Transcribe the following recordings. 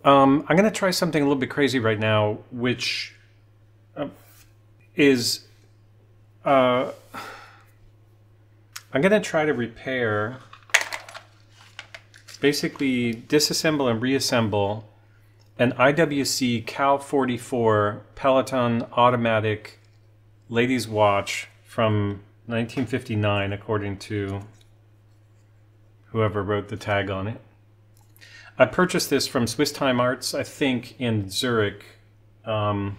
I'm going to try something a little bit crazy right now, which is I'm going to try to repair, basically disassemble and reassemble an IWC Cal 44 Pellaton automatic ladies watch from 1959, according to whoever wrote the tag on it. I purchased this from Swiss Time Arts, I think in Zurich, on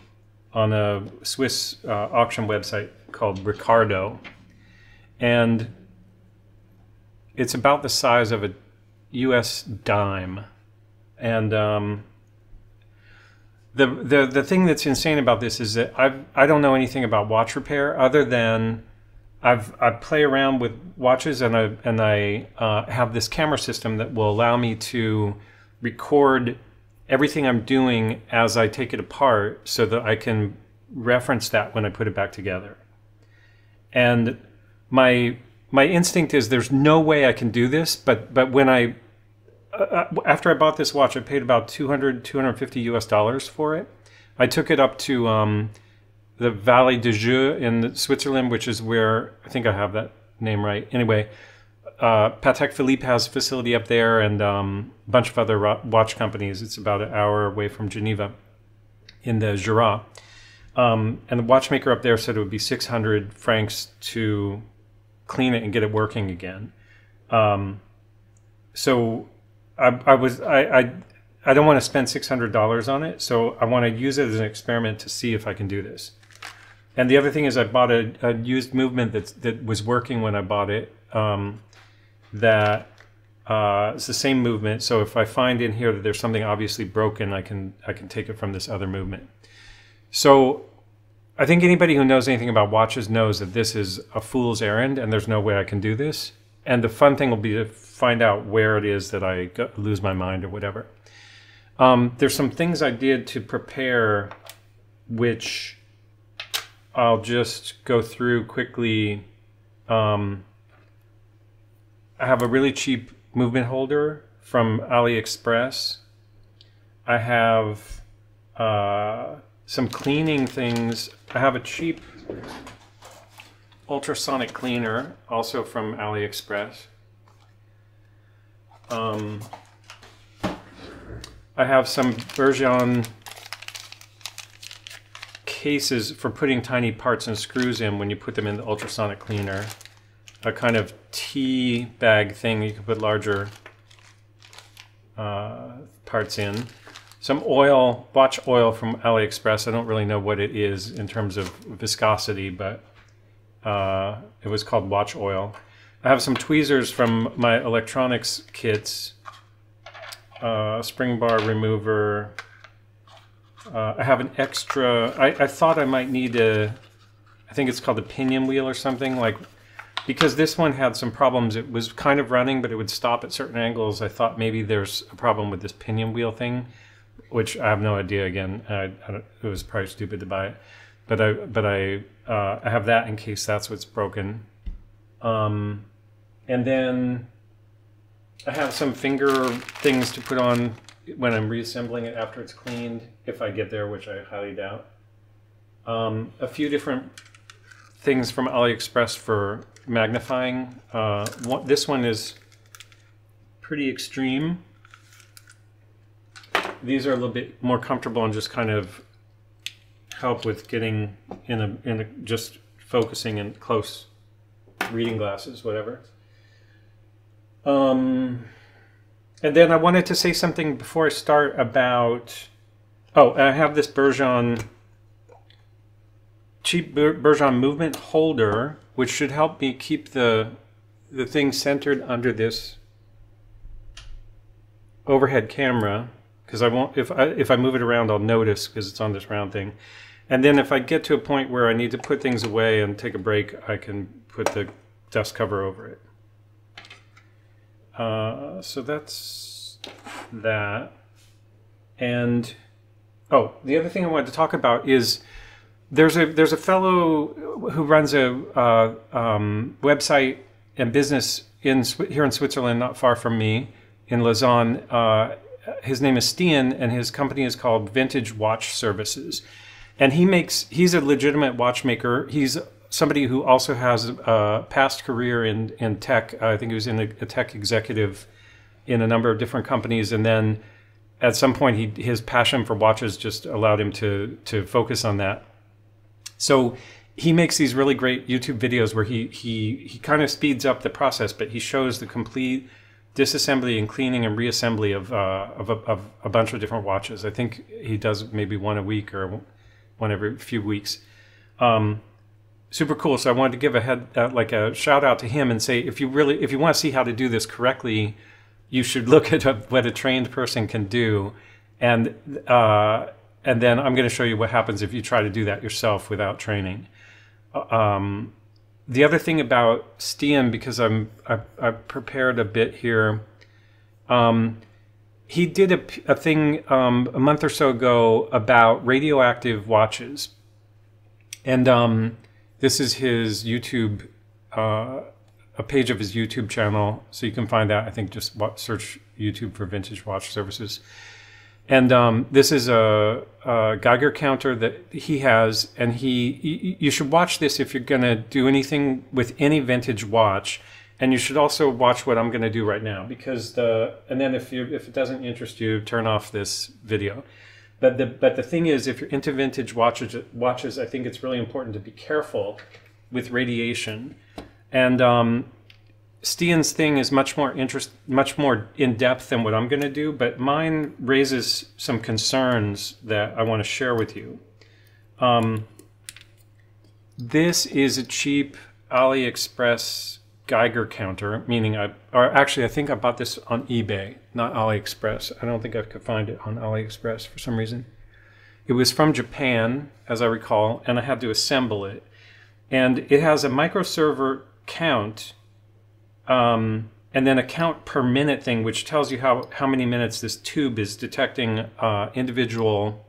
a Swiss auction website called Ricardo. And it's about the size of a US dime. And the thing that's insane about this is that I don't know anything about watch repair other than I play around with watches, and I have this camera system that will allow me to record everything I'm doing as I take it apart, so that I can reference that when I put it back together. And my instinct is there's no way I can do this, but when after I bought this watch, I paid about $250 US for it. I took it up to the Valley de Joux in Switzerland, which is where, I think I have that name right. Anyway, Patek Philippe has a facility up there, and a bunch of other watch companies. It's about an hour away from Geneva in the Jura. And the watchmaker up there said it would be 600 francs to clean it and get it working again. So I don't want to spend $600 on it, so I want to use it as an experiment to see if I can do this. And the other thing is I bought a used movement that was working when I bought it. That it's the same movement. So if I find in here that there's something obviously broken, I can take it from this other movement. So I think anybody who knows anything about watches knows that this is a fool's errand, and there's no way I can do this. And the fun thing will be to find out where it is that I lose my mind or whatever. There's some things I did to prepare, which I'll just go through quickly. I have a really cheap movement holder from AliExpress. I have some cleaning things. I have a cheap ultrasonic cleaner, also from AliExpress. I have some Bergeon cases for putting tiny parts and screws in when you put them in the ultrasonic cleaner. A kind of tea bag thing you can put larger parts in. Some oil, watch oil from AliExpress. I don't really know what it is in terms of viscosity, but it was called watch oil. I have some tweezers from my electronics kits. Spring bar remover. I have an extra, I thought I might need I think it's called a pinion wheel or something, because this one had some problems. It was kind of running, but it would stop at certain angles. I thought maybe there's a problem with this pinion wheel thing, which I have no idea. Again, it was probably stupid to buy it, but I have that in case that's what's broken. And then I have some finger things to put on when I'm reassembling it after it's cleaned, if I get there, which I highly doubt. A few different things from AliExpress for magnifying. This one is pretty extreme. These are a little bit more comfortable and just kind of help with getting in a just focusing in close reading glasses, whatever. And then I wanted to say something before I start about, I have this cheap Bergeon movement holder, which should help me keep the thing centered under this overhead camera, because I won't, if I move it around, I'll notice because it's on this round thing. And then if I get to a point where I need to put things away and take a break, I can put the dust cover over it. So that's that. And the other thing I wanted to talk about is there's a fellow who runs a website and business here in Switzerland, not far from me, in Lausanne, his name is Stian, and his company is called Vintage Watch Services. And he's a legitimate watchmaker. He's somebody who also has a past career in tech. I think he was a tech executive in a number of different companies. And then at some point, his passion for watches just allowed him to focus on that. So he makes these really great YouTube videos where he kind of speeds up the process, but he shows the complete disassembly and cleaning and reassembly of a bunch of different watches. I think he does maybe one a week or one every few weeks. Super cool. So I wanted to give a shout out to him and say, if you want to see how to do this correctly, you should look at what a trained person can do, and then I'm going to show you what happens if you try to do that yourself without training. The other thing about Stian, because I've prepared a bit here, he did a thing a month or so ago about radioactive watches, and this is his YouTube, a page of his YouTube channel, so you can find that. I think just search YouTube for Vintage Watch Services. And this is a Geiger counter that he has, and you should watch this if you're going to do anything with any vintage watch, and you should also watch what I'm going to do right now, because and then if it doesn't interest you, turn off this video. But the thing is, if you're into vintage watches, I think it's really important to be careful with radiation. And Stian's thing is much more in depth than what I'm going to do, but mine raises some concerns that I want to share with you. This is a cheap AliExpress Geiger counter, meaning I think I bought this on eBay, not AliExpress. I don't think I could find it on AliExpress for some reason. It was from Japan, as I recall, and I had to assemble it. And it has a microserver count, and then a count per minute thing, which tells you how many minutes this tube is detecting individual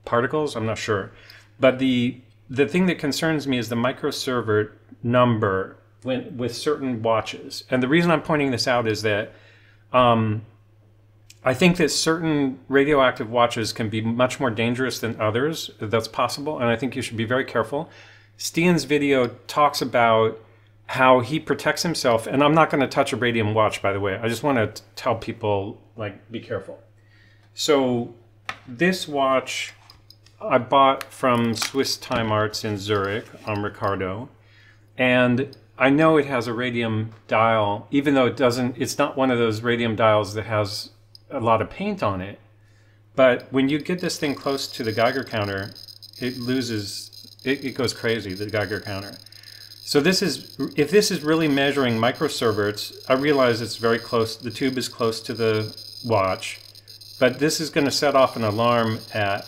particles. I'm not sure. But the thing that concerns me is the microserver number with certain watches. And the reason I'm pointing this out is that I think that certain radioactive watches can be much more dangerous than others. That's possible, and I think you should be very careful. Stian's video talks about how he protects himself, and I'm not going to touch a radium watch, by the way. I just want to tell people, like, be careful. So this watch I bought from Swiss Time Arts in Zurich on Ricardo, and I know it has a radium dial, even though it's not one of those radium dials that has a lot of paint on it. But when you get this thing close to the Geiger counter, it goes crazy, the Geiger counter. So if this is really measuring microsieverts, I realize it's very close, the tube is close to the watch, but this is going to set off an alarm at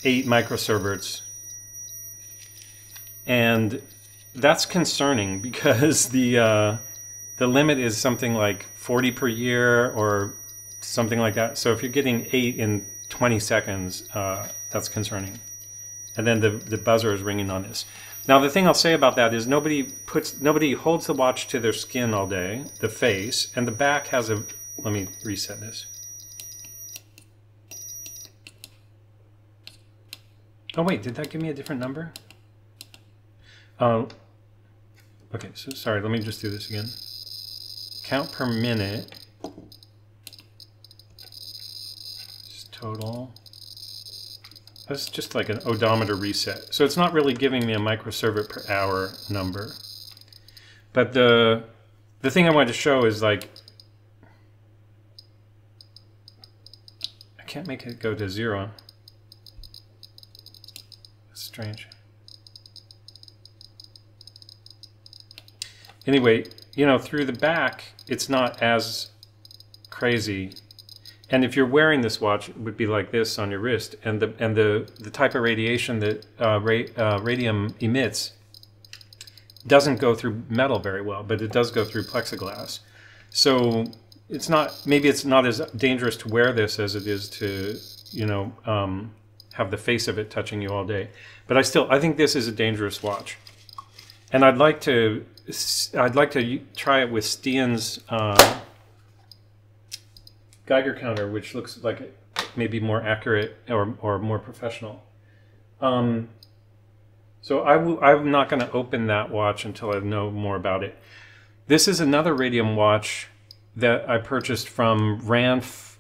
8 microsieverts. And that's concerning, because the limit is something like 40 per year or something like that. So if you're getting 8 in 20 seconds, that's concerning. And then the buzzer is ringing on this. Now the thing I'll say about that is nobody holds the watch to their skin all day, the face, and the back has a, let me reset this. Oh wait, did that give me a different number? Okay, so sorry, let me just do this again. Count per minute. Just total. That's just like an odometer reset. So it's not really giving me a microsievert per hour number. But the thing I wanted to show is, like, I can't make it go to 0. That's strange. Anyway, you know, through the back, it's not as crazy. And if you're wearing this watch, it would be like this on your wrist. And the type of radiation that radium emits doesn't go through metal very well, but it does go through plexiglass. So maybe it's not as dangerous to wear this as it is to, you know, have the face of it touching you all day. But I think this is a dangerous watch. And I'd like to try it with Stian's Geiger counter, which looks like maybe more accurate or more professional. So I'm not going to open that watch until I know more about it. This is another radium watch that I purchased from Ranf.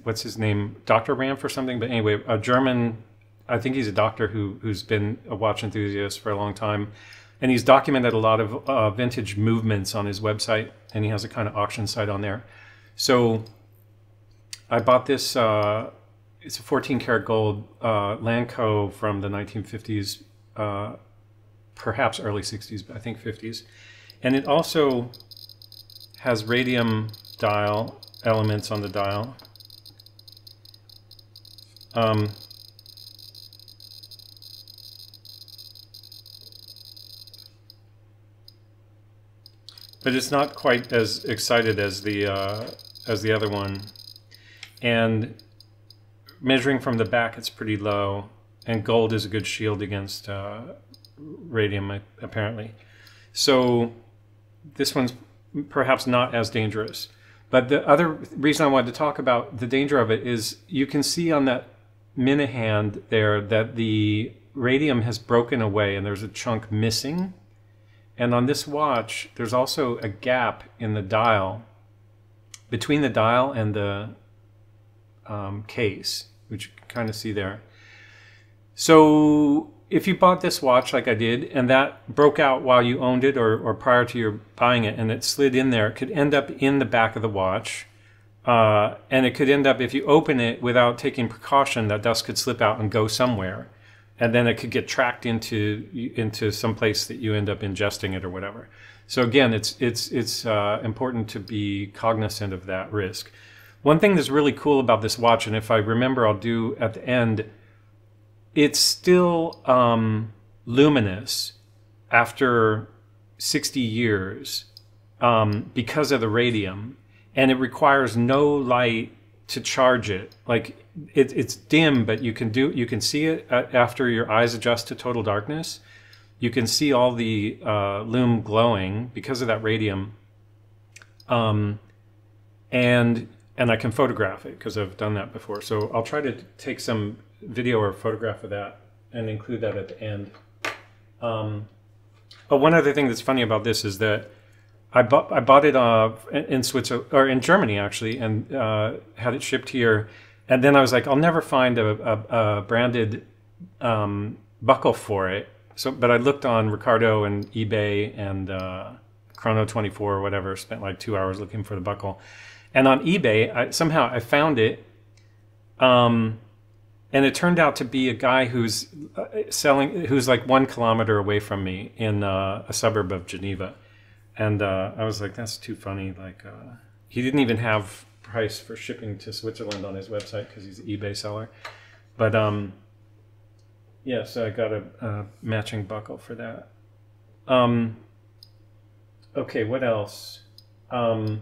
What's his name? Dr. Ranf or something. But anyway, a German. I think he's a doctor who's been a watch enthusiast for a long time, and he's documented a lot of vintage movements on his website, and he has a kind of auction site on there. So I bought this. It's a 14 karat gold Lanco from the 1950s, perhaps early 60s, but I think 50s. And it also has radium dial elements on the dial. But it's not quite as excited as the other one. And measuring from the back, it's pretty low, and gold is a good shield against radium, apparently. So this one's perhaps not as dangerous. But the other reason I wanted to talk about the danger of it is you can see on that Minihand there that the radium has broken away and there's a chunk missing. And on this watch, there's also a gap in the dial, between the dial and the case, which you can kind of see there. So if you bought this watch like I did, and that broke out while you owned it or prior to your buying it, and it slid in there, it could end up in the back of the watch. And it could end up, if you open it without taking precaution, that dust could slip out and go somewhere. And then it could get tracked into some place that you end up ingesting it or whatever. So again, it's important to be cognizant of that risk. One thing that's really cool about this watch, and if I remember, I'll do at the end, it's still luminous after 60 years because of the radium, and it requires no light to charge it. Like it's dim, but you can see it after your eyes adjust to total darkness. You can see all the lume glowing because of that radium, and I can photograph it because I've done that before. So I'll try to take some video or photograph of that and include that at the end. But one other thing that's funny about this is that I bought it in Switzerland, or in Germany actually, and had it shipped here. And then I was like, I'll never find a branded buckle for it. So, but I looked on Ricardo and eBay and Chrono24 or whatever. Spent like 2 hours looking for the buckle. And on eBay, somehow I found it, and it turned out to be a guy who's who's like 1 kilometer away from me in a suburb of Geneva. And I was like, that's too funny. Like, he didn't even have price for shipping to Switzerland on his website because he's an eBay seller. But yeah, so I got a matching buckle for that. Okay, what else? Oh.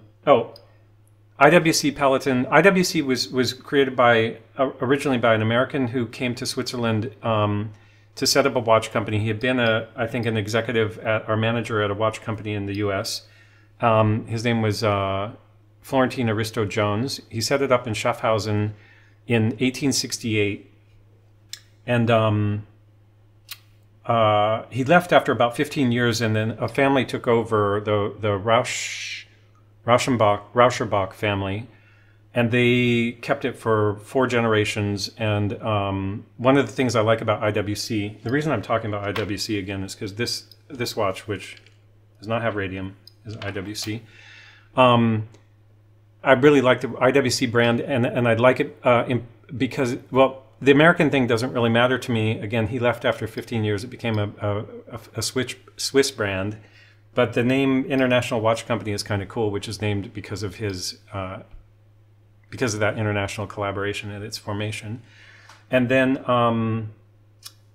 IWC Pellaton. IWC was created originally by an American who came to Switzerland to set up a watch company. He had been I think an executive or manager at a watch company in the U.S. His name was Florentine Aristo Jones. He set it up in Schaffhausen in 1868, and he left after about 15 years, and then a family took over, the Rauscherbach family, and they kept it for 4 generations. And one of the things I like about IWC, the reason I'm talking about IWC again is because this watch, which does not have radium, is IWC. I really like the IWC brand, and I like it because, well, the American thing doesn't really matter to me. Again, he left after 15 years. It became a Swiss brand. But the name International Watch Company is kind of cool, which is named because of that international collaboration and its formation. And then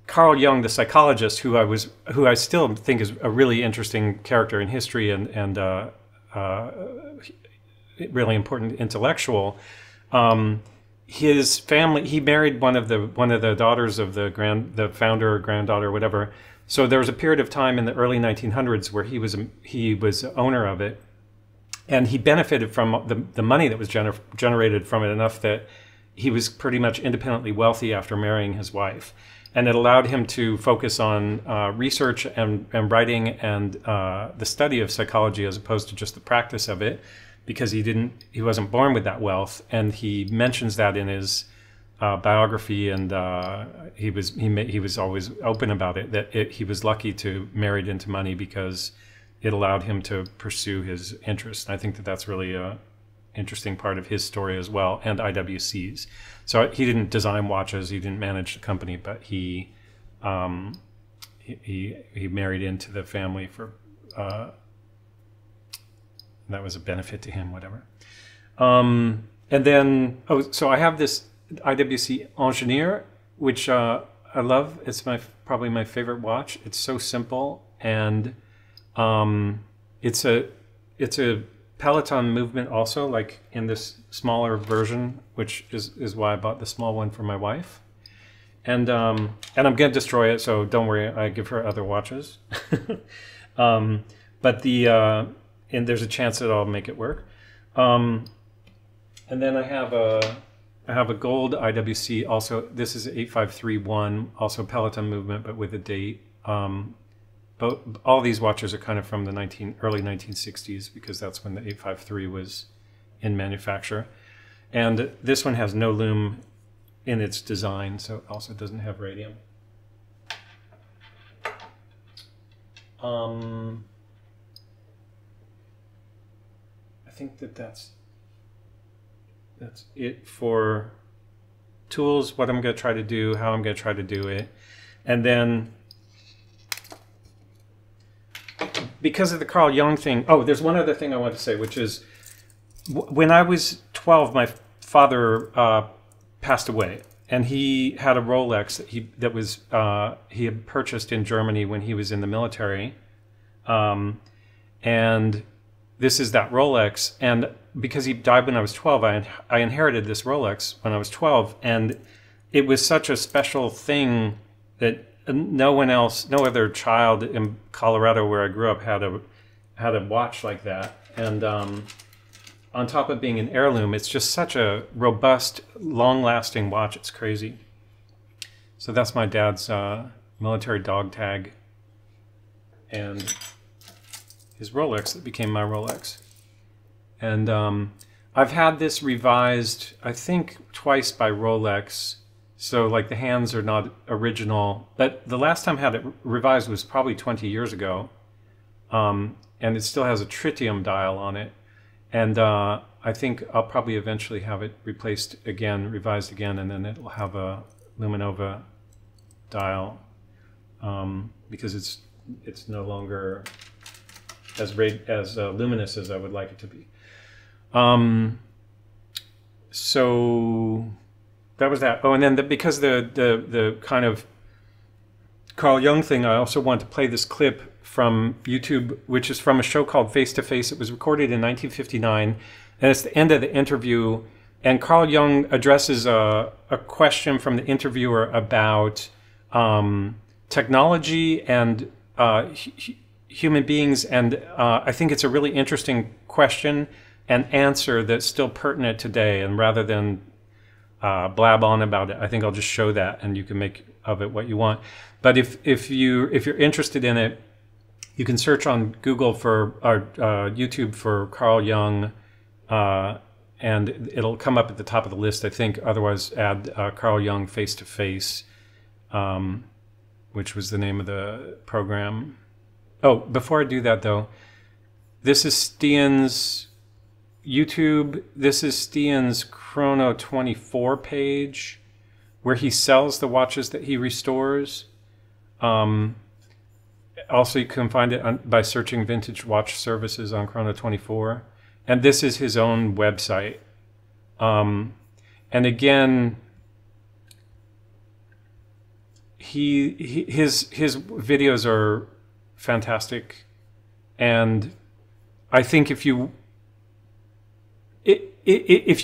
Carl Jung, the psychologist, who I still think is a really interesting character in history and really important intellectual. His family, he married one of the daughters of the founder or granddaughter or whatever. So there was a period of time in the early 1900s where he was owner of it, And he benefited from the money that was generated from it enough that he was pretty much independently wealthy after marrying his wife. And it allowed him to focus on research and writing and the study of psychology as opposed to just the practice of it, because he wasn't born with that wealth. And he mentions that in his biography, and he was always open about it, that he was lucky to married into money because it allowed him to pursue his interests. And I think that that's really a interesting part of his story as well, and IWC's. So he didn't design watches, he didn't manage the company, but he married into the family for that was a benefit to him, whatever. And then so I have this IWC Engineer, which I love. It's probably my favorite watch. It's so simple, and it's a Pellaton movement also, like in this smaller version, which is why I bought the small one for my wife. And I'm gonna destroy it, so don't worry. I give her other watches, but and there's a chance that I'll make it work. And then I have a gold IWC also. This is 8531, also Pellaton movement, but with a date. But all these watches are kind of from the early 1960s, because that's when the 853 was in manufacture. And this one has no lume in its design, so it also doesn't have radium. I think that's it for tools, what I'm going to try to do, how I'm going to try to do it. And then, because of the Carl Jung thing, there's one other thing I want to say, which is when I was 12, my father passed away, and he had a Rolex that he had purchased in Germany when he was in the military, and this is that Rolex. And because he died when I was 12, I inherited this Rolex when I was 12, and it was such a special thing that no other child in Colorado where I grew up had a watch like that. And on top of being an heirloom, it's just such a robust, long-lasting watch. It's crazy. So that's my dad's military dog tag, and his Rolex that became my Rolex. And I've had this revised, I think, twice by Rolex. So like the hands are not original, but the last time I had it revised was probably 20 years ago. And it still has a tritium dial on it. And I think I'll probably eventually have it replaced again, revised again, and then it'll have a LumiNova dial, because it's no longer as luminous as I would like it to be. So that was that. Oh, and then because the kind of Carl Jung thing, I also want to play this clip from YouTube, which is from a show called Face to Face. It was recorded in 1959, and it's the end of the interview. And Carl Jung addresses a question from the interviewer about technology and human beings. And I think it's a really interesting question and answer that's still pertinent today. And rather than blab on about it, I think I'll just show that, and you can make of it what you want. But if you're interested in it, you can search on Google or YouTube for Carl Jung, and it'll come up at the top of the list, I think. Otherwise, add Carl Jung Face to Face, which was the name of the program. Oh, before I do that, though, this is Stian's YouTube. This is Stian's Chrono 24 page, where he sells the watches that he restores. Also, you can find it by searching vintage watch services on Chrono 24. And this is his own website. And again, his videos are fantastic. And I think if you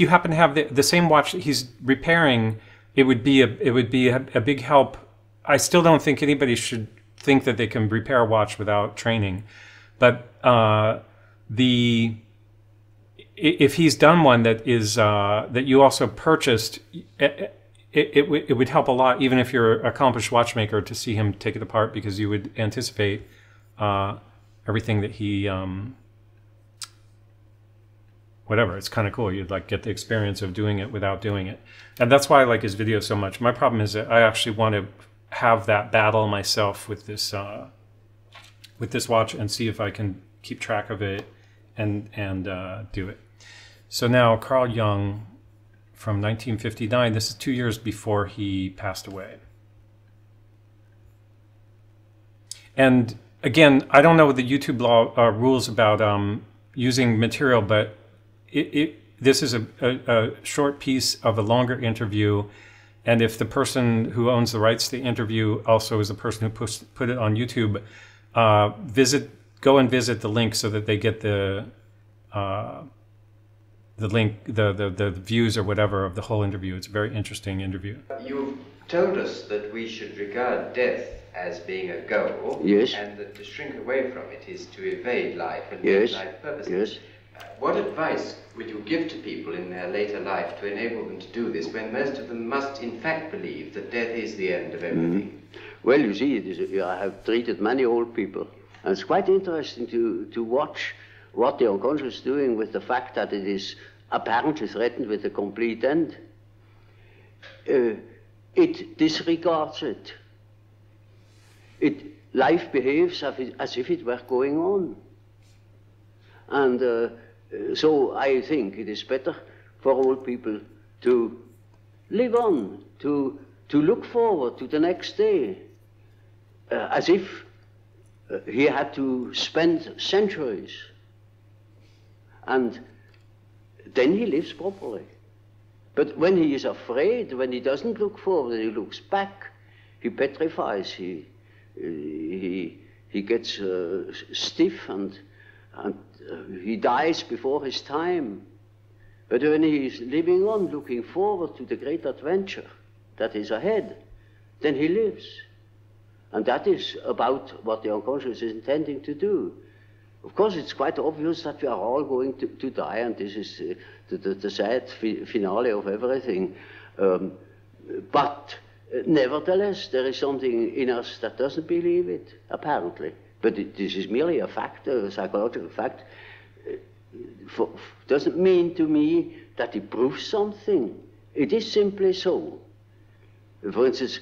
happen to have the same watch that he's repairing, it would be a big help. I still don't think anybody should think that they can repair a watch without training, but if he's done one that is that you also purchased, it would help a lot, even if you're an accomplished watchmaker, to see him take it apart, because you would anticipate everything that he whatever. It's kind of cool. You'd like get the experience of doing it without doing it, and that's why I like his videos so much. My problem is that I actually want to have that battle myself with this watch and see if I can keep track of it and do it. So now Carl Jung from 1959. This is 2 years before he passed away. And again, I don't know the YouTube law rules about using material, but this is a short piece of a longer interview. And if the person who owns the rights to the interview also is the person who put it on YouTube, go and visit the link so that they get the link, the views or whatever of the whole interview. It's a very interesting interview. You've told us that we should regard death as being a goal, yes, and that to shrink away from it is to evade life and yes, life purposes. yes. What advice would you give to people in their later life to enable them to do this, when most of them must in fact believe that death is the end of everything? Well, you see, I have treated many old people, and it's quite interesting to watch what the unconscious is doing with the fact that it is apparently threatened with a complete end. It disregards it. Life behaves as if it were going on. And so I think it is better for old people to live on, to look forward to the next day, as if he had to spend centuries. And then he lives properly. But when he is afraid, when he doesn't look forward, he looks back, he petrifies, he gets stiff, and he dies before his time. But when he is living on, looking forward to the great adventure that is ahead, then he lives. And that is about what the unconscious is intending to do. Of course, it's quite obvious that we are all going to die, and this is the sad finale of everything. But nevertheless, there is something in us that doesn't believe it, apparently. But this is merely a fact, a psychological fact. Doesn't mean to me that it proves something. It is simply so. For instance,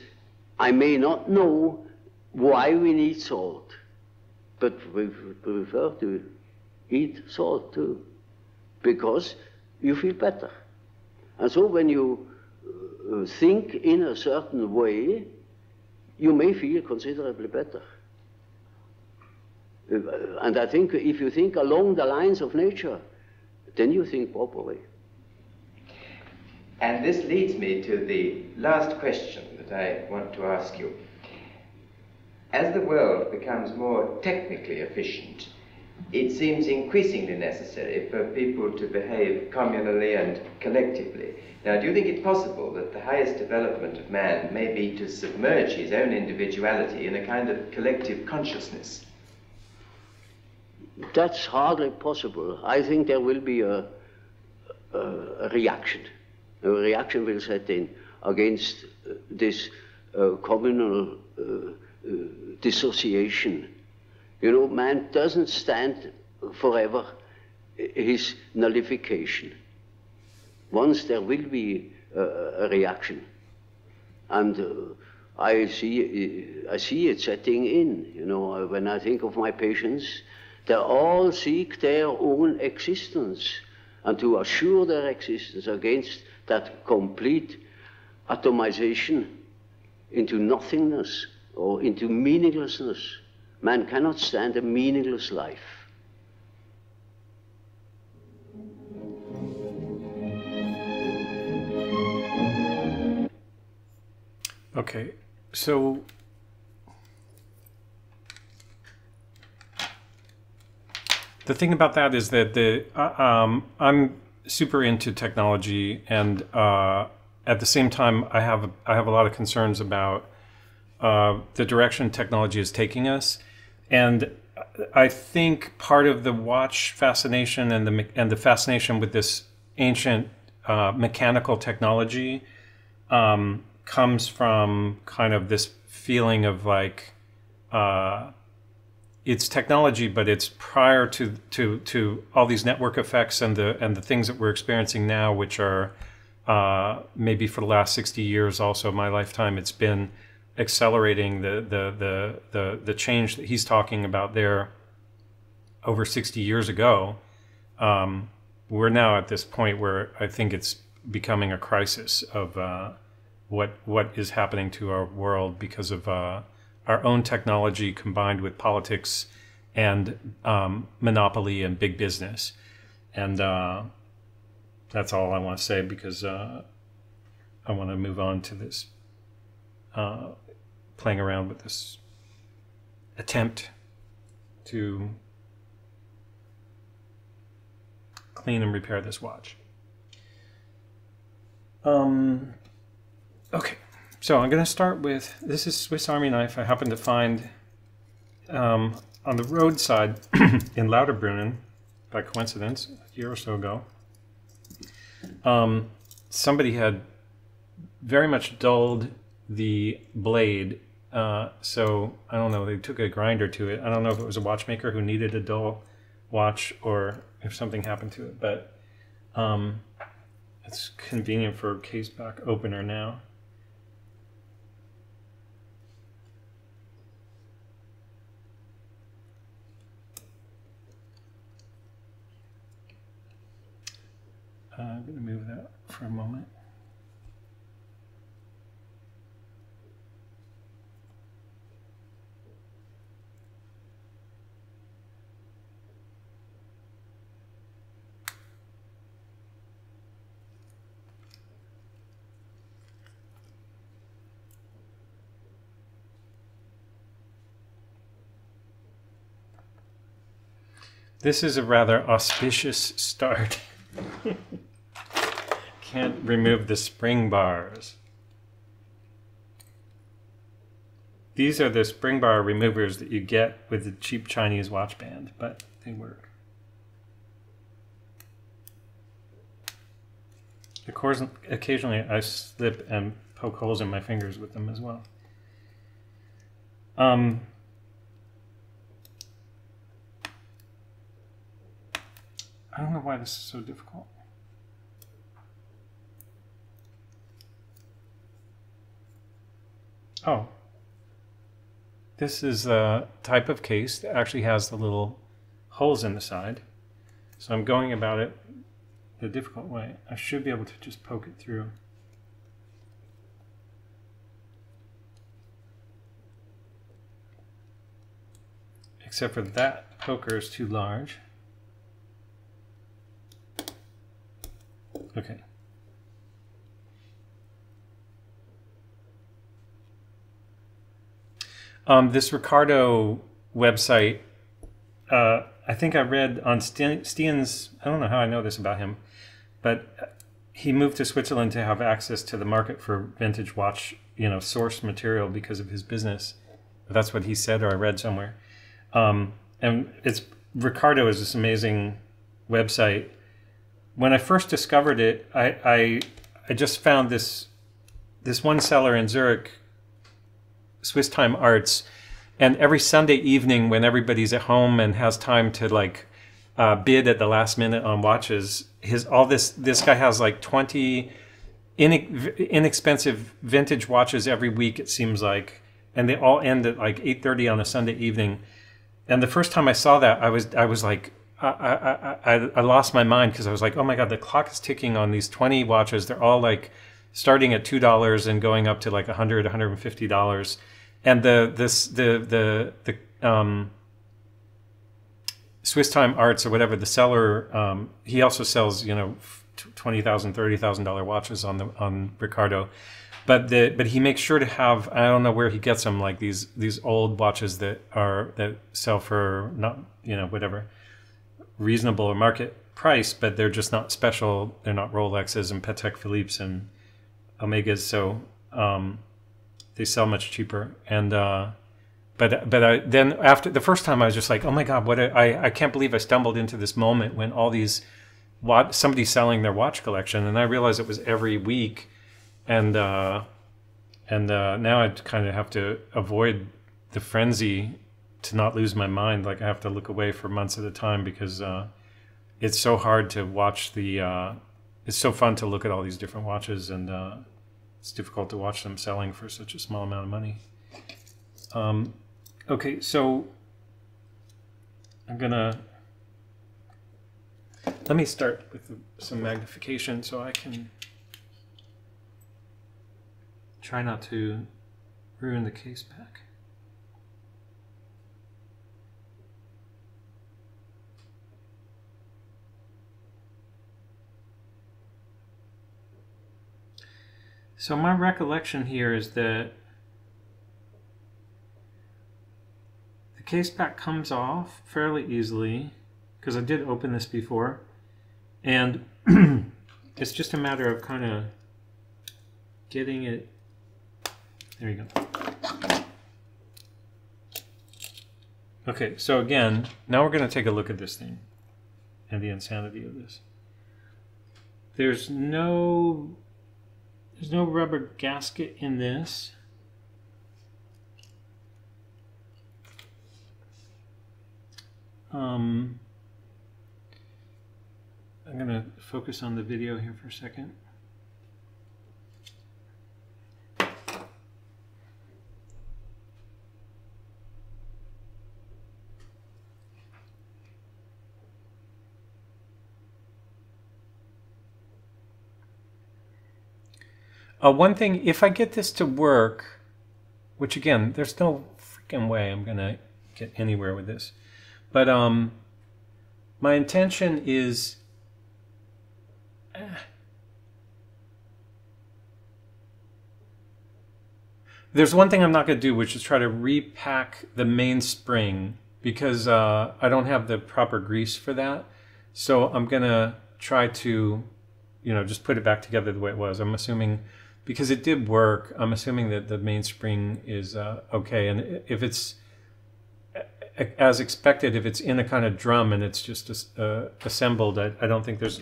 I may not know why we need salt, but we prefer to eat salt too, because you feel better. And so when you think in a certain way, you may feel considerably better. And I think if you think along the lines of nature, then you think properly. And this leads me to the last question that I want to ask you. As the world becomes more technically efficient, it seems increasingly necessary for people to behave communally and collectively. Now, do you think it's possible that the highest development of man may be to submerge his own individuality in a kind of collective consciousness? That's hardly possible. I think there will be a reaction. A reaction will set in against this communal dissociation. You know, man doesn't stand forever his nullification. Once there will be a reaction, and I see it setting in. You know, when I think of my patients, they all seek their own existence, and to assure their existence against that complete atomization into nothingness or into meaninglessness. Man cannot stand a meaningless life. Okay, so the thing about that is that I'm super into technology, and at the same time, I have a lot of concerns about the direction technology is taking us. And I think part of the watch fascination and the fascination with this ancient mechanical technology comes from kind of this feeling of like it's technology, but it's prior to all these network effects and the things that we're experiencing now, which are maybe for the last 60 years, also my lifetime, it's been accelerating the change that he's talking about there over 60 years ago. We're now at this point where I think it's becoming a crisis of what is happening to our world because of our own technology combined with politics and monopoly and big business. And that's all I want to say, because I want to move on to this playing around with this attempt to clean and repair this watch. Okay, so I'm going to start with, this is Swiss Army knife I happened to find on the roadside in Lauterbrunnen by coincidence a year or so ago. Somebody had very much dulled the blade, so I don't know, they took a grinder to it. I don't know if it was a watchmaker who needed a dull watch or if something happened to it, but it's convenient for a case back opener now. I'm going to move that for a moment. This is a rather auspicious start. Can't remove the spring bars. These are the spring bar removers that you get with the cheap Chinese watch band, but they work. Of course, occasionally I slip and poke holes in my fingers with them as well. I don't know why this is so difficult. Oh, this is a type of case that actually has the little holes in the side. So I'm going about it the difficult way. I should be able to just poke it through. Except for that poker is too large. Okay. This Ricardo website, I think I read on Stian's, I don't know how I know this about him, but he moved to Switzerland to have access to the market for vintage watch, source material because of his business. That's what he said, or I read somewhere. And Ricardo is this amazing website. When I first discovered it, I just found this one seller in Zurich, Swiss Time Arts, and every Sunday evening when everybody's at home and has time to bid at the last minute on watches, this guy has like 20 inexpensive vintage watches every week, it seems like, and they all end at like 8:30 on a Sunday evening. And the first time I saw that, I was like, I lost my mind, because I was like, oh my God, the clock is ticking on these 20 watches. They're all like starting at $2 and going up to like $100, $150. And the Swiss Time Arts or whatever, the seller, he also sells, $20,000, $30,000 watches on Ricardo. But he makes sure to have, I don't know where he gets them, like these old watches that sell for not, whatever, reasonable or market price, but they're just not special. They're not Rolexes and Patek Philippe's and Omegas, so they sell much cheaper. And then after the first time I was just like, oh my God, I can't believe I stumbled into this moment when all these somebody's selling their watch collection, and I realized it was every week, and now I kind of have to avoid the frenzy to not lose my mind. Like I have to look away for months at a time because it's so hard to watch it's so fun to look at all these different watches, and it's difficult to watch them selling for such a small amount of money. Okay, so let me start with some magnification so I can try not to ruin the case back. So my recollection here is that the case back comes off fairly easily, because I did open this before, and it's just a matter of kind of getting it. There you go. Okay, so again, now we're going to take a look at this thing and the insanity of this. There's no rubber gasket in this. I'm going to focus on the video here for a second. One thing, if I get this to work, which again, there's no freaking way I'm going to get anywhere with this, but my intention is there's one thing I'm not going to do, which is try to repack the mainspring, because I don't have the proper grease for that. So I'm going to try to, just put it back together the way it was. I'm assuming, because it did work, I'm assuming that the mainspring is okay. And if it's as expected, if it's in a kind of drum and it's just assembled, I don't think there's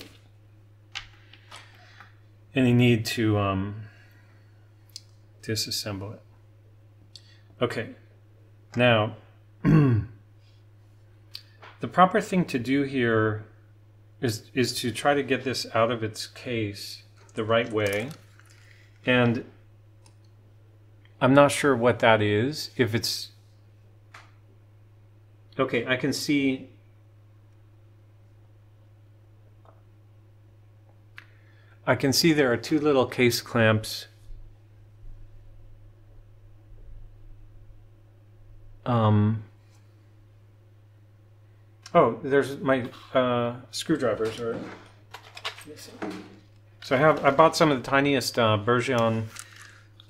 any need to disassemble it. Okay, now the proper thing to do here is to try to get this out of its case the right way. And I'm not sure what that is. If it's okay, I can see there are two little case clamps. Oh, there's my screwdrivers are missing. So I bought some of the tiniest Bergeon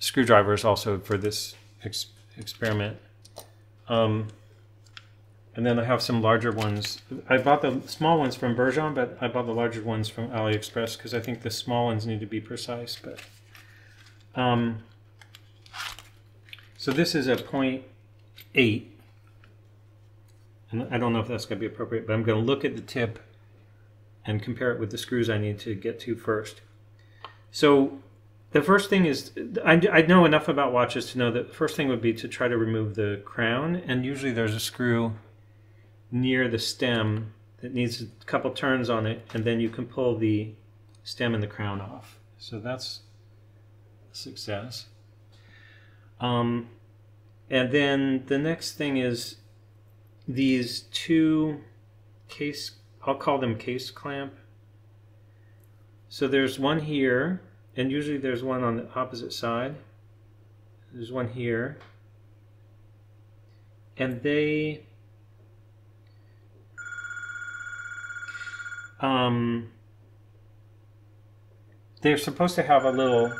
screwdrivers also for this experiment. And then I have some larger ones. I bought the small ones from Bergeon, but I bought the larger ones from AliExpress because I think the small ones need to be precise. But so this is a 0.8. And I don't know if that's going to be appropriate, but I'm going to look at the tip and compare it with the screws I need to get to first. So the first thing is, I know enough about watches to know that the first thing would be to try to remove the crown, and usually there's a screw near the stem that needs a couple turns on it, and then you can pull the stem and the crown off. So that's a success. And then the next thing is these two case, I'll call them case clamp. So there's one here, and usually there's one on the opposite side. There's one here. And they're supposed to have a little,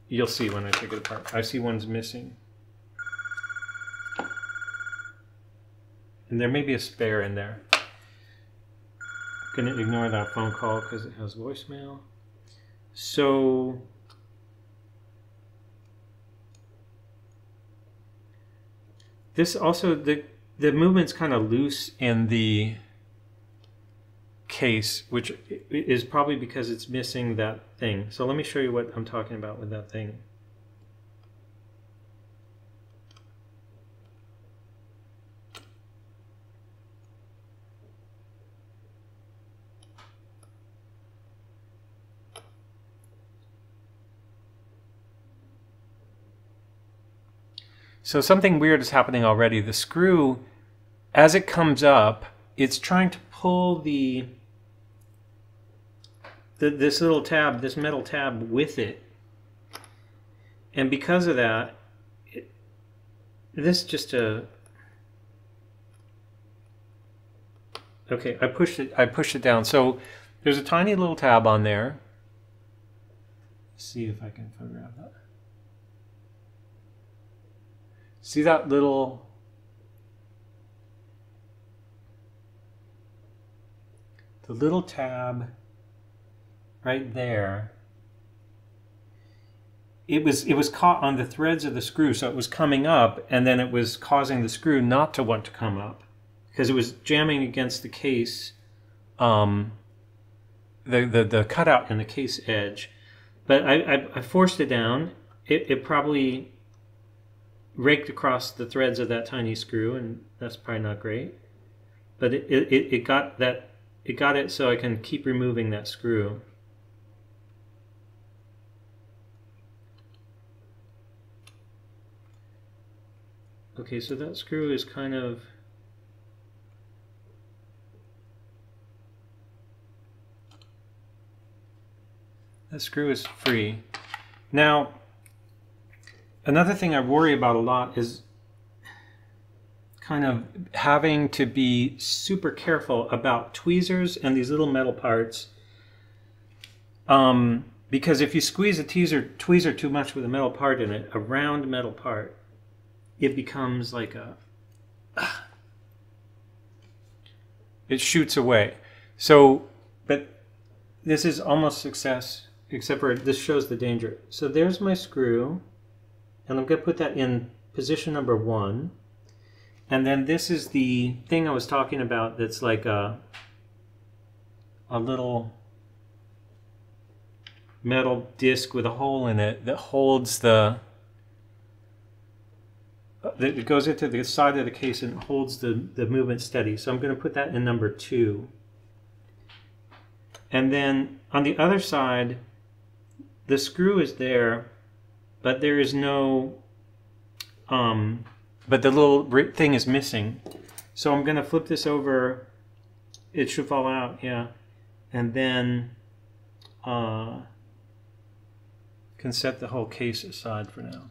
you'll see when I take it apart. I see one's missing. And there may be a spare in there. I'm going to ignore that phone call because it has voicemail. So This also, the movement's kind of loose in the case, which is probably because it's missing that thing. So let me show you what I'm talking about with that thing. So something weird is happening already. The screw, as it comes up, it's trying to pull this little tab, this metal tab with it. And because of that, this just a... Okay, I pushed it down. So there's a tiny little tab on there. Let's see if I can photograph that. See that little... The little tab right there. It was caught on the threads of the screw, so it was coming up, and then it was causing the screw not to want to come up because it was jamming against the case, the cutout in the case edge. But I forced it down. It probably raked across the threads of that tiny screw, and that's probably not great. But it got that. It got it so I can keep removing that screw. Okay, so that screw is kind of... That screw is free. Now, another thing I worry about a lot is kind of having to be super careful about tweezers and these little metal parts. Because if you squeeze a tweezer too much with a metal part in it, a round metal part, it becomes like a... It shoots away. So, but this is almost success, except for this shows the danger. So there's my screw, and I'm going to put that in position number 1. And then this is the thing I was talking about that's like a little metal disc with a hole in it that holds that it goes into the side of the case and holds the movement steady. So I'm going to put that in number 2. And then on the other side, the screw is there, but there is no... but the little thing is missing. So I'm going to flip this over. It should fall out, yeah. And then can set the whole case aside for now.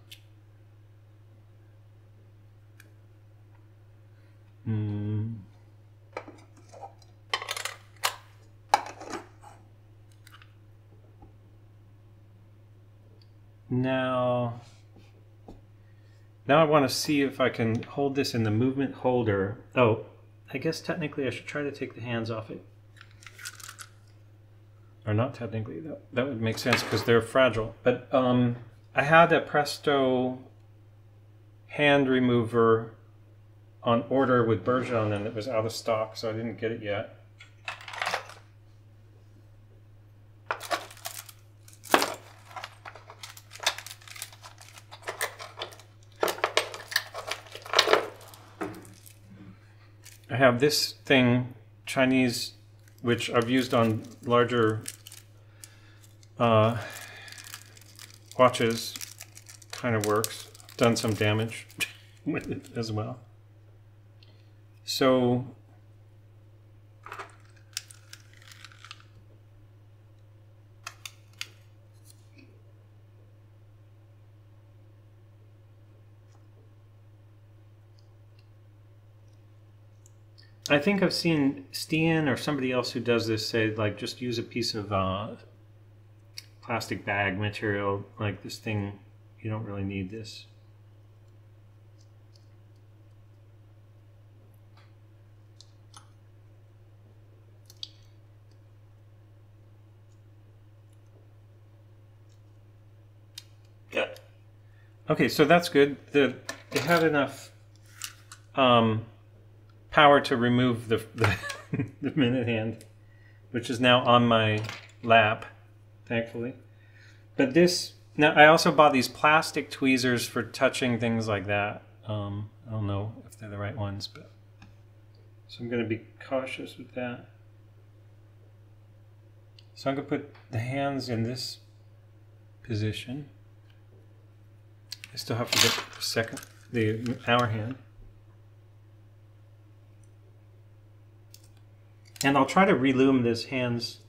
Now I want to see if I can hold this in the movement holder. Oh, I guess technically I should try to take the hands off it. Or not technically, that would make sense because they're fragile. But I had a Presto hand remover on order with Bergeon, and it was out of stock, so I didn't get it yet. I have this thing, Chinese, which I've used on larger watches, kind of works. Done some damage with it as well. So I think I've seen Stian or somebody else who does this say, like, just use a piece of plastic bag material, like this thing. You don't really need this. Yeah. Okay, so that's good. It had enough power to remove the the minute hand, which is now on my lap, thankfully. But this, now I also bought these plastic tweezers for touching things like that. I don't know if they're the right ones, but so I'm going to be cautious with that. So I'm going to put the hands in this position. I still have to get the hour hand. And I'll try to relume this hands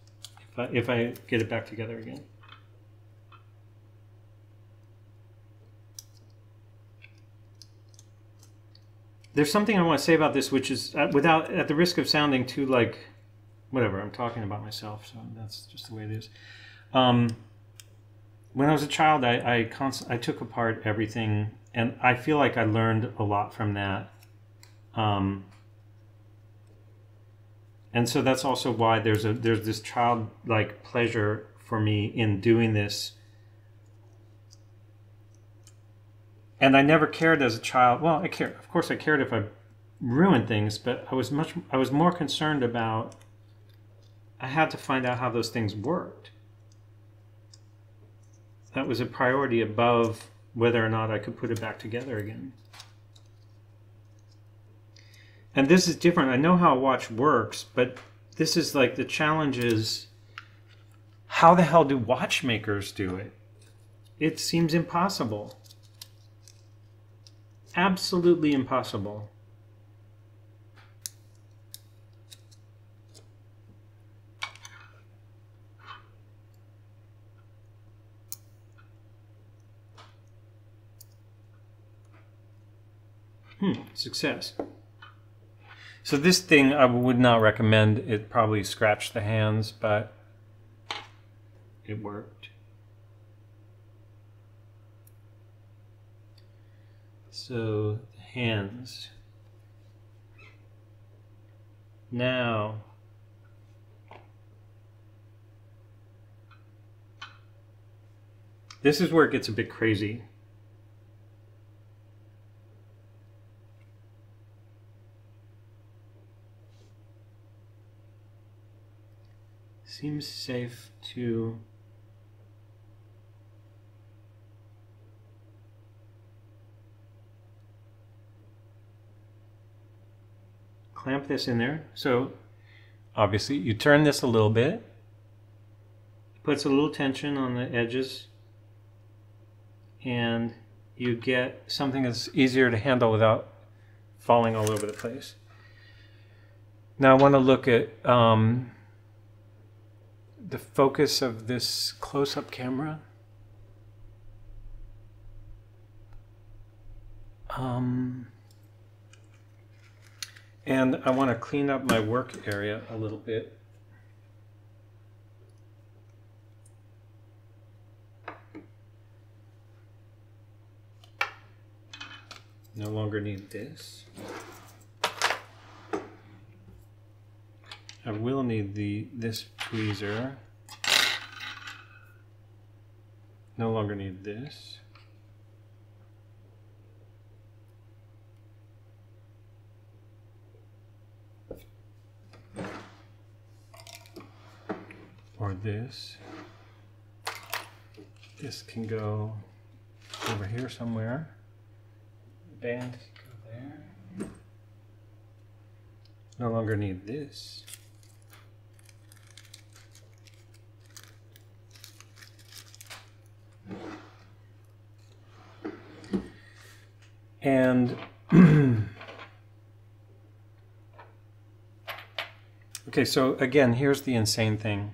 if I get it back together again. There's something I want to say about this, which is without, at the risk of sounding too like, whatever, I'm talking about myself, so that's just the way it is. When I was a child, I took apart everything, and I feel like I learned a lot from that. And so that's also why there's this childlike pleasure for me in doing this. And I never cared as a child. Well, of course I cared if I ruined things, but I was more concerned about, I had to find out how those things worked. That was a priority above whether or not I could put it back together again. And this is different. I know how a watch works, but this is like the challenge is, how the hell do watchmakers do it? It seems impossible. Absolutely impossible. Success. So this thing I would not recommend. It probably scratched the hands, but it worked. So the hands. Now this is where it gets a bit crazy. Seems safe to clamp this in there. So obviously you turn this a little bit, puts a little tension on the edges, and you get something that's easier to handle without falling all over the place. Now I want to look at the focus of this close-up camera. And I want to clean up my work area a little bit. No longer need this. I will need this tweezer. No longer need this. Or this. This can go over here somewhere. The band can go there. No longer need this. And okay, so again, here's the insane thing.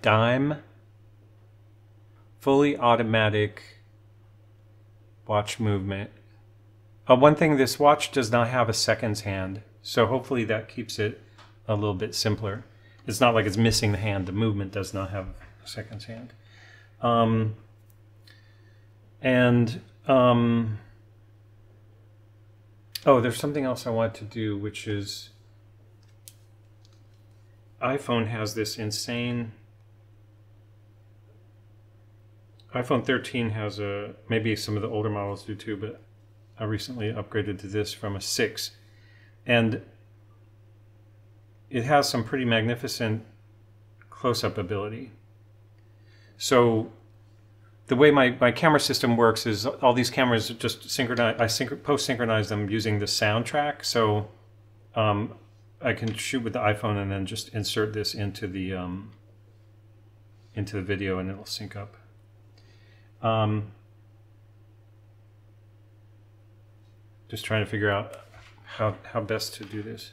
Dime, fully automatic watch movement. One thing, this watch does not have a seconds hand, so hopefully that keeps it a little bit simpler. It's not like it's missing the hand. The movement does not have a seconds hand. Oh, there's something else I want to do, which is iPhone has this insane. iPhone 13 has maybe some of the older models do too, but I recently upgraded to this from a 6. And it has some pretty magnificent close-up ability. So the way my camera system works is all these cameras just synchronize. I post-synchronize them using the soundtrack. So I can shoot with the iPhone and then just insert this into the video, and it'll sync up. Just trying to figure out how best to do this.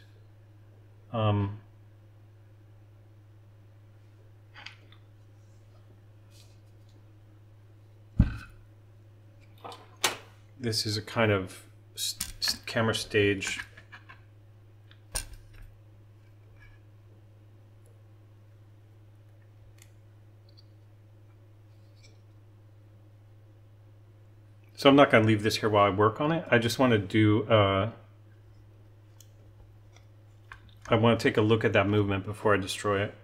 This is a kind of camera stage. So I'm not going to leave this here while I work on it. I just want to do, I want to take a look at that movement before I destroy it.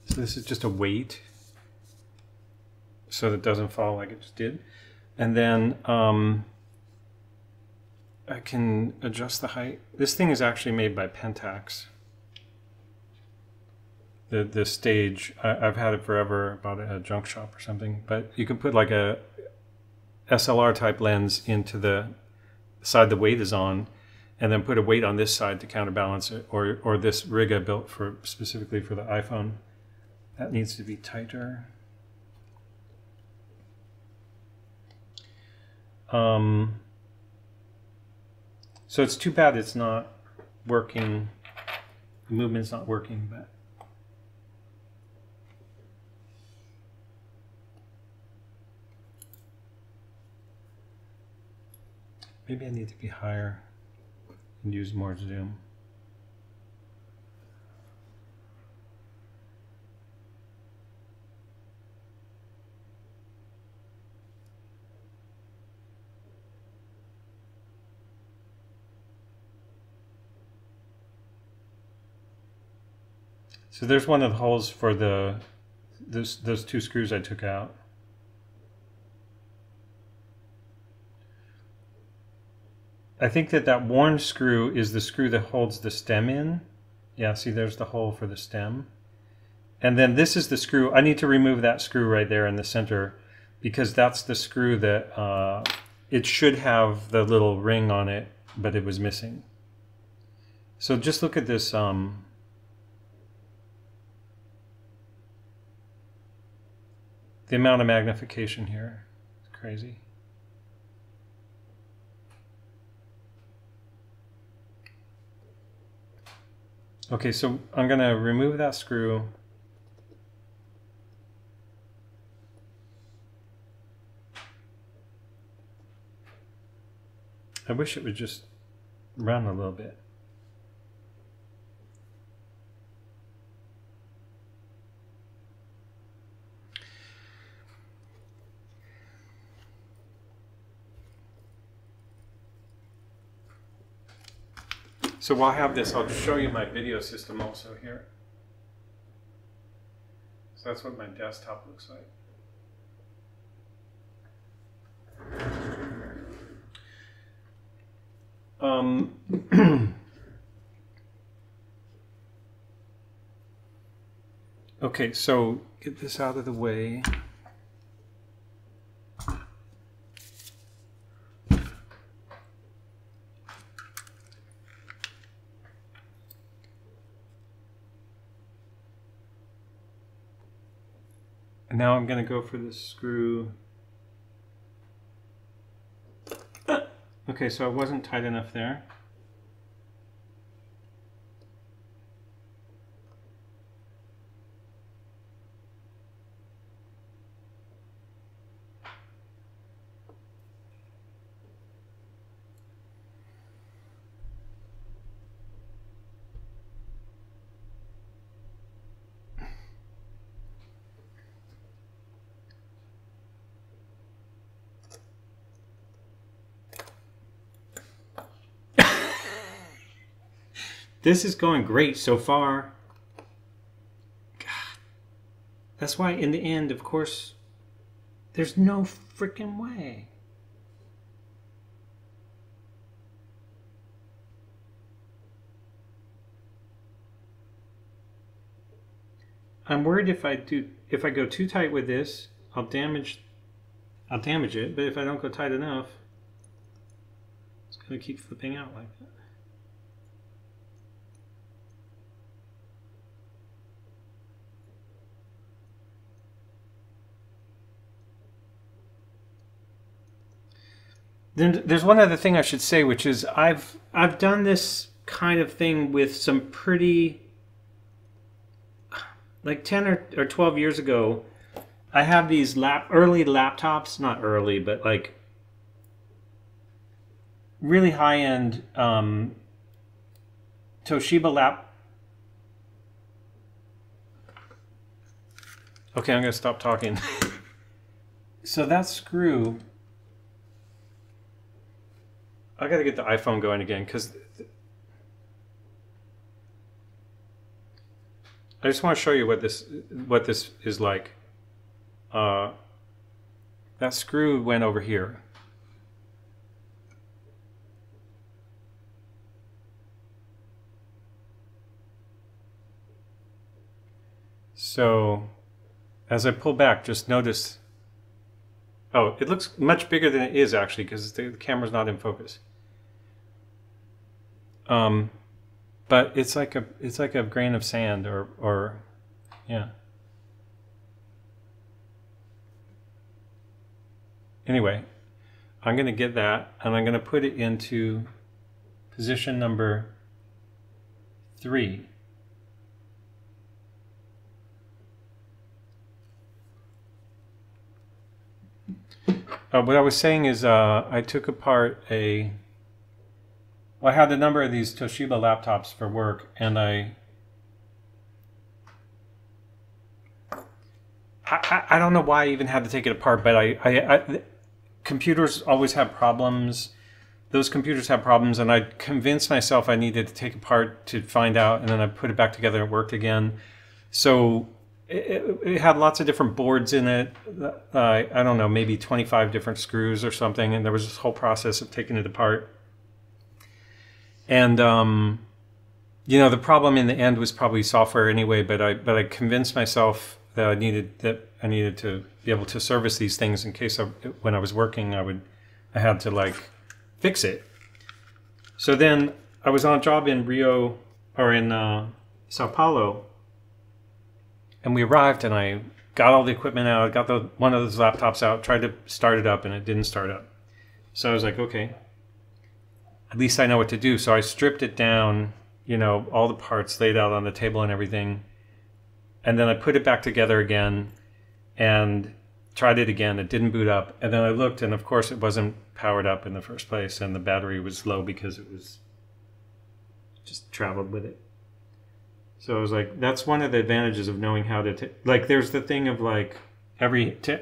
So this is just a weight so that it doesn't fall like it just did. And then I can adjust the height. This thing is actually made by Pentax. The stage, I've had it forever, bought it at a junk shop or something, but you can put like a SLR type lens into the side the weight is on, and then put a weight on this side to counterbalance it, or this rig I built specifically for the iPhone. That needs to be tighter. So it's too bad it's not working, the movement's not working, but maybe I need to be higher and use more zoom. So there's one of the holes for those two screws I took out. I think that worn screw is the screw that holds the stem in. Yeah, see there's the hole for the stem. And then this is the screw. I need to remove that screw right there in the center, because that's the screw that it should have the little ring on it, but it was missing. So just look at this. The amount of magnification here is crazy. Okay, so I'm going to remove that screw. I wish it would just run a little bit. So while I have this, I'll just show you my video system also here. So that's what my desktop looks like. Okay, so get this out of the way. And now I'm going to go for this screw. Okay, so it wasn't tight enough there. This is going great so far. God. That's why in the end, of course, there's no freaking way. I'm worried if I go too tight with this, I'll damage it, but if I don't go tight enough, it's going to keep flipping out like that. Then there's one other thing I should say, which is I've done this kind of thing with some pretty, like 10 or 12 years ago, I have these early laptops, not early, but like really high-end Toshiba lap. Okay, I'm going to stop talking. So that screw, I got to get the iPhone going again because I just want to show you what this is like. That screw went over here. So as I pull back, just notice, oh, it looks much bigger than it is actually because the camera's not in focus. But it's like a grain of sand or yeah. Anyway, I'm going to get that and I'm going to put it into position number 3. What I was saying is I took apart I had a number of these Toshiba laptops for work, and I don't know why I even had to take it apart, but computers always have problems. Those computers have problems, and I convinced myself I needed to take it apart to find out, and then I put it back together and it worked again. So it had lots of different boards in it. I don't know, maybe 25 different screws or something, and there was this whole process of taking it apart. And you know, the problem in the end was probably software anyway. But I convinced myself that I needed to be able to service these things in case when I was working I had to like fix it. So then I was on a job in Rio or in Sao Paulo. And we arrived, and I got all the equipment out, got one of those laptops out, tried to start it up, and it didn't start up. So I was like, okay, at least I know what to do. So I stripped it down, you know, all the parts laid out on the table and everything. And then I put it back together again and tried it again. It didn't boot up. And then I looked, and of course it wasn't powered up in the first place, and the battery was low because it was just traveled with it. So I was like, that's one of the advantages of knowing how to, like, there's the thing of like, everything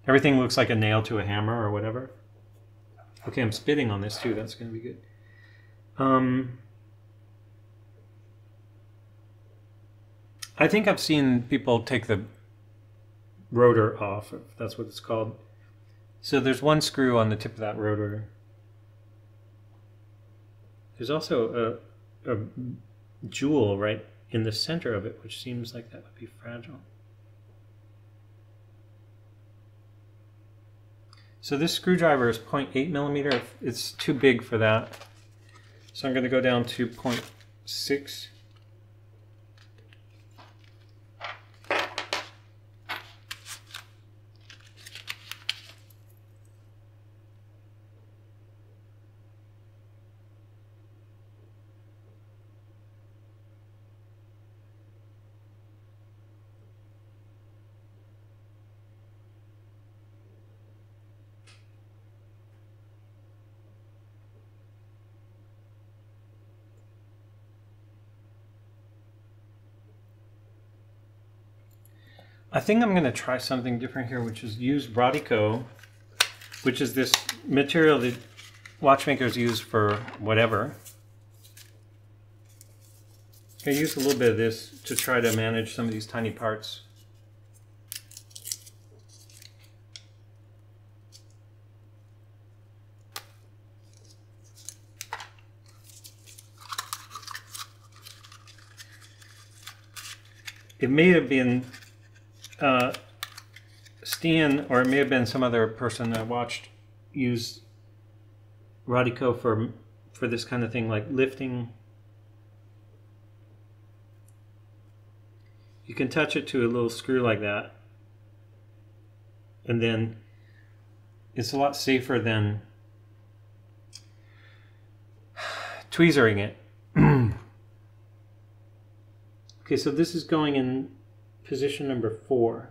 looks like a nail to a hammer or whatever. Okay, I'm spitting on this too, that's going to be good. I think I've seen people take the rotor off, if that's what it's called. So there's one screw on the tip of that rotor. There's also a jewel right in the center of it, which seems like that would be fragile. So this screwdriver is 0.8 millimeter. It's too big for that. So I'm going to go down to 0.6. I think I'm going to try something different here, which is use Radico, which is this material that watchmakers use for whatever. I use a little bit of this to try to manage some of these tiny parts. It may have been Stan, or it may have been some other person I watched use Radico for this kind of thing, like lifting. You can touch it to a little screw like that, and then it's a lot safer than tweezering it. Okay, so this is going in position number 4.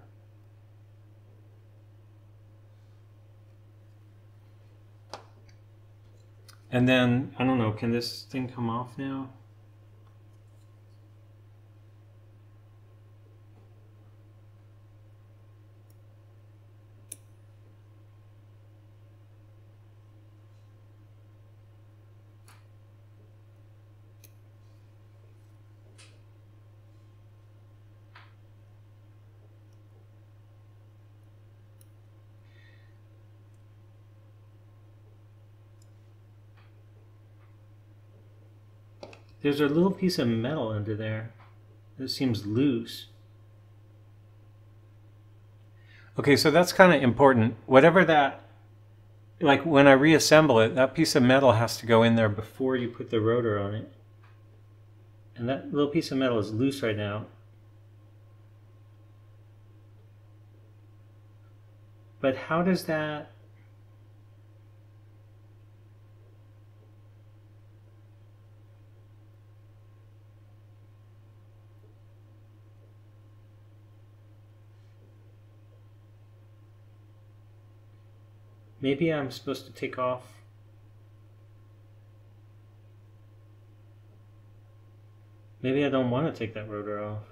And then, I don't know, can this thing come off now? There's a little piece of metal under there that seems loose. Okay, so that's kind of important. Whatever that, like when I reassemble it, that piece of metal has to go in there before you put the rotor on it. And that little piece of metal is loose right now. But how does that... Maybe I'm supposed to take off. Maybe I don't want to take that rotor off.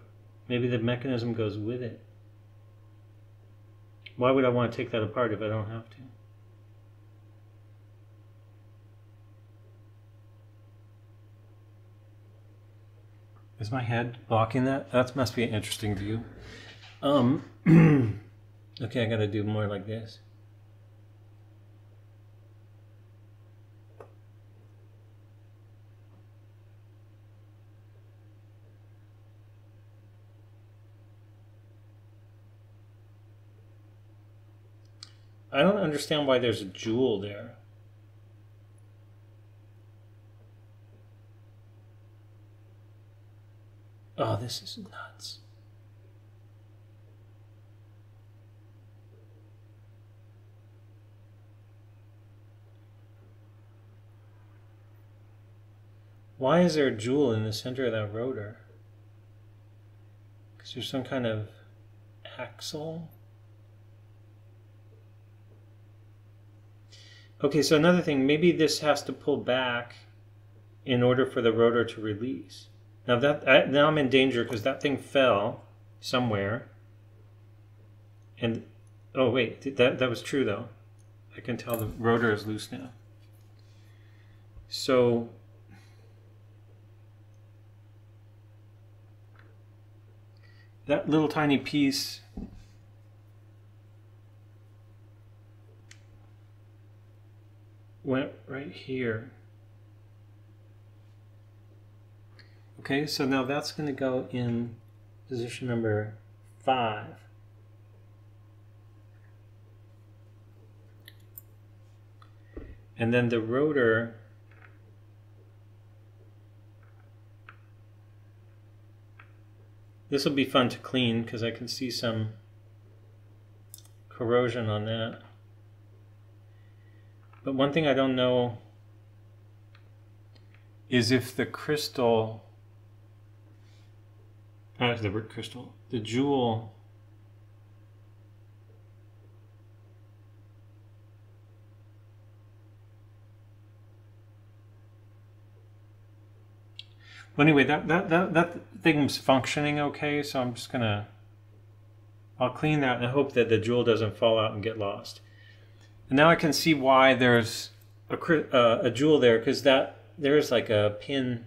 Maybe the mechanism goes with it. Why would I want to take that apart if I don't have to? Is my head blocking that? That must be an interesting view. Okay, I gotta do more like this. I don't understand why there's a jewel there. Oh, this is nuts. Why is there a jewel in the center of that rotor? Because there's some kind of axle? Okay, so another thing, maybe this has to pull back in order for the rotor to release. Now now I'm in danger because that thing fell somewhere. And, oh wait, that was true though. I can tell the rotor is loose now. So, that little tiny piece went right here. Okay, so now that's going to go in position number 5. And then the rotor this will be fun to clean because I can see some corrosion on that. But one thing I don't know is if the crystal, the jewel, well, anyway, that thing's functioning okay, so I'm just gonna, I'll clean that and hope that the jewel doesn't fall out and get lost. And now I can see why there's a jewel there, because there's like a pin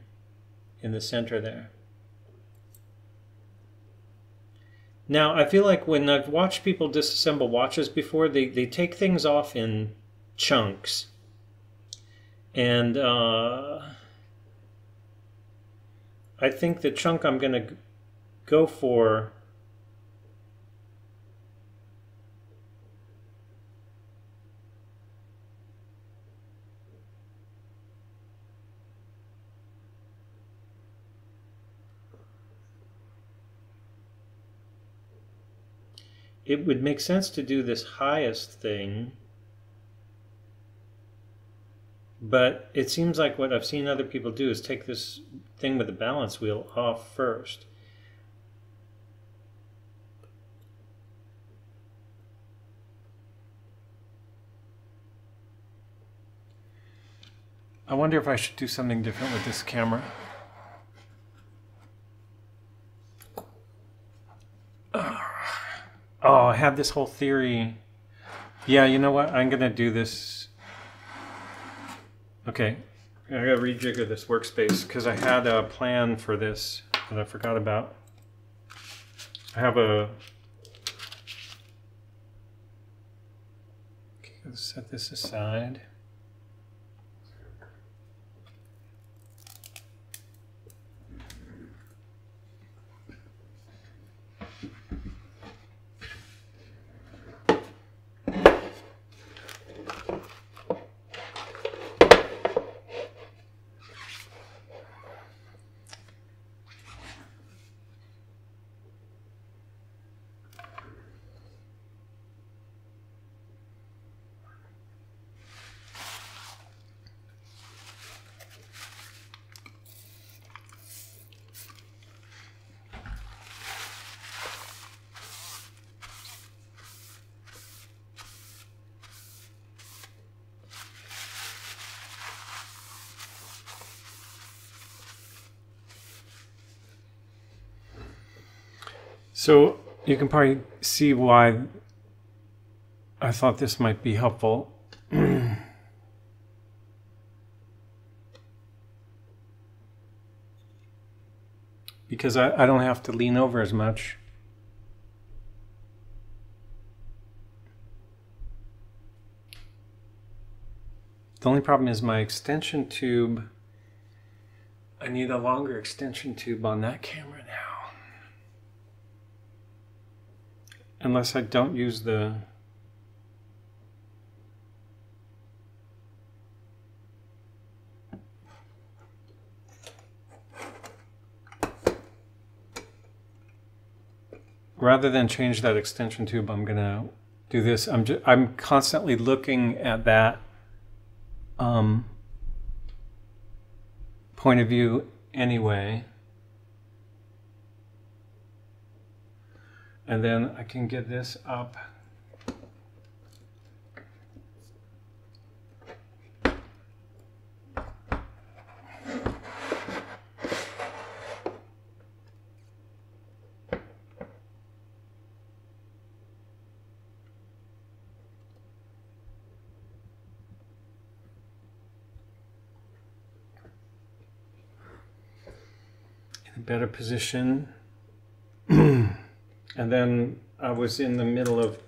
in the center there. Now, I feel like when I've watched people disassemble watches before, they take things off in chunks. And I think the chunk I'm going to go for it would make sense to do this highest thing, but it seems like what I've seen other people do is take this thing with the balance wheel off first. I wonder if I should do something different with this camera. Oh, I had this whole theory. Yeah, you know what? I'm going to do this. Okay, I got to rejigger this workspace because I had a plan for this that I forgot about. I have a... Okay, let's set this aside. So you can probably see why I thought this might be helpful. Because I don't have to lean over as much. The only problem is my extension tube. I need a longer extension tube on that camera now. Unless I don't use the... Rather than change that extension tube, I'm gonna do this. I'm constantly looking at that point of view anyway. And then I can get this up. In a better position. And then I was in the middle of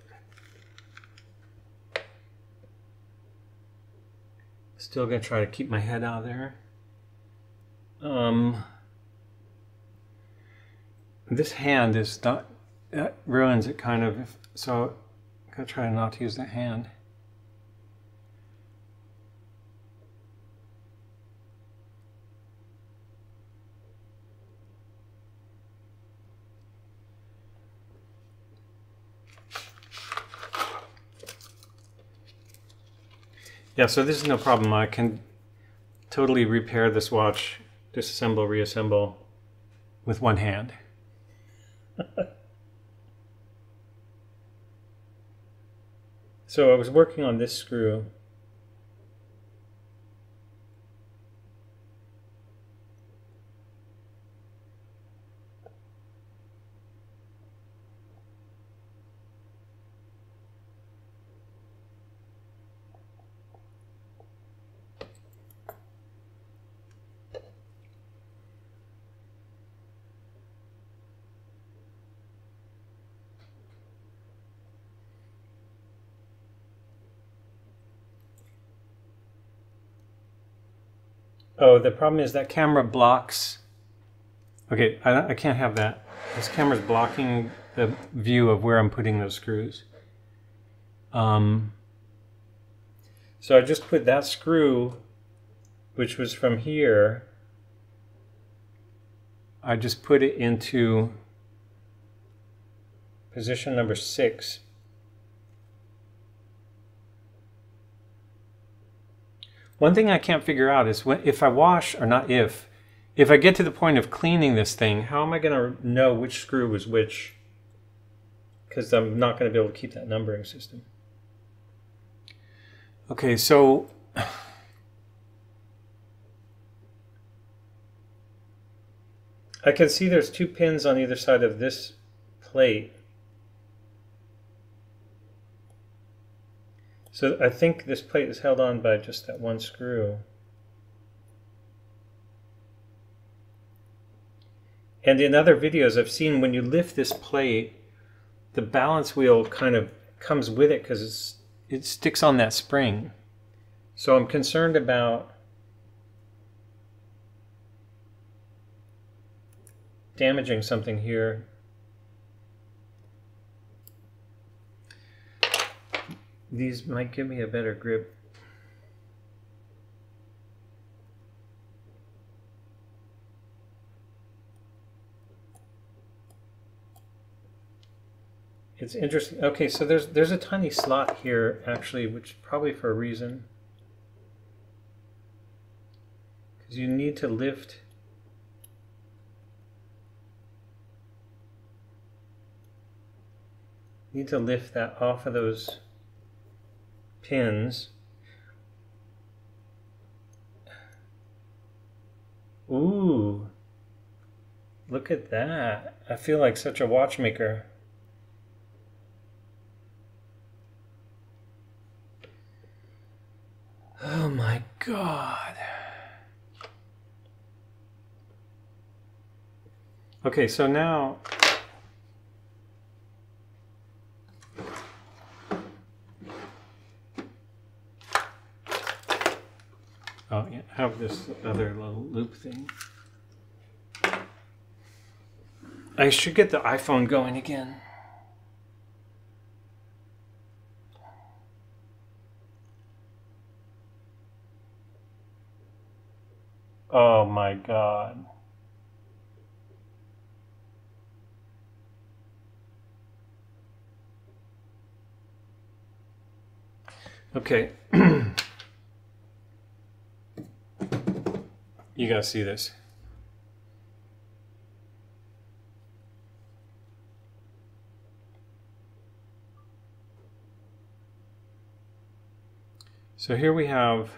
still gonna try to keep my head out of there. This hand is not, that ruins it kind of, so I'm gonna try not to use that hand. Yeah, so this is no problem. I can totally repair this watch, disassemble, reassemble with one hand. So I was working on this screw. Oh, the problem is that camera blocks. Okay, I can't have that. This camera's blocking the view of where I'm putting those screws. So I just put that screw, which was from here, I just put it into position number 6. One thing I can't figure out is if I wash, or not if I get to the point of cleaning this thing, how am I going to know which screw was which? Because I'm not going to be able to keep that numbering system. Okay, so I can see there's 2 pins on either side of this plate. So I think this plate is held on by just that one screw. And in other videos I've seen when you lift this plate, the balance wheel kind of comes with it because it sticks on that spring. So I'm concerned about damaging something here. These might give me a better grip. It's interesting. Okay, so there's a tiny slot here actually, which probably for a reason. Because you need to lift. You need to lift that off of those pins. Ooh, look at that. I feel like such a watchmaker. Oh my God. Okay, so now oh, yeah, I have this other little loop thing. I should get the iPhone going again. Oh my God. Okay. You gotta see this. So here we have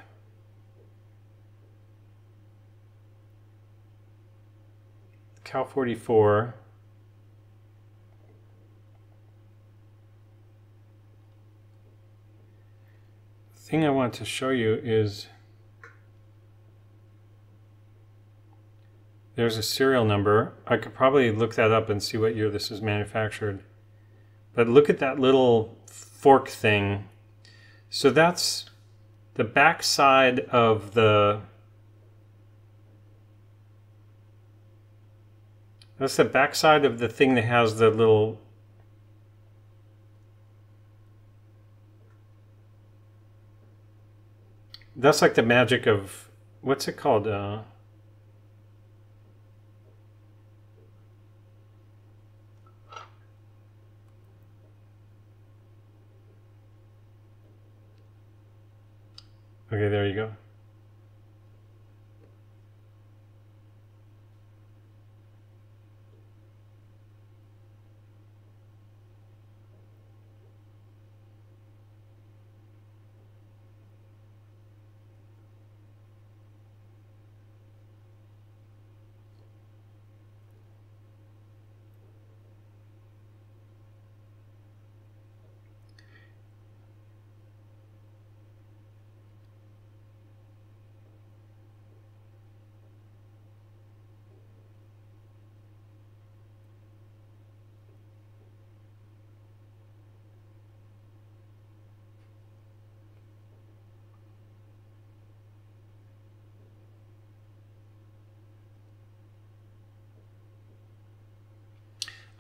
Cal 44. The thing I want to show you is there's a serial number. I could probably look that up and see what year this is manufactured. But look at that little fork thing. So that's the back side of the thing that has the little that's like the magic of what's it called? Okay, there you go.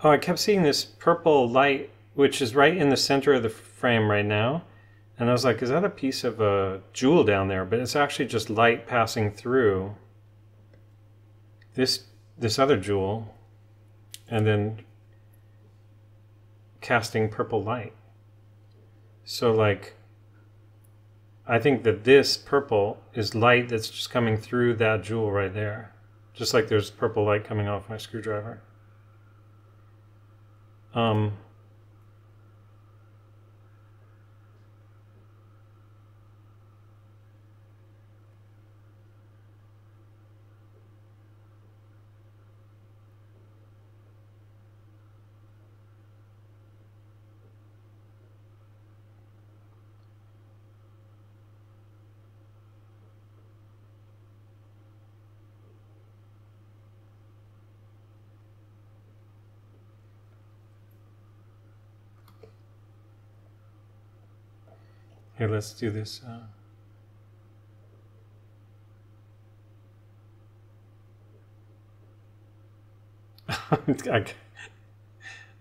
Oh, I kept seeing this purple light, which is right in the center of the frame right now. And I was like, is that a piece of a jewel down there? But it's actually just light passing through this other jewel and then casting purple light. So like, I think that this purple is light that's just coming through that jewel right there. Just like there's purple light coming off my screwdriver. Here, let's do this.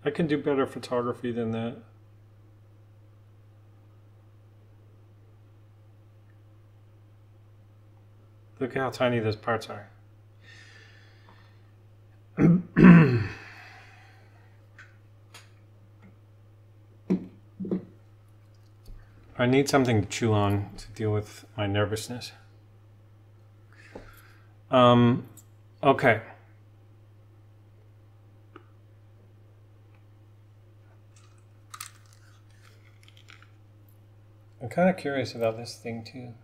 I can do better photography than that. Look how tiny those parts are. I need something to chew on to deal with my nervousness. Okay. I'm kind of curious about this thing too.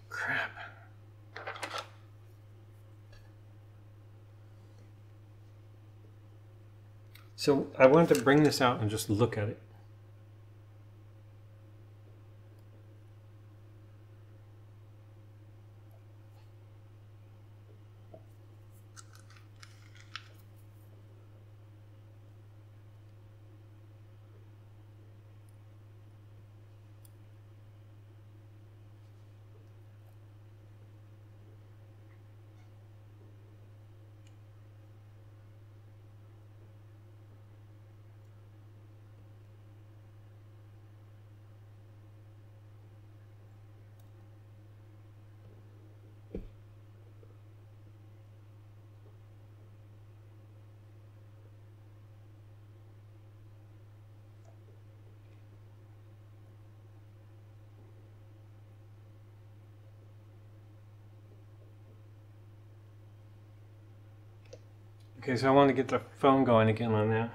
Crap. So I wanted to bring this out and just look at it. Okay, so I want to get the phone going again on that.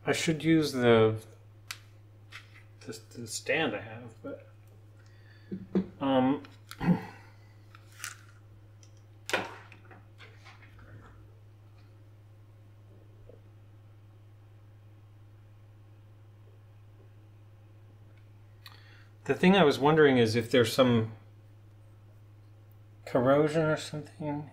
I should use the stand I have, but the thing I was wondering is if there's some corrosion or something.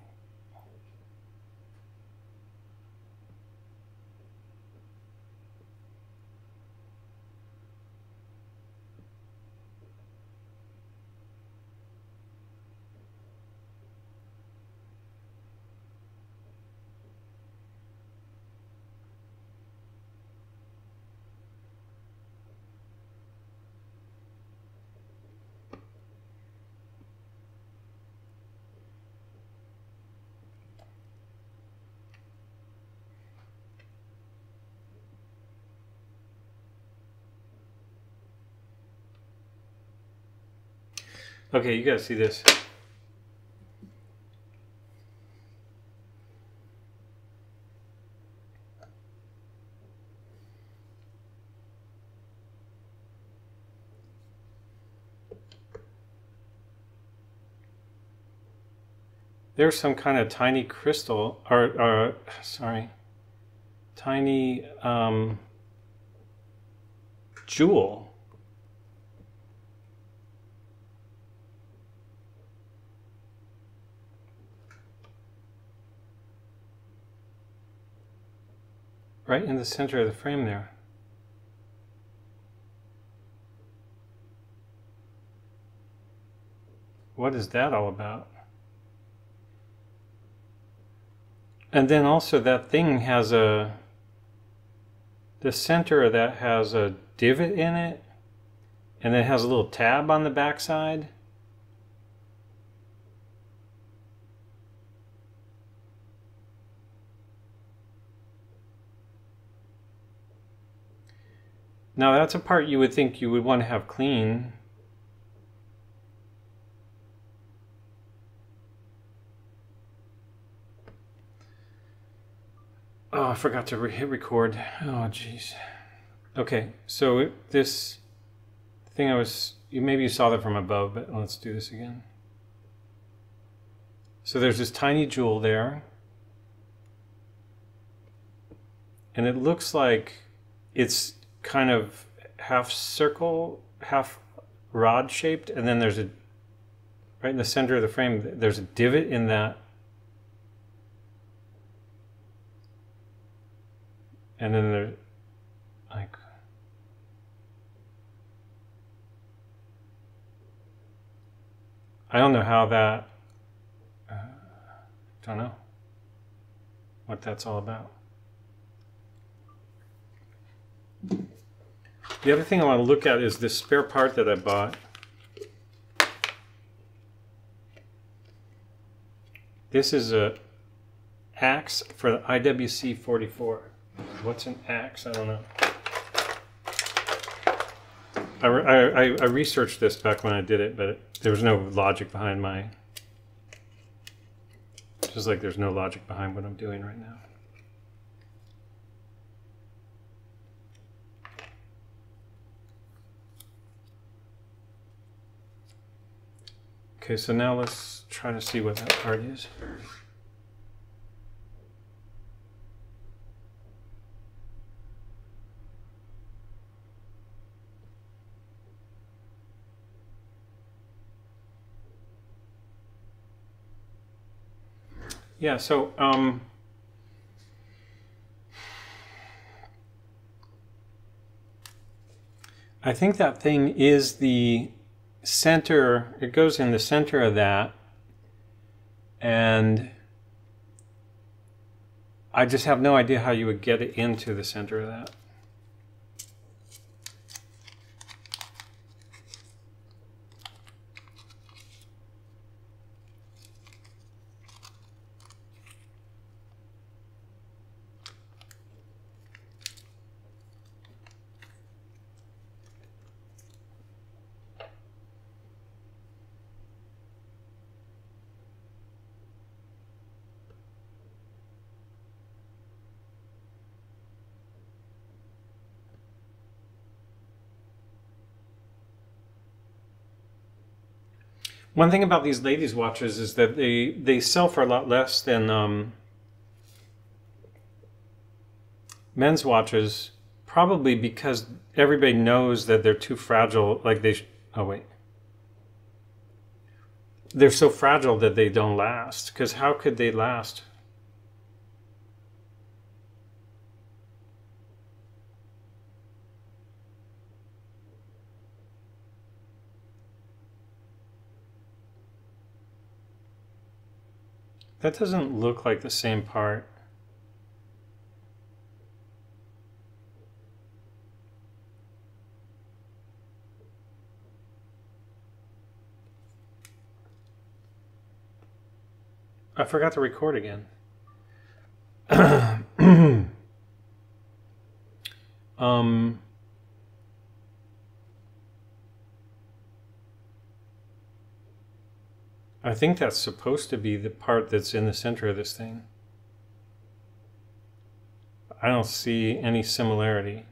Okay, you guys see this. There's some kind of tiny crystal, or sorry, tiny jewel. Right in the center of the frame there. What is that all about? And then also that thing has the center of that has a divot in it, and then it has a little tab on the backside. Now that's a part you would think you would want to have clean. Oh, I forgot to hit record. Oh, jeez. Okay, so this thing maybe you saw that from above, but let's do this again. So there's this tiny jewel there. And it looks like it's kind of half circle, half rod shaped, and then there's right in the center of the frame, there's a divot in that. And then there's like, I don't know how that, don't know what that's all about. The other thing I want to look at is this spare part that I bought. This is a axe for the IWC 44. What's an axe? I don't know. I researched this back when I did it, but there was no logic behind just like there's no logic behind what I'm doing right now. Okay, so now let's try to see what that part is. Yeah, so I think that thing is the center, it goes in the center of that, and I just have no idea how you would get it into the center of that. One thing about these ladies' watches is that they sell for a lot less than men's watches, probably because everybody knows that they're too fragile. Like oh wait, they're so fragile that they don't last. Because how could they last? That doesn't look like the same part. I forgot to record again. I think that's supposed to be the part that's in the center of this thing. I don't see any similarity.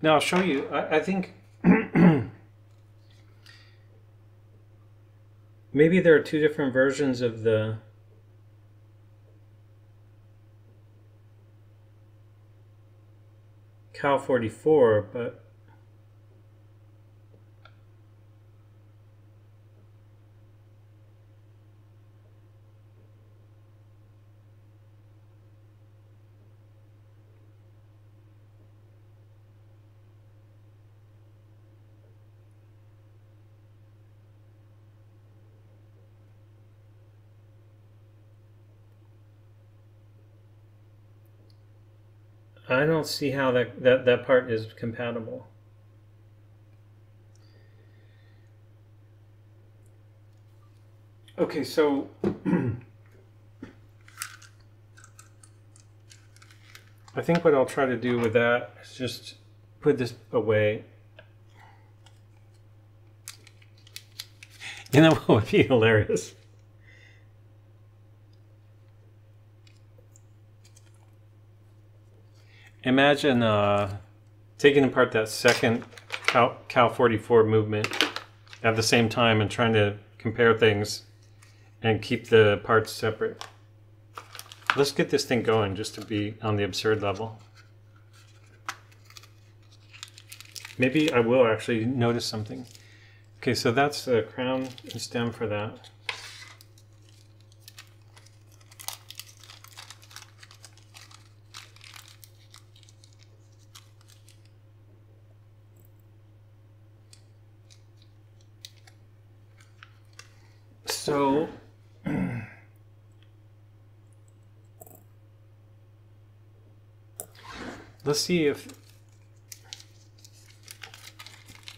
Now I'll show you, I think maybe there are two different versions of the Cal 44, but I don't see how that part is compatible. Okay, so I think what I'll try to do with that is just put this away. You know what would be hilarious? Imagine taking apart that second Cal 44 movement at the same time and trying to compare things and keep the parts separate. Let's get this thing going just to be on the absurd level. Maybe I will actually notice something. Okay, so that's the crown and stem for that. So let's see if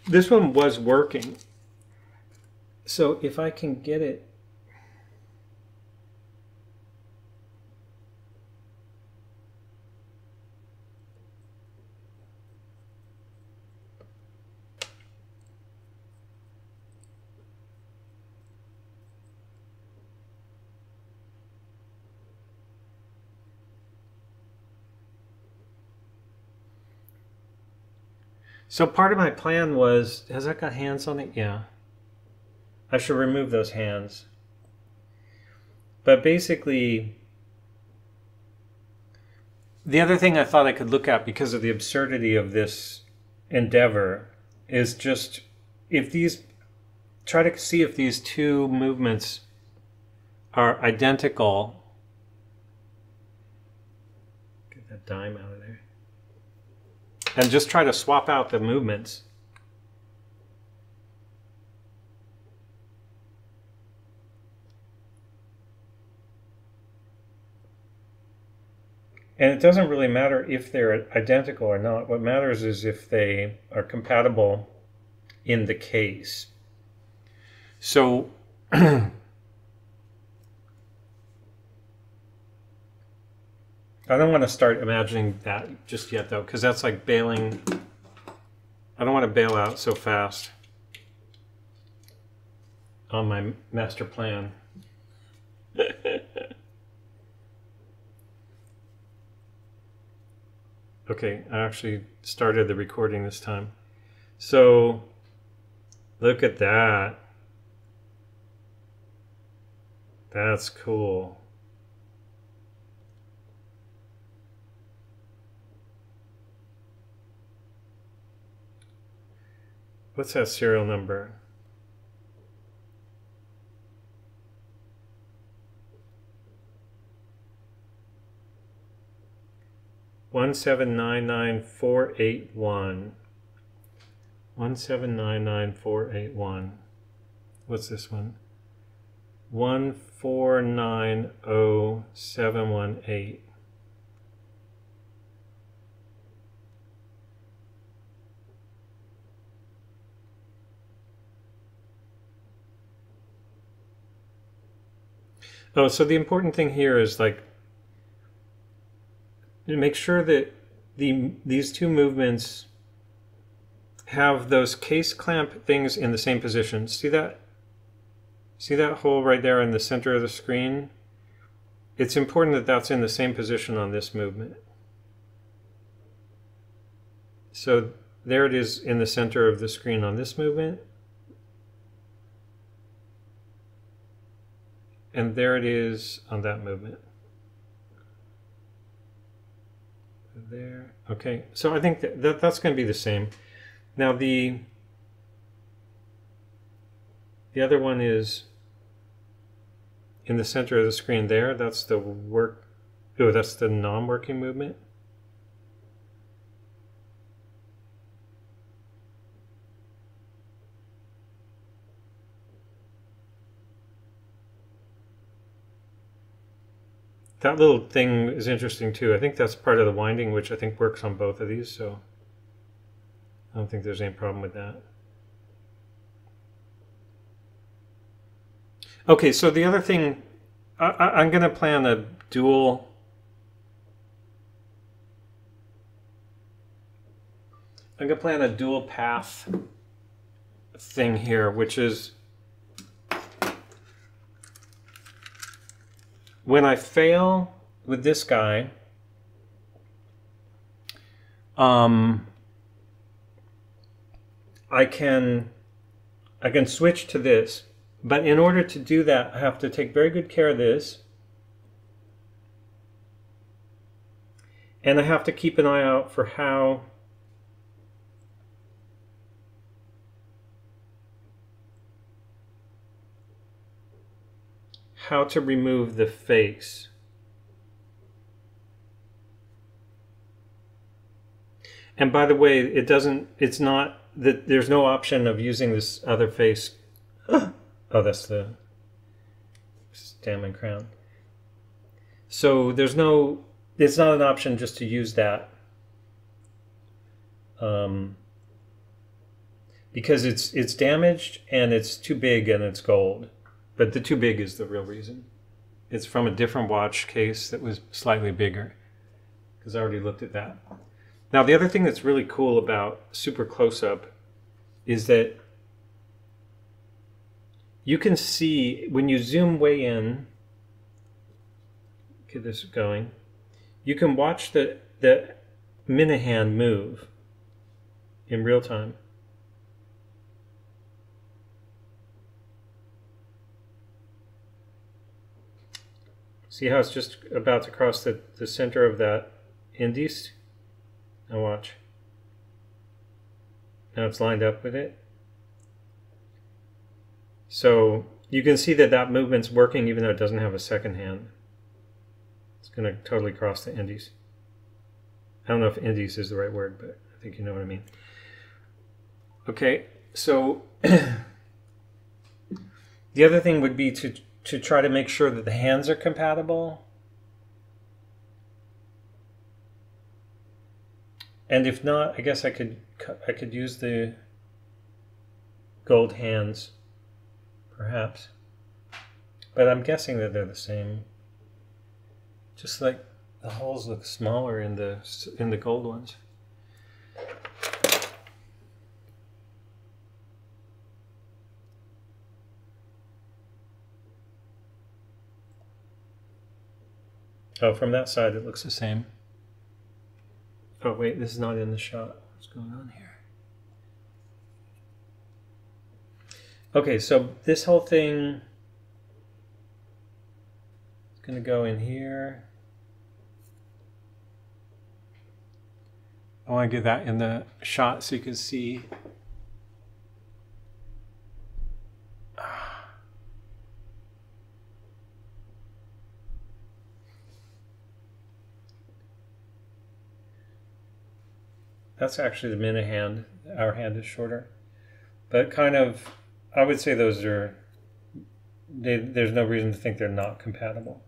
this one was working. So if I can get it So part of my plan was, has that got hands on it? Yeah. I should remove those hands. But basically, the other thing I thought I could look at because of the absurdity of this endeavor is just if these, try to see if these two movements are identical. Get that dime out of there. And just try to swap out the movements. And it doesn't really matter if they're identical or not. What matters is if they are compatible in the case. So I don't want to start imagining that just yet, though, because that's like bailing. I don't want to bail out so fast on my master plan. Okay, I actually started the recording this time. So look at that. That's cool. What's that serial number? One 1799481. 1799481. What's this one? 1490718. Oh, so the important thing here is like to make sure that these two movements have those case clamp things in the same position. See that? See that hole right there in the center of the screen? It's important that that's in the same position on this movement. So there it is in the center of the screen on this movement. And there it is on that movement. There. Okay, so I think that's going to be the same. Now the other one is in the center of the screen there. That's the that's the non-working movement. That little thing is interesting too. I think that's part of the winding, which I think works on both of these, so I don't think there's any problem with that. Okay, so the other thing, I'm going to plan a dual path thing here, which is when I fail with this guy, I can switch to this, but in order to do that, I have to take very good care of this, and I have to keep an eye out for how to remove the face. And by the way, it's not that there's no option of using this other face. Oh, that's the stem and crown. So it's not an option just to use that. Because it's damaged and it's too big and it's gold. But the too big is the real reason. It's from a different watch case that was slightly bigger, because I already looked at that. Now the other thing that's really cool about super close-up is that you can see when you zoom way in, get this going, you can watch the minute hand move in real time. See how it's just about to cross the center of that indice? Now watch. Now it's lined up with it. So you can see that movement's working even though it doesn't have a second hand. It's going to totally cross the indice. I don't know if indice is the right word, but I think you know what I mean. Okay, so the other thing would be to try to make sure that the hands are compatible. And if not, I guess I could use the gold hands, perhaps. But I'm guessing that they're the same. Just like the holes look smaller in the gold ones. Oh, from that side it looks the same. Oh wait, this is not in the shot. What's going on here? Okay, so this whole thing is going to go in here. I want to get that in the shot so you can see. That's actually the minute hand. Our hand is shorter. But kind of, I would say those are, there's no reason to think they're not compatible.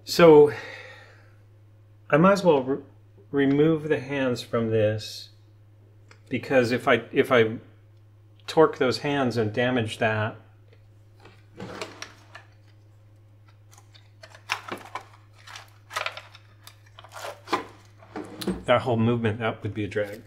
So I might as well remove the hands from this, because if I torque those hands and damage that, that whole movement, that would be a drag.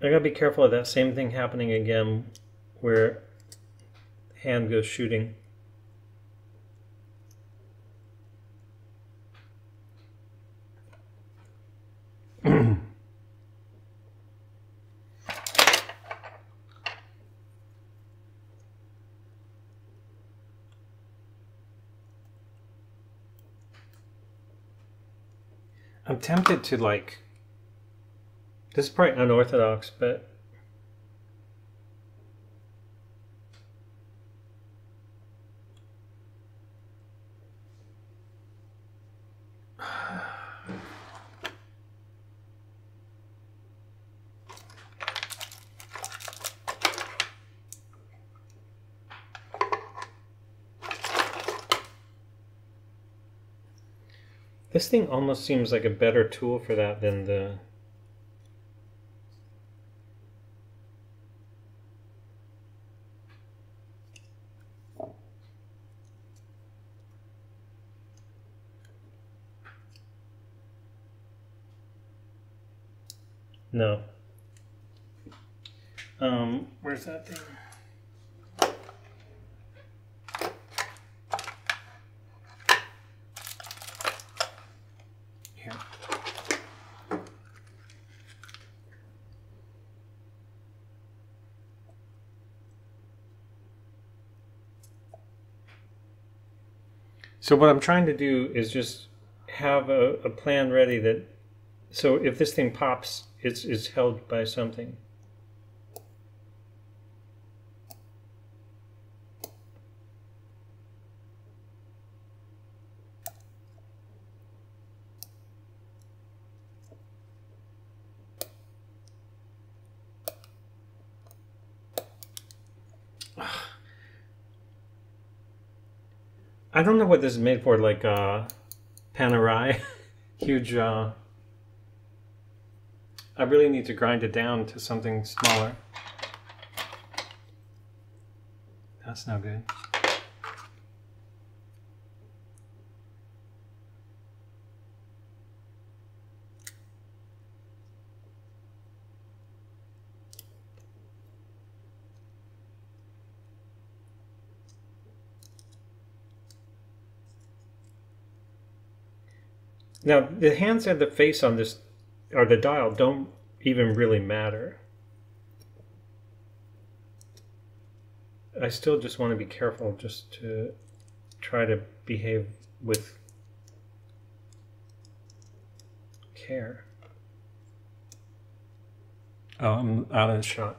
I gotta be careful of that same thing happening again where the hand goes shooting. I'm tempted to like, this is probably unorthodox, but this thing almost seems like a better tool for that than the no. Where's that thing? Here. So what I'm trying to do is just have a plan ready that, so if this thing pops, it's held by something. I don't know what this is made for, like Panerai, huge. I really need to grind it down to something smaller. That's no good. Now, the hands and the face on this, or the dial, don't even really matter. I still just want to be careful just to try to behave with care. Oh, I'm out of the shot.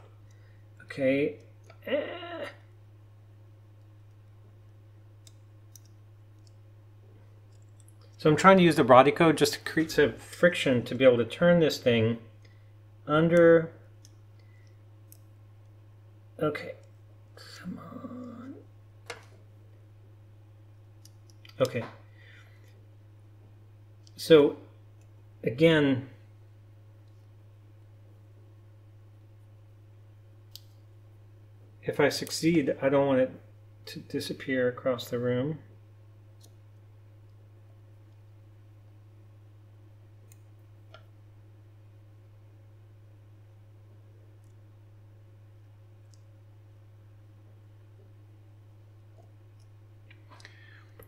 Okay. So I'm trying to use the Radico just to create some friction to be able to turn this thing under. Okay. Come on. Okay. So again, if I succeed, I don't want it to disappear across the room.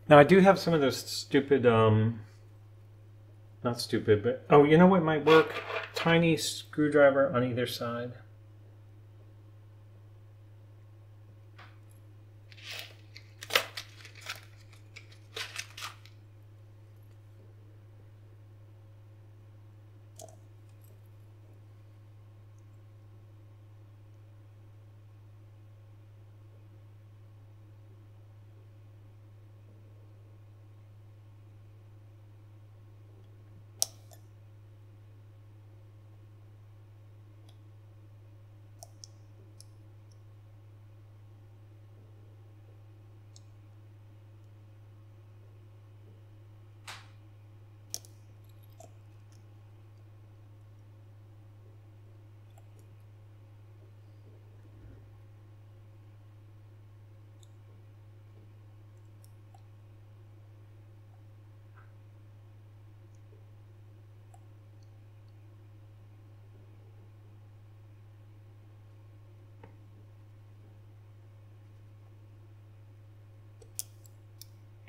Now I do have some of those stupid, not stupid, but, oh, you know what might work? Tiny screwdriver on either side.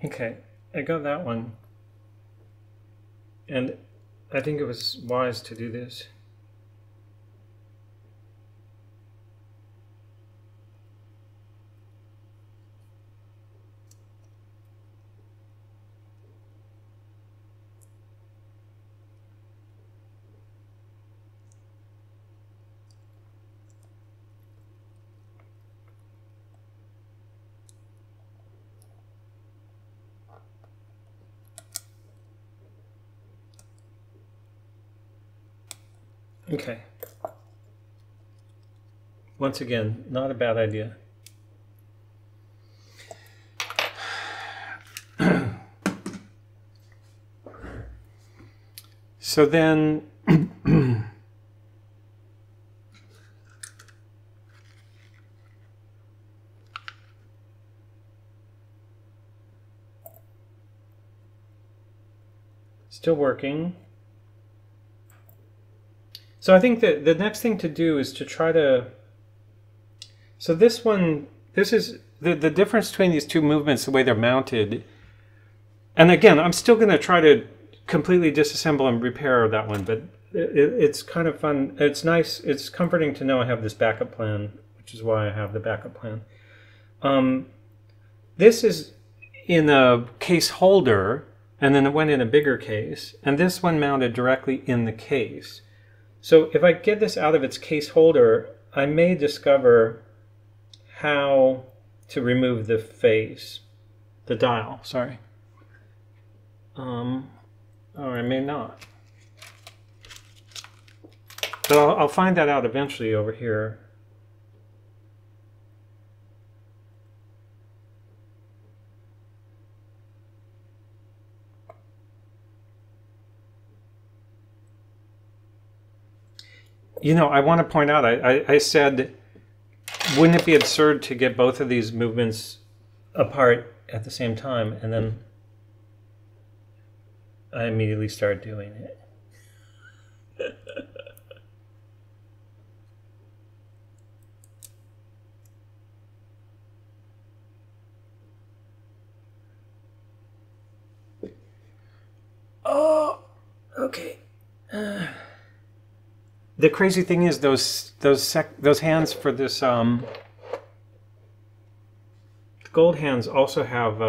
Okay, I got that one. And I think it was wise to do this. Okay. Once again, not a bad idea. So then, still working. So I think that the next thing to do is to try to, so this one, this is the difference between these two movements, the way they're mounted. And again, I'm still going to try to completely disassemble and repair that one, but it's kind of fun. It's nice. It's comforting to know I have this backup plan, which is why I have the backup plan. This is in a case holder, and then it went in a bigger case, and this one mounted directly in the case. So if I get this out of its case holder, I may discover how to remove the face, the dial, sorry. Or I may not. But I'll find that out eventually over here. You know, I want to point out, I said, wouldn't it be absurd to get both of these movements apart at the same time? And then I immediately started doing it. Oh, okay. The crazy thing is those hands for this gold hands also have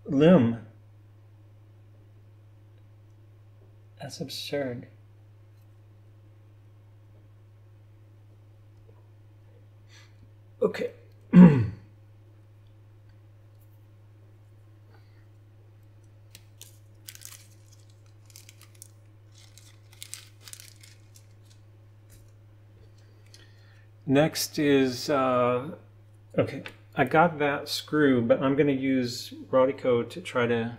lume. That's absurd. Okay. Next is, okay, I got that screw, but I'm going to use Rodico to try to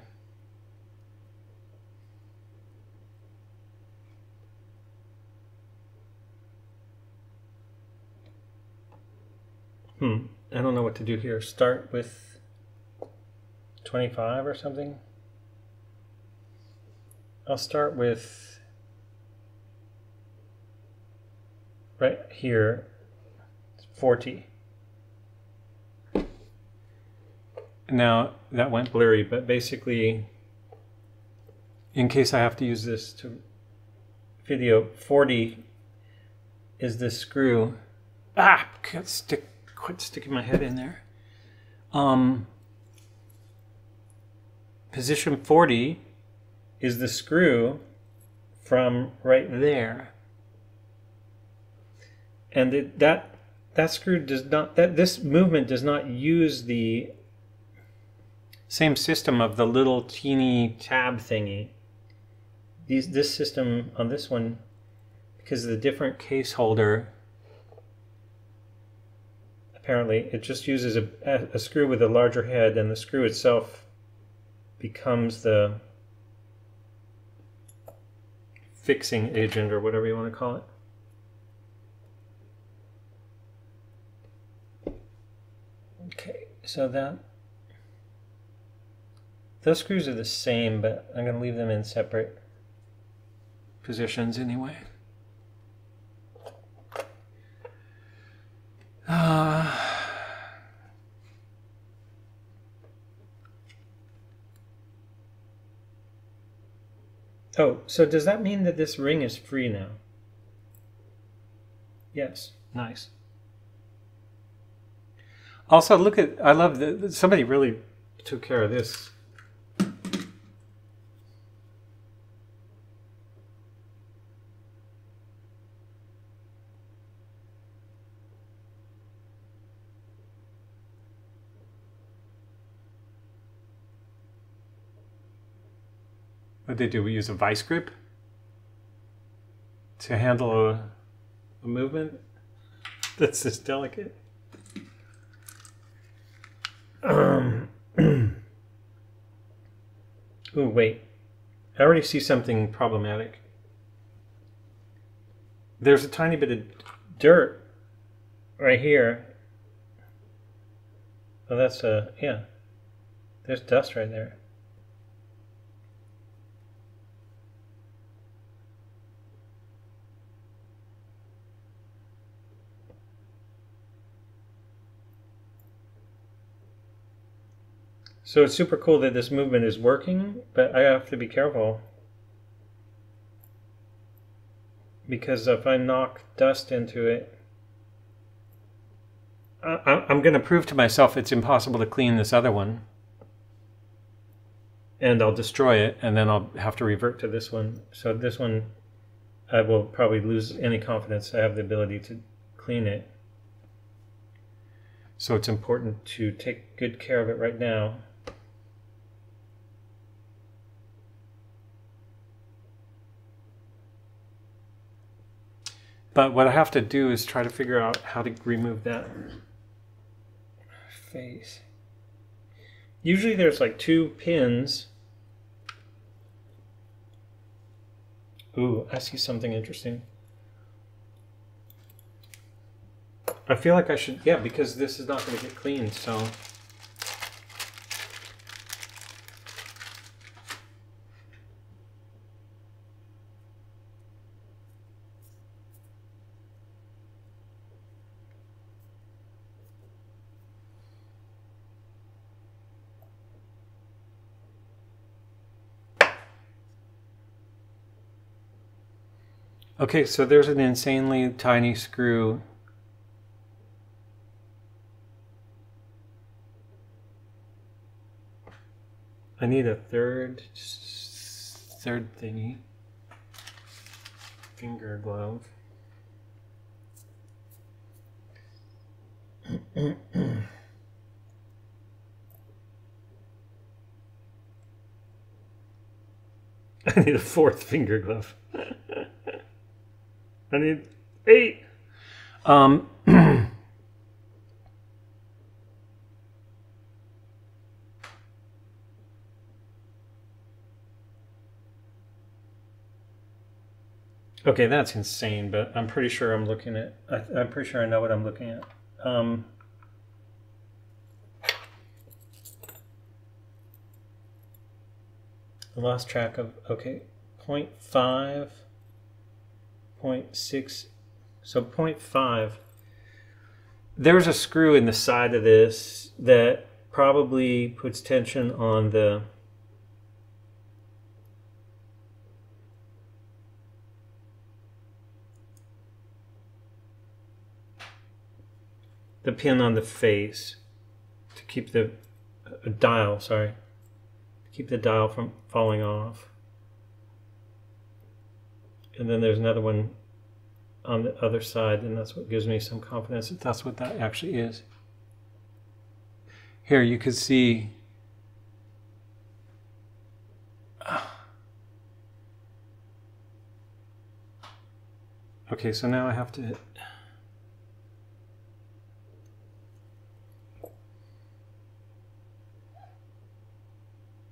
I don't know what to do here. Start with 25 or something. I'll start with right here, 40. Now that went blurry, but basically, in case I have to use this to video, 40 is this screw. Ah, quit sticking my head in there. Position 40 is the screw from right there, and that screw does not. This movement does not use the same system of the little teeny tab thingy. This system on this one, because of the different case holder, apparently it just uses a screw with a larger head, and the screw itself becomes the fixing agent, or whatever you want to call it. Okay, so those screws are the same, but I'm going to leave them in separate positions anyway. Oh, so does that mean that this ring is free now? Yes, nice. Also, look at, I love that somebody really took care of this. What did they do? We use a vice grip to handle a movement that's this delicate. Oh, wait. I already see something problematic. There's a tiny bit of dirt right here. Oh, that's yeah. There's dust right there. So it's super cool that this movement is working, but I have to be careful, because if I knock dust into it, I'm going to prove to myself it's impossible to clean this other one, and I'll destroy it, and then I'll have to revert to this one. So this one, I will probably lose any confidence I have the ability to clean it. So it's important to take good care of it right now. But what I have to do is try to figure out how to remove that face. Usually there's like 2 pins. Ooh, I see something interesting. I feel like I should, yeah, because this is not going to get cleaned, so. Okay, so there's an insanely tiny screw I need a third thingy. Finger glove. I need a fourth finger glove. I need 8. Okay, that's insane, but I'm pretty sure I'm looking at, I'm pretty sure I know what I'm looking at. I lost track of, okay, 0.5, 0.6, so 0.5. There's a screw in the side of this that probably puts tension on the pin on the face to keep the dial, sorry, to keep the dial from falling off. And then there's another one on the other side, and that's what gives me some confidence that that's what that actually is. Here you can see okay, so now I have to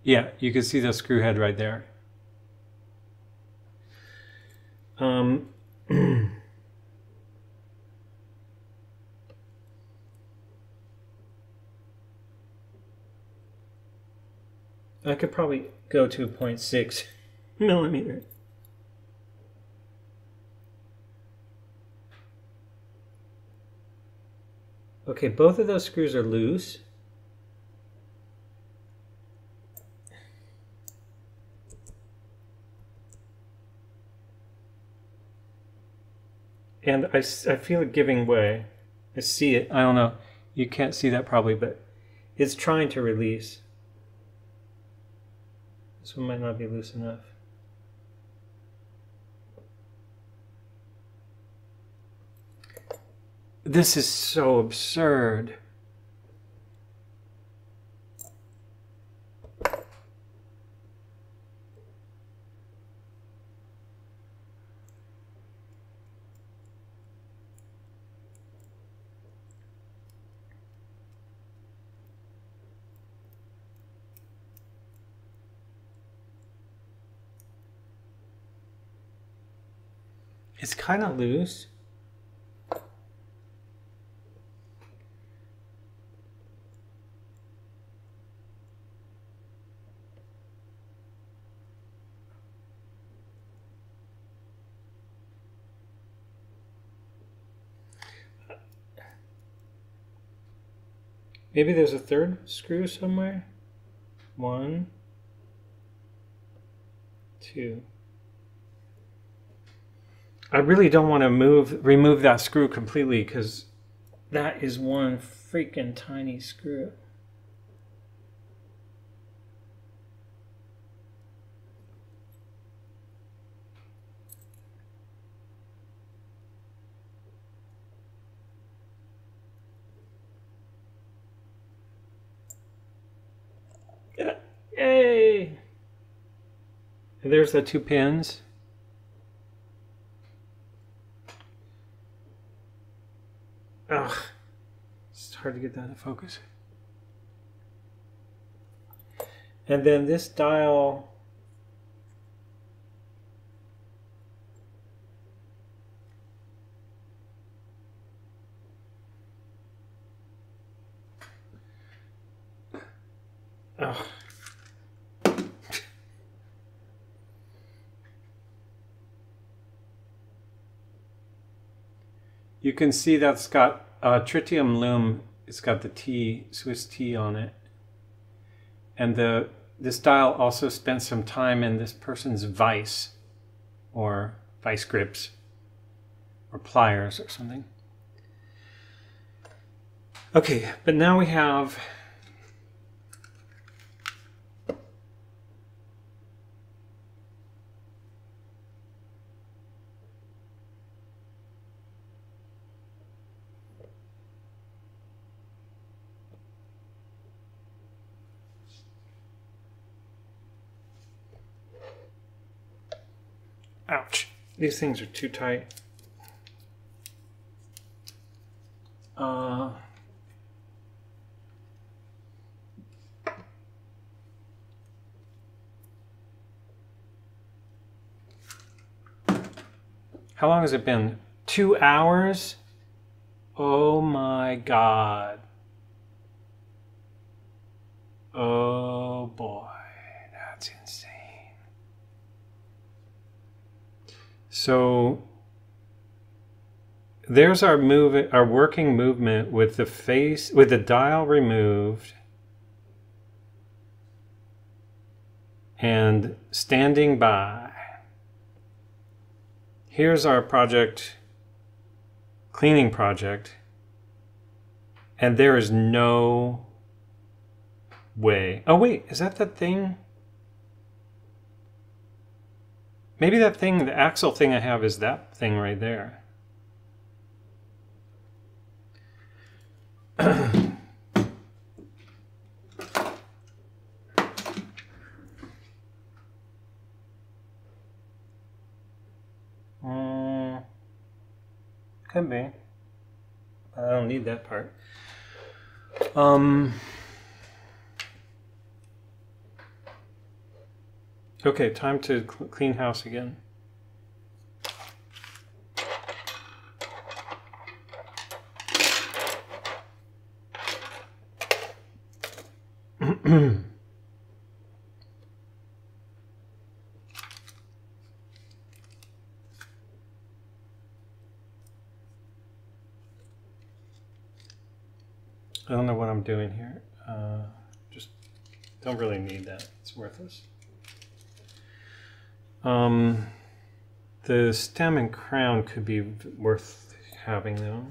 yeah, you can see the screw head right there. I could probably go to 0.6 millimeter. Okay, both of those screws are loose. And I feel it giving way. I see it. I don't know. You can't see that probably, but it's trying to release. This one might not be loose enough. This is so absurd. It's kind of loose. Maybe there's a third screw somewhere. 1, 2. I really don't want to remove that screw completely because that is one freaking tiny screw. Yay! And there's the 2 pins. Ugh, it's hard to get that in focus. And then this dial, ugh. You can see that's got tritium lume. It's got the T, Swiss T on it. And this dial also spent some time in this person's vise, or vice grips, or pliers or something. Okay, but now we have Ouch. These things are too tight. How long has it been? 2 hours? Oh my God. Oh boy, that's insane. So there's our working movement with the face, with the dial removed and standing by. Here's our project, cleaning project, and there is no way. Oh wait, is that thing? Maybe that thing, the axle thing I have is that thing right there. Could be. I don't need that part. Okay, time to clean house again. I don't know what I'm doing here. Just don't really need that. It's worthless. The stem and crown could be worth having though.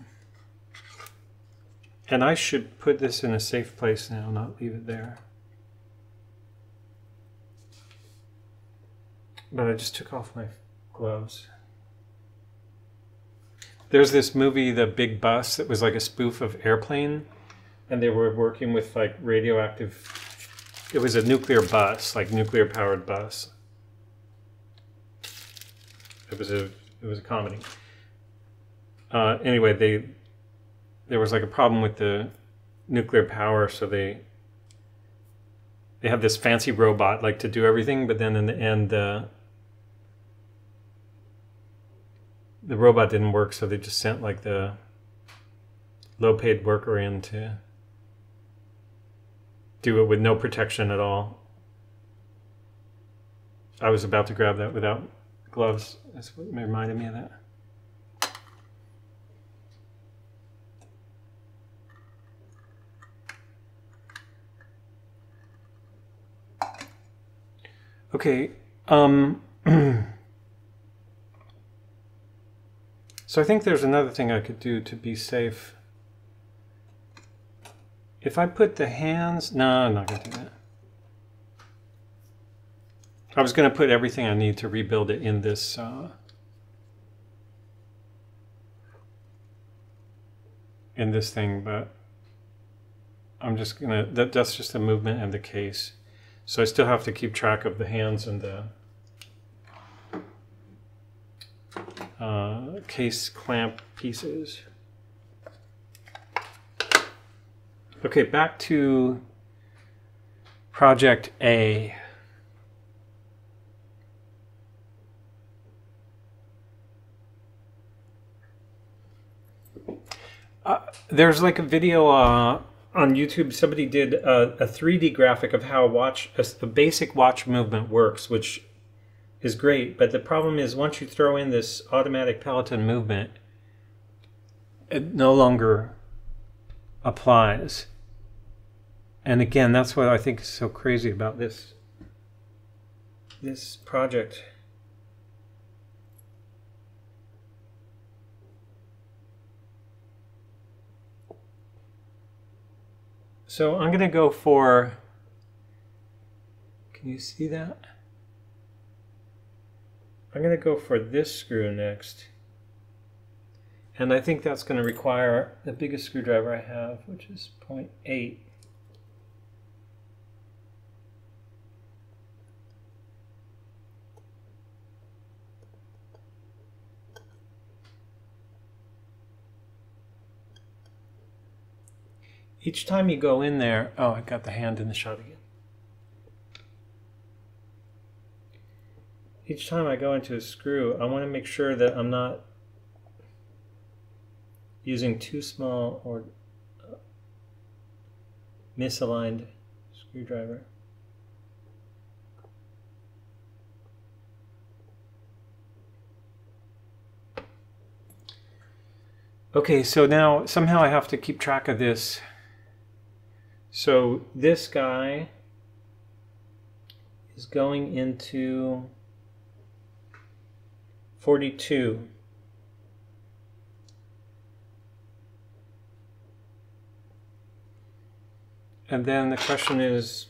And I should put this in a safe place now, not leave it there. But I just took off my gloves. There's this movie, The Big Bus, that was like a spoof of Airplane. And they were working with like radioactive, it was a nuclear bus, like nuclear powered bus. It was a comedy. Anyway, there was like a problem with the nuclear power, so they have this fancy robot like to do everything, but then in the end the robot didn't work, so they just sent like the low-paid worker in to do it with no protection at all. I was about to grab that without gloves. That's what reminded me of that. Okay. So I think there's another thing I could do to be safe. If I put the hands... No, I'm not going to do that. I was going to put everything I need to rebuild it in this... in this thing, but I'm just going to... That's just the movement and the case. So I still have to keep track of the hands and the case clamp pieces. Okay, back to project A. There's like a video on YouTube. Somebody did a 3D graphic of how a basic watch movement works, which is great. But the problem is once you throw in this automatic Pellaton movement, it no longer applies. And again, that's what I think is so crazy about this project. So I'm going to go for, can you see that? I'm going to go for this screw next. And I think that's going to require the biggest screwdriver I have, which is 0.8. each time you go in there, oh, I got the hand in the shot again. Each time I go into a screw, I want to make sure that I'm not using too small or misaligned screwdriver. Okay, so now somehow I have to keep track of this. So this guy is going into 42. And then the question is,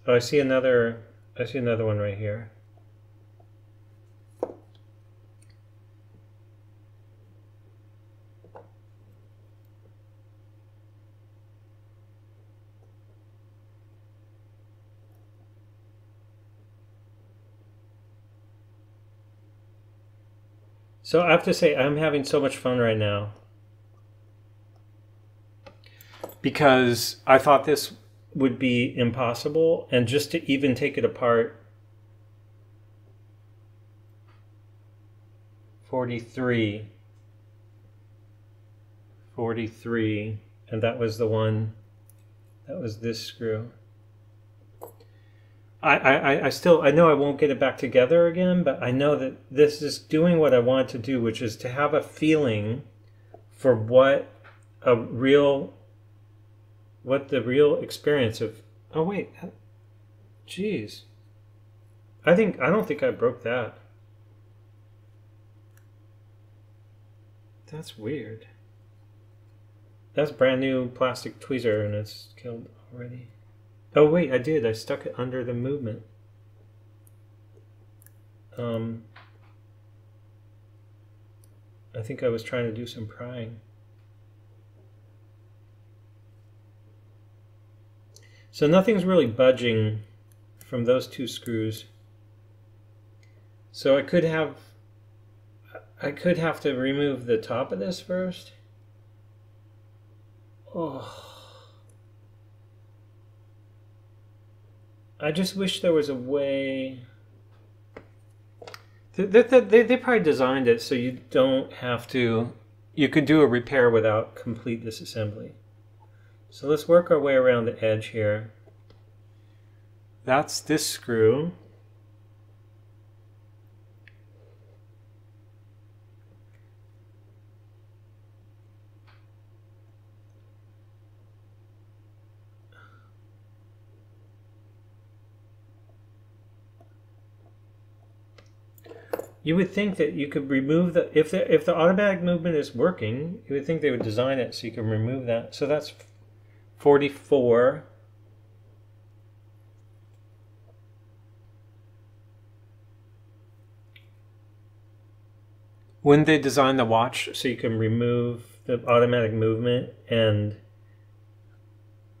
oh, I see another one right here. So I have to say, I'm having so much fun right now because I thought this would be impossible, and just to even take it apart, 43, and that was the one, that was this screw. I know I won't get it back together again, but I know that this is doing what I want to do, which is to have a feeling for what the real experience of, oh wait, geez. I don't think I broke that. That's weird. That's brand new plastic tweezer and it's killed already. Oh wait, I did. I stuck it under the movement. I think I was trying to do some prying. So nothing's really budging from those two screws. So I could have to remove the top of this first. Oh. I just wish there was a way. They probably designed it so you don't have to. You could do a repair without complete disassembly. So let's work our way around the edge here. That's this screw. You would think that you could remove the if the automatic movement is working, you would think they would design it so you can remove that. So that's 44. Wouldn't they design the watch so you can remove the automatic movement and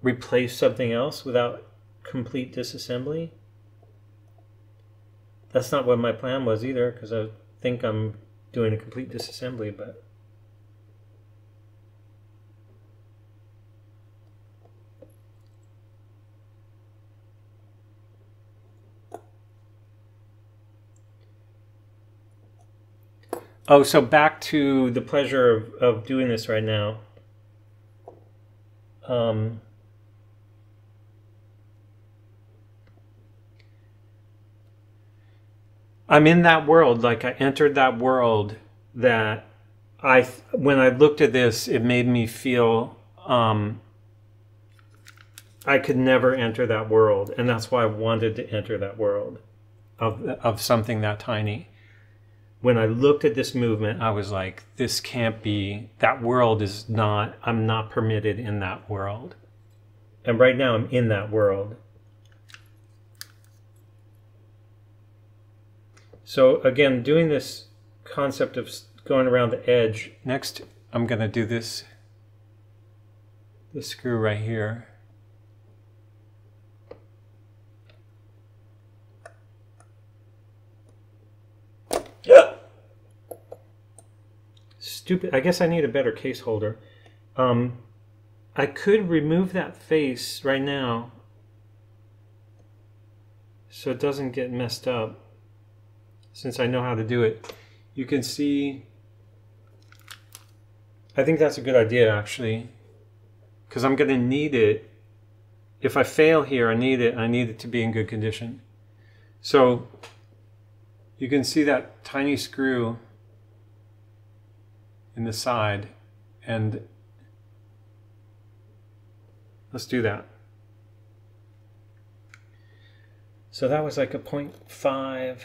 replace something else without complete disassembly? That's not what my plan was either, because I think I'm doing a complete disassembly, but oh, so back to the pleasure of doing this right now. I'm in that world, like I entered that world that when I looked at this, it made me feel I could never enter that world. And that's why I wanted to enter that world of something that tiny. When I looked at this movement, I was like, this can't be, that world is not, I'm not permitted in that world. And right now I'm in that world. So again, doing this concept of going around the edge, next I'm going to do this screw right here. Stupid. I guess I need a better case holder. I could remove that face right now so it doesn't get messed up, since I know how to do it. You can see, I think that's a good idea actually, because I'm going to need it. If I fail here, I need it to be in good condition. So you can see that tiny screw in the side, and let's do that. So that was like a 0.5.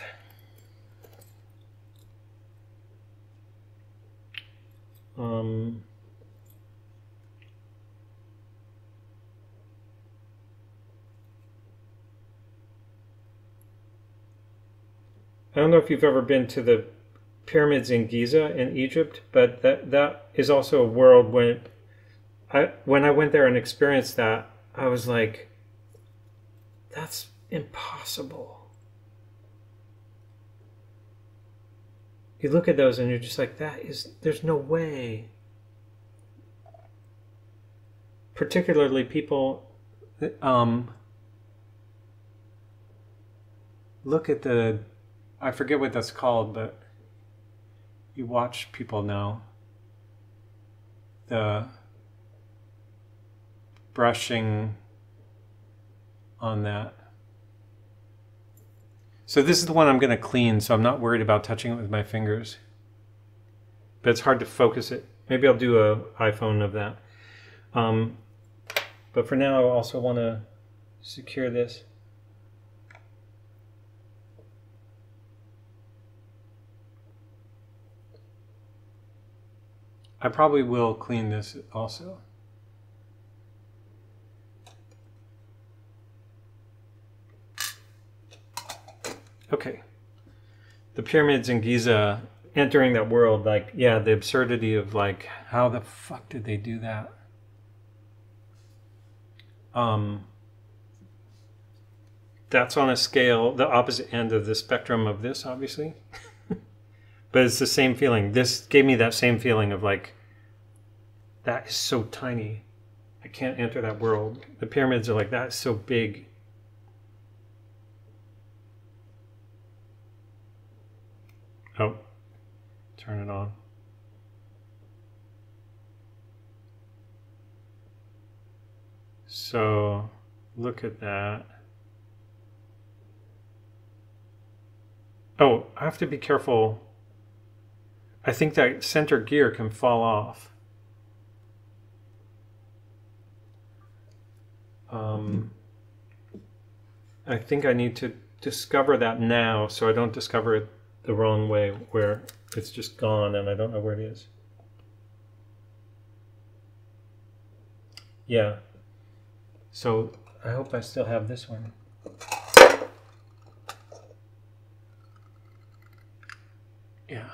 I don't know if you've ever been to the pyramids in Giza in Egypt, but that is also a world when I went there and experienced that, I was like, that's impossible. You look at those and you're just like, there's no way. Particularly people look at the, I forget what that's called, but you watch people know. The brushing on that. So this is the one I'm going to clean, so I'm not worried about touching it with my fingers. But it's hard to focus it. Maybe I'll do an iPhone of that. But for now, I also want to secure this. I probably will clean this also. Okay. The pyramids in Giza, entering that world, like, yeah, the absurdity of, like, how the fuck did they do that? That's on a scale, the opposite end of the spectrum of this, obviously. But it's the same feeling. This gave me that same feeling of like, that is so tiny. I can't enter that world. The pyramids are like, that is so big. Oh, turn it on. So look at that. Oh, I have to be careful. I think that center gear can fall off. I think I need to discover that now so I don't discover it the wrong way where it's just gone and I don't know where it is. Yeah. So I hope I still have this one. Yeah.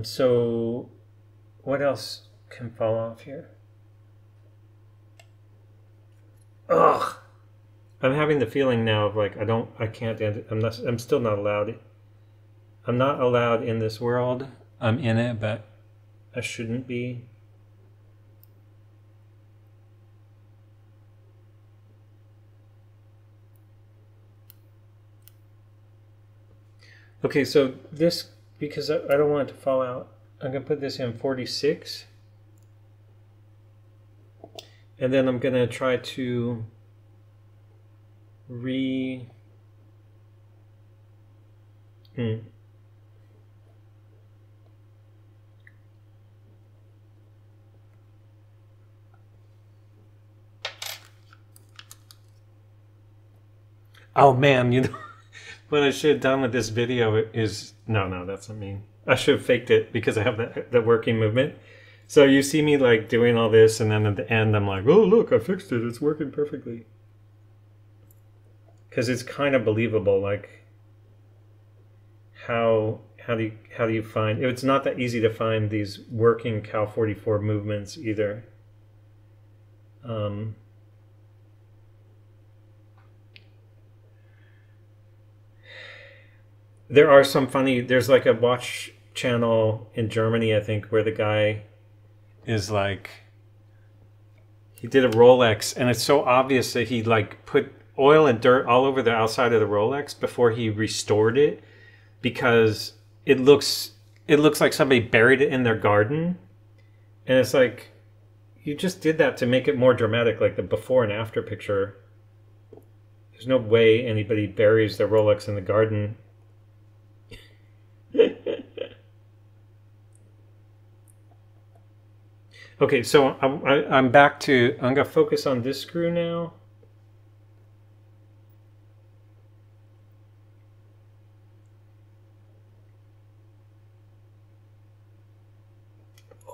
So what else can fall off here? Ugh. I'm having the feeling now of like, I can't end it. I'm still not allowed. I'm not allowed in this world. I'm in it, but I shouldn't be. Okay, so this, because I don't want it to fall out, I'm going to put this in 46. And then I'm going to try to Oh man, you know what I should have done with this video is, no, that's not me. I should have faked it because I have that working movement. So you see me like doing all this and then at the end I'm like, oh look, I fixed it, it's working perfectly. Because it's kind of believable, like how do you find, it's not that easy to find these working Cal 44 movements either. there are some funny, there's like a watch channel in Germany, I think, where the guy is like, he did a Rolex, and it's so obvious that he like put oil and dirt all over the outside of the Rolex before he restored it, because it looks like somebody buried it in their garden. And it's like, you just did that to make it more dramatic, like the before and after picture. There's no way anybody buries their Rolex in the garden. Okay, so I'm back to, I'm going to focus on this screw now.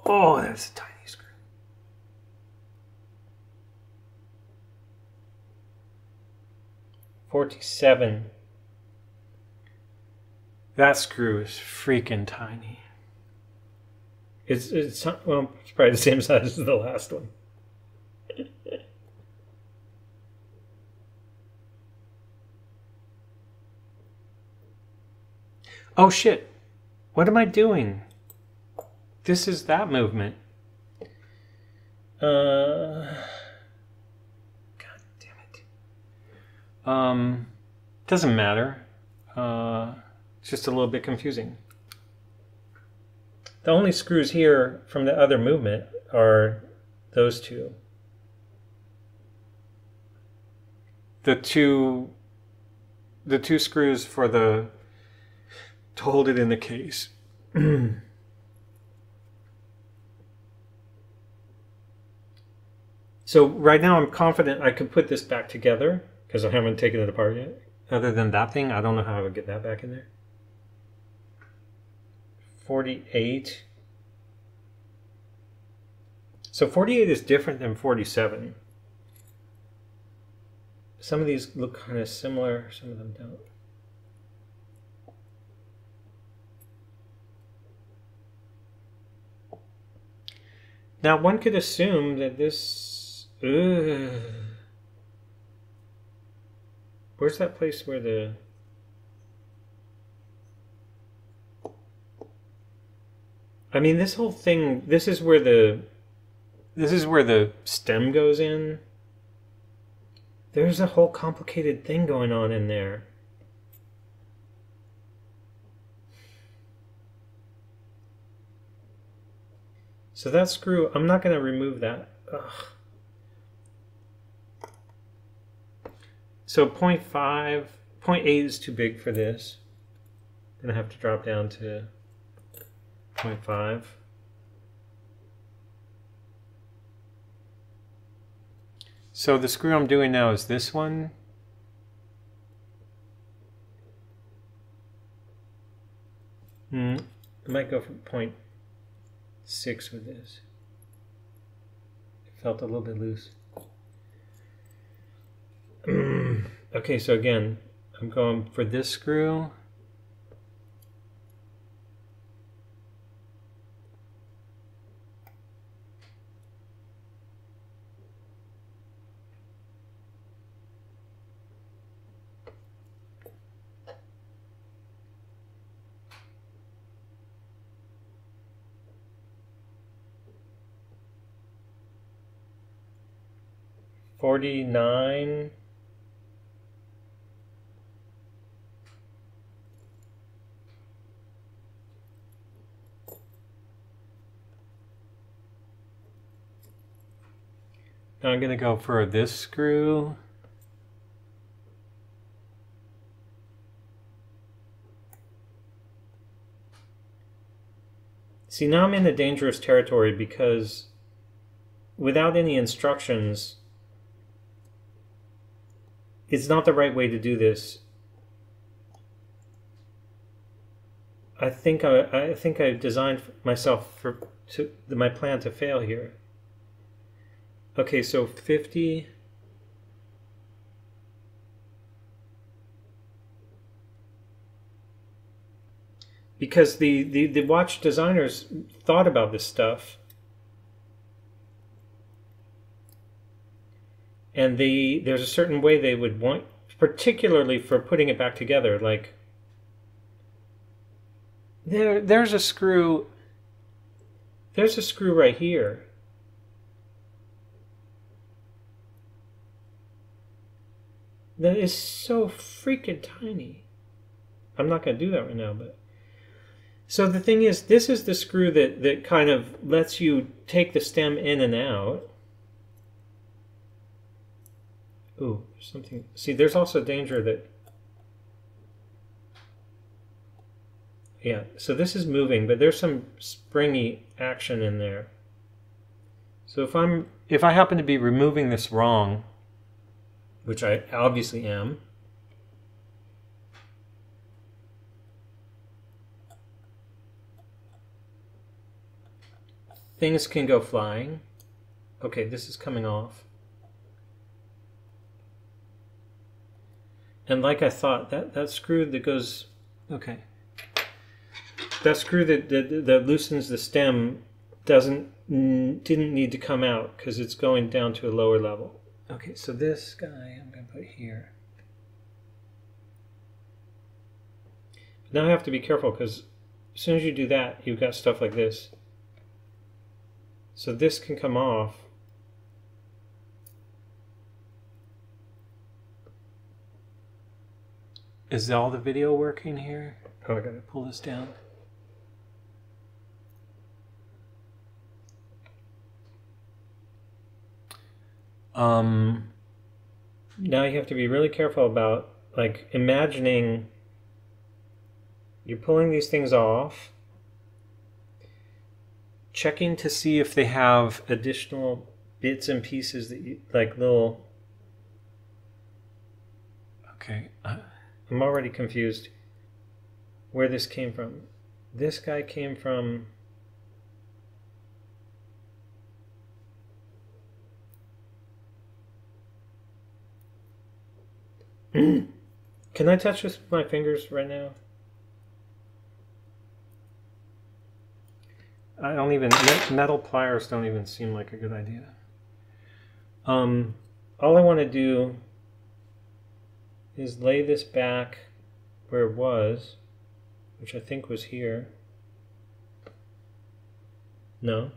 Oh, that's a tiny screw. $47. That screw is freaking tiny. It's well, it's probably the same size as the last one. Oh shit! What am I doing? This is that movement. God damn it. Doesn't matter. It's just a little bit confusing. The only screws here from the other movement are those two. The two screws for the, to hold it in the case. So right now I'm confident I could put this back together because I haven't taken it apart yet. Other than that thing, I don't know how I would get that back in there. 48. So 48 is different than 47. Some of these look kind of similar, some of them don't. Now one could assume that this... Where's that place where the... I mean, this whole thing, this is where the stem goes in. There's a whole complicated thing going on in there. So that screw, I'm not going to remove that. Ugh. So 0.5, 0.8 is too big for this. I'm going to have to drop down to 0.5. So the screw I'm doing now is this one. I might go for 0.6 with this. It felt a little bit loose. Okay, so again, I'm going for this screw. $49. Now I'm going to go for this screw. See, now I'm in a dangerous territory because without any instructions, it's not the right way to do this. I think I designed myself for my plan to fail here. Okay, so 50. Because the watch designers thought about this stuff. And there's a certain way they would want, particularly for putting it back together. Like, There's a screw. There's a screw right here. That is so freaking tiny. I'm not going to do that right now, but... So the thing is, this is the screw that kind of lets you take the stem in and out. Ooh, something... See, there's also danger that... Yeah, so this is moving, but there's some springy action in there. So if I happen to be removing this wrong, which I obviously am, things can go flying. Okay, this is coming off. And like I thought, that screw that goes... Okay. That screw that loosens the stem didn't need to come out because it's going down to a lower level. Okay, so this guy I'm going to put here. Now I have to be careful because as soon as you do that, you've got stuff like this. So this can come off. Is all the video working here? Oh, I got to pull this down. Now you have to be really careful about, like, imagining you're pulling these things off, checking to see if they have additional bits and pieces that you, like little... Okay, I'm already confused where this came from. This guy came from... Can I touch this with my fingers right now? I don't even... Metal pliers don't even seem like a good idea. All I want to do is lay this back where it was, which I think was here. No.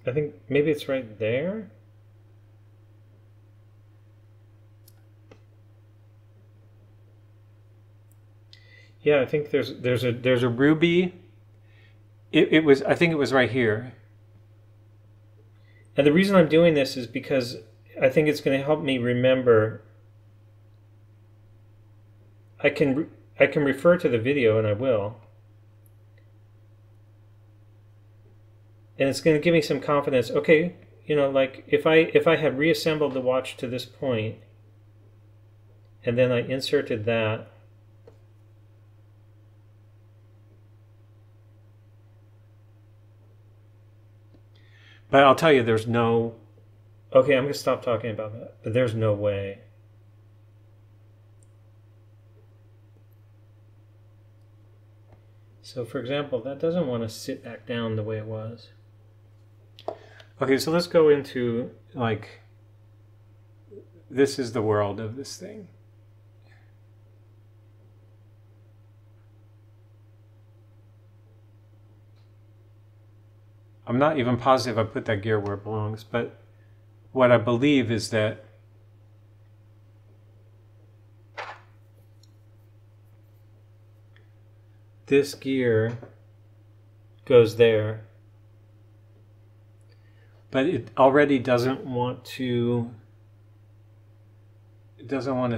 I think maybe it's right there. Yeah, I think there's a ruby. I think it was right here. And the reason I'm doing this is because I think it's going to help me remember. I can refer to the video, and I will. And it's going to give me some confidence. Okay, you know, like if I had reassembled the watch to this point, and then I inserted that. But I'll tell you, there's no... Okay, I'm going to stop talking about that. But there's no way. So, for example, that doesn't want to sit back down the way it was. Okay, so let's go into, like... This is the world of this thing. I'm not even positive I put that gear where it belongs, but what I believe is that this gear goes there, but it already doesn't want to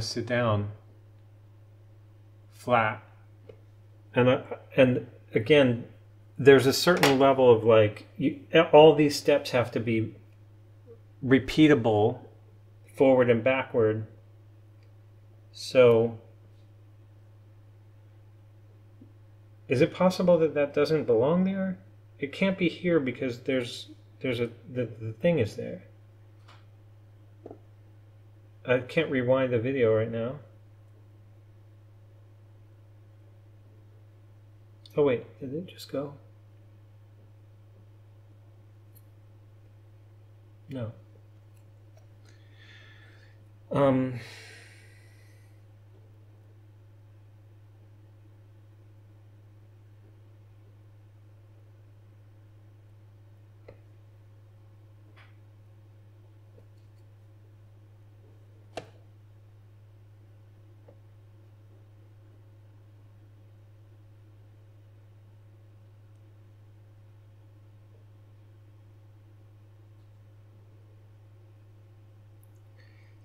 sit down flat. And again, there's a certain level of like, all these steps have to be repeatable forward and backward. So is it possible that that doesn't belong there? It can't be here because the thing is there. I can't rewind the video right now. Oh wait, did it just go? No.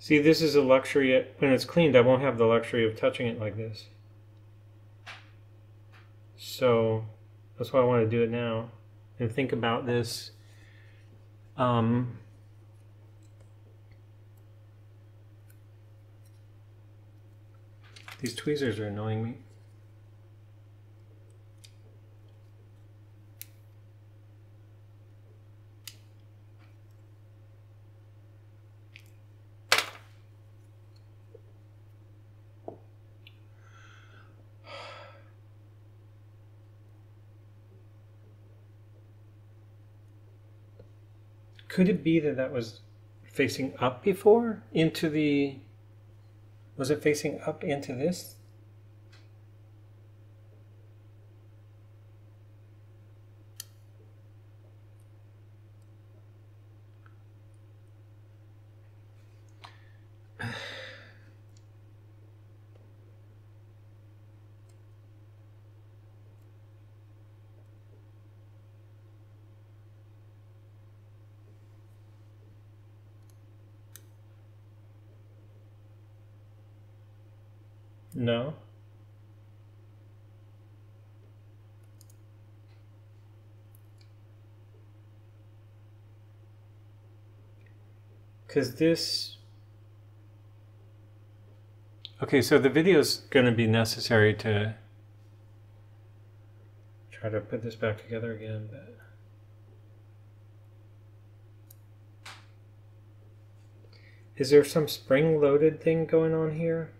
See, this is a luxury. When it's cleaned, I won't have the luxury of touching it like this. So that's why I want to do it now and think about this. These tweezers are annoying me. Could it be that that was facing up before into the... Was it facing up into this? No. Because this... Okay, so the video is going to be necessary to try to put this back together again, but... Is there some spring-loaded thing going on here?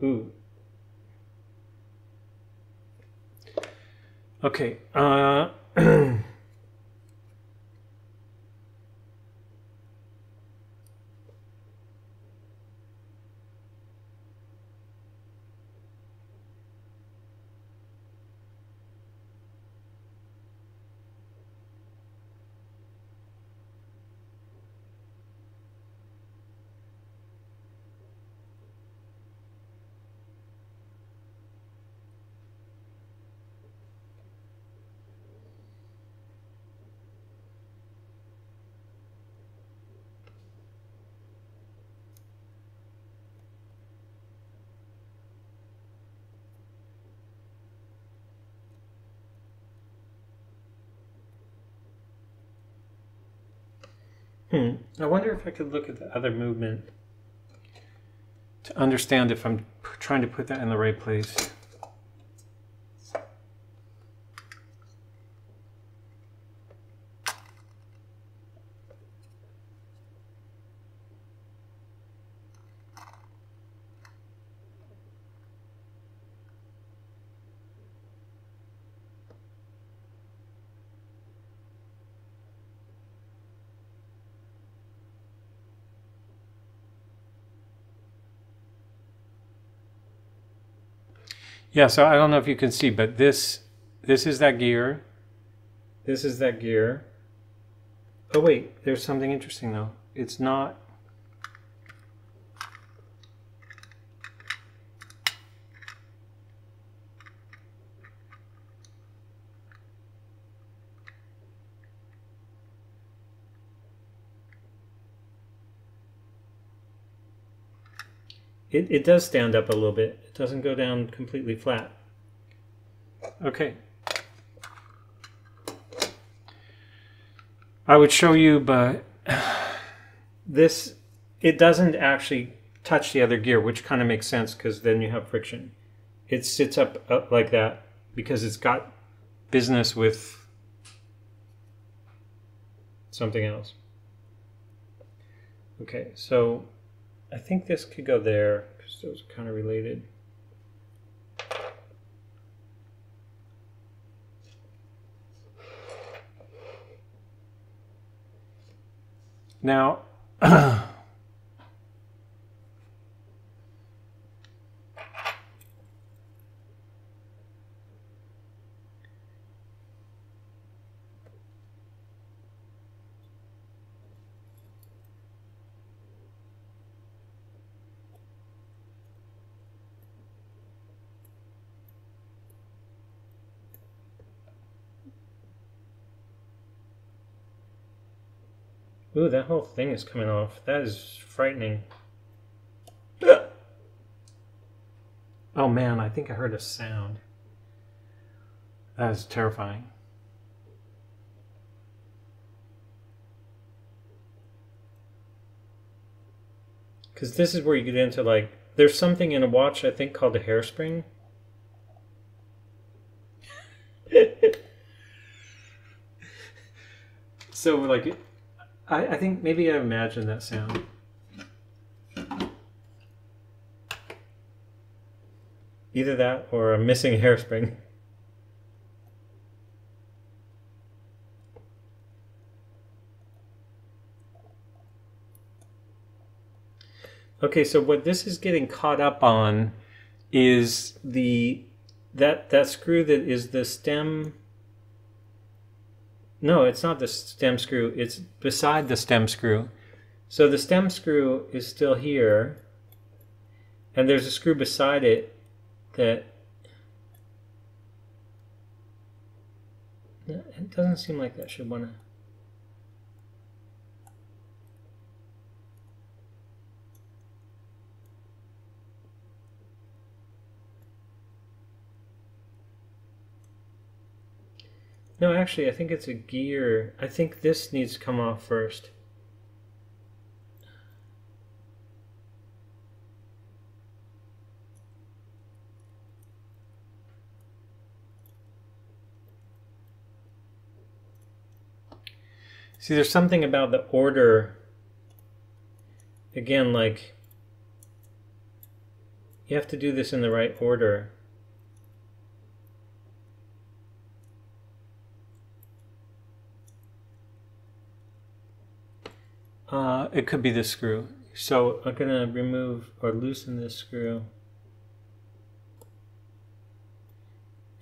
Ooh. Okay. I wonder if I could look at the other movement to understand if I'm trying to put that in the right place. Yeah, so I don't know if you can see, but this is that gear. This is that gear. Oh wait, there's something interesting though. It's not... It does stand up a little bit. It doesn't go down completely flat. Okay. I would show you, but this, it doesn't actually touch the other gear, which kind of makes sense because then you have friction. It sits up like that because it's got business with something else. Okay, so I think this could go there because those are kind of related. Now, Ooh, that whole thing is coming off. That is frightening. Oh man, I think I heard a sound. That is terrifying. Because this is where you get into, like, there's something in a watch I think called a hairspring. So like, I think maybe I imagined that sound. Either that or a missing hairspring. Okay, so what this is getting caught up on is that screw that is the stem. No, it's not the stem screw. It's beside the stem screw. So the stem screw is still here, and there's a screw beside it that it doesn't seem like that should want to. No, actually, I think it's a gear. I think this needs to come off first. See, there's something about the order. Again, like, you have to do this in the right order. It could be this screw. So I'm going to remove or loosen this screw.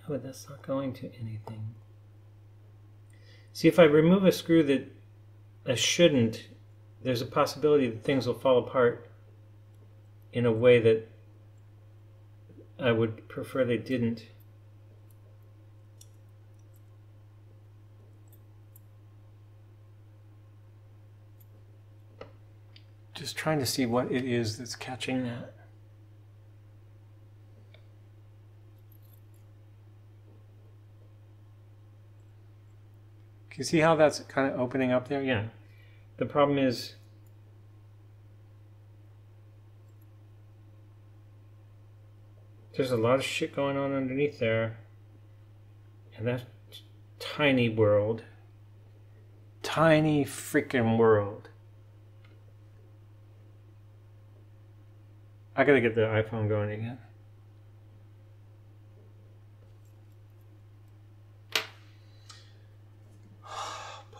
Oh, but that's not going to anything. See, if I remove a screw that I shouldn't, there's a possibility that things will fall apart in a way that I would prefer they didn't. Just trying to see what it is that's catching that. Can you see how that's kind of opening up there? Yeah. The problem is there's a lot of shit going on underneath there. And that tiny world. Tiny freaking world. I gotta get the iPhone going again. Oh boy.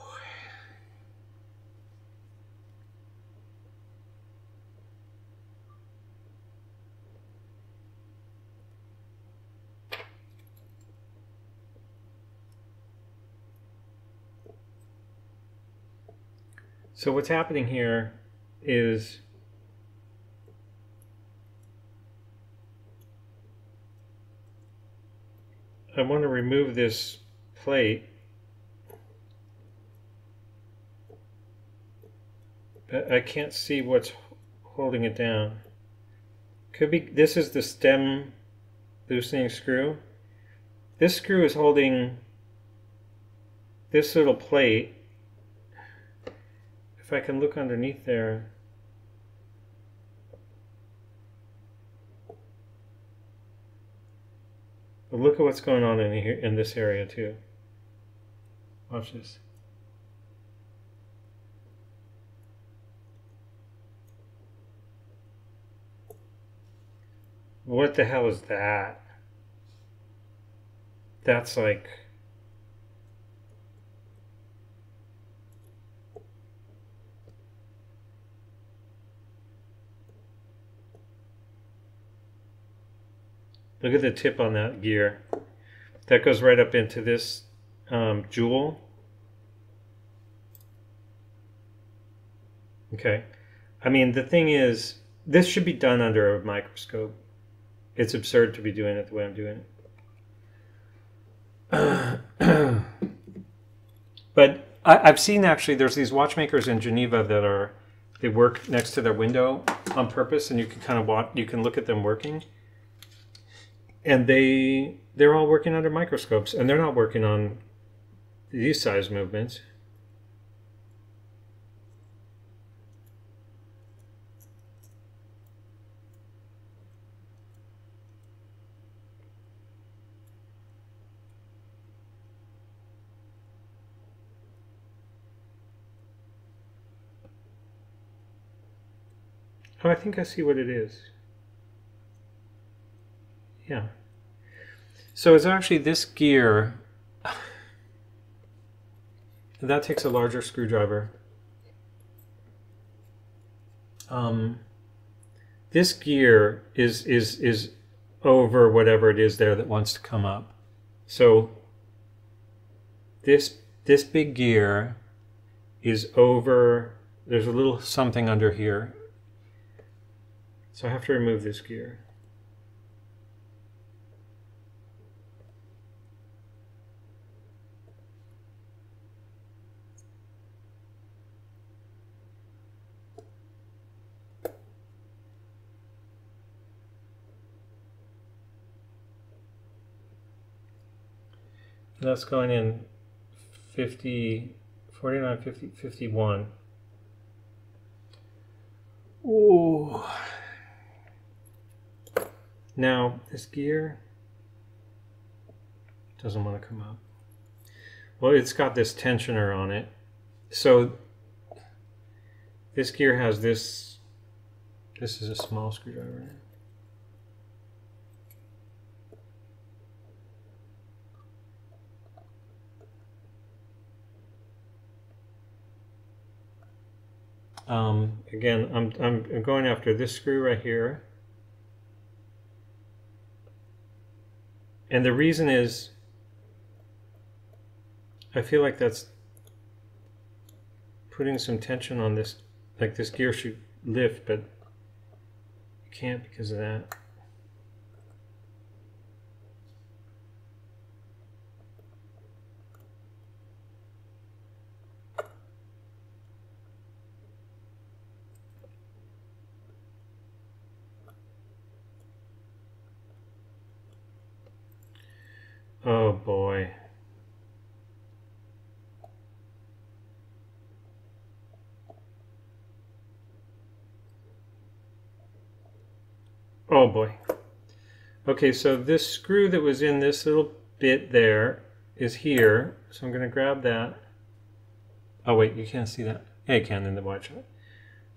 So what's happening here is I want to remove this plate, but I can't see what's holding it down. Could be this is the stem loosening screw. This screw is holding this little plate. If I can look underneath there. But look at what's going on in here, in this area too. Watch this. What the hell is that? That's like... Look at the tip on that gear. That goes right up into this jewel. Okay. I mean, the thing is, this should be done under a microscope. It's absurd to be doing it the way I'm doing it. But I've seen actually, there's these watchmakers in Geneva that they work next to their window on purpose, and you can kind of watch, you can look at them working. And they're all working under microscopes, and they're not working on these size movements. Oh, I think I see what it is. Yeah. So it's actually this gear. That takes a larger screwdriver. This gear is over whatever it is there that wants to come up. So this big gear is over. There's a little something under here. So I have to remove this gear. That's going in 50, 49, 50, 51. Ooh. Now, this gear doesn't want to come up. Well, it's got this tensioner on it. So this gear has this. This is a small screwdriver. Again, I'm going after this screw right here. And the reason is, I feel like that's putting some tension on this, like this gear should lift, but you can't because of that. Oh boy. Oh boy. Okay, so this screw that was in this little bit there is here. So I'm going to grab that. Oh wait, you can't see that. Yeah, you can in the watch.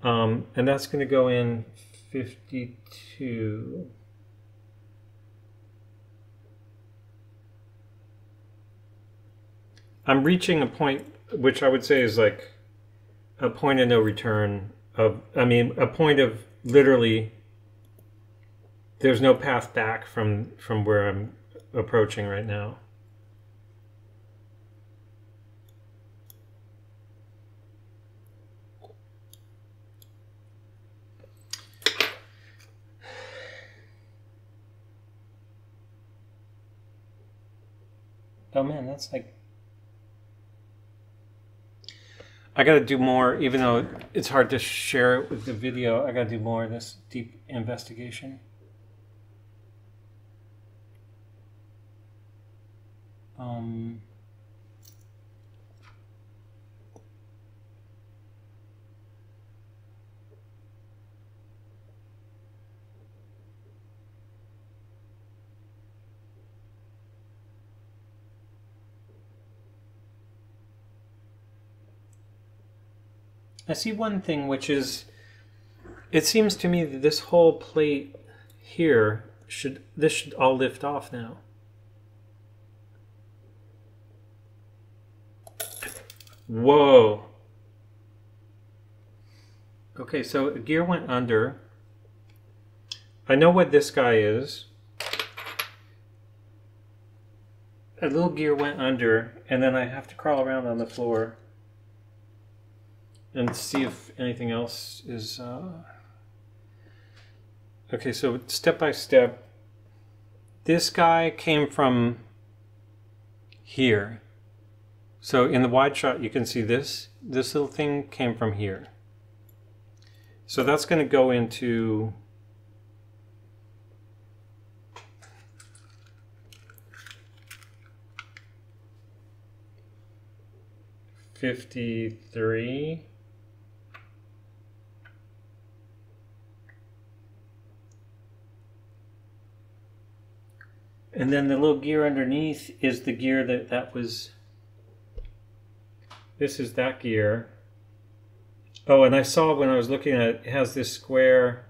And that's going to go in 52. I'm reaching a point which I would say is like a point of no return of, I mean, a point of literally there's no path back from where I'm approaching right now. Oh man, that's like, I gotta do more, even though it's hard to share it with the video, I gotta do more of this deep investigation. I see one thing, which is, it seems to me that this whole plate here this should all lift off now. Whoa. Okay, so a gear went under. I know what this guy is. A little gear went under, and then I have to crawl around on the floor and see if anything else is... Okay, so step by step, this guy came from here. So in the wide shot, you can see this little thing came from here. So that's going to go into $53. And then the little gear underneath is the gear that was, this is that gear. Oh, and I saw when I was looking at it, it has this square.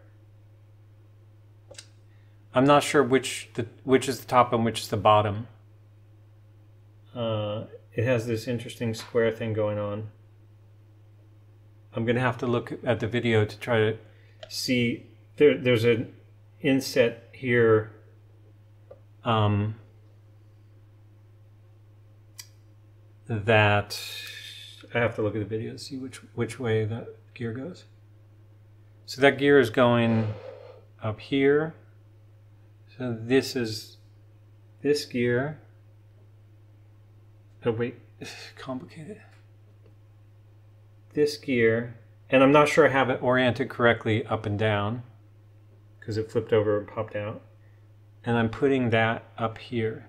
I'm not sure which is the top and which is the bottom. It has this interesting square thing going on. I'm going to have to look at the video to try to see. There's an inset here. That I have to look at the video to see which way that gear goes. So that gear is going up here. So this is this gear. Oh wait, it's complicated. This gear, and I'm not sure I have it oriented correctly up and down because it flipped over and popped out. And I'm putting that up here.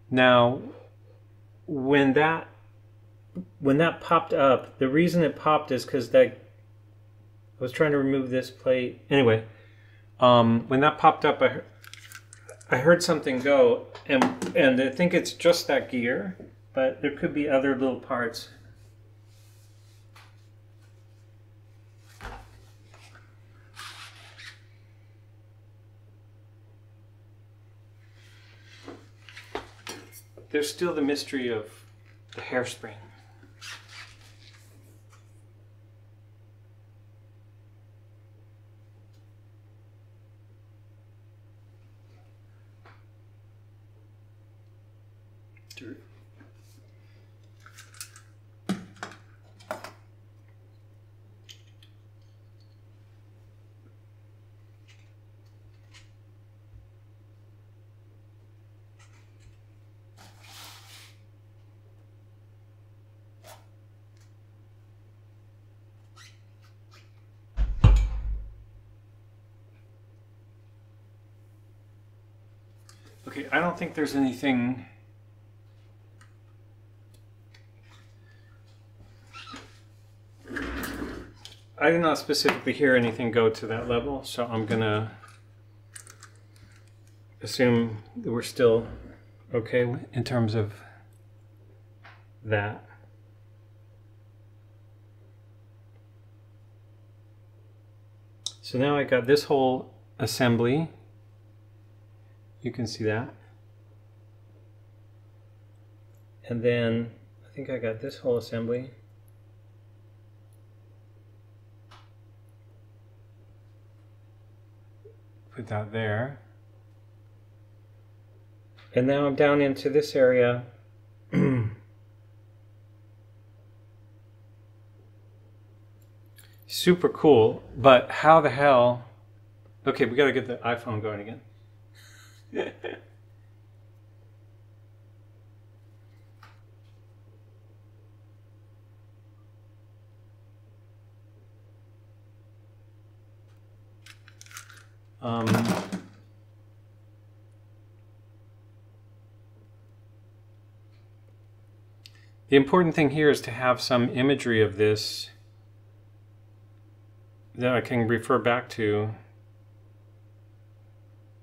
Now, when that popped up, the reason it popped is because I was trying to remove this plate. Anyway, when that popped up, I heard something go, and I think it's just that gear, but there could be other little parts. There's still the mystery of the hairspring. Dirt. Okay, I don't think there's anything. I did not specifically hear anything go to that level, so I'm gonna assume that we're still okay in terms of that. So now I got this whole assembly. You can see that. And then I think I got this whole assembly. Put that there. And now I'm down into this area. Super cool, but how the hell? Okay, we gotta get the iPhone going again. The important thing here is to have some imagery of this that I can refer back to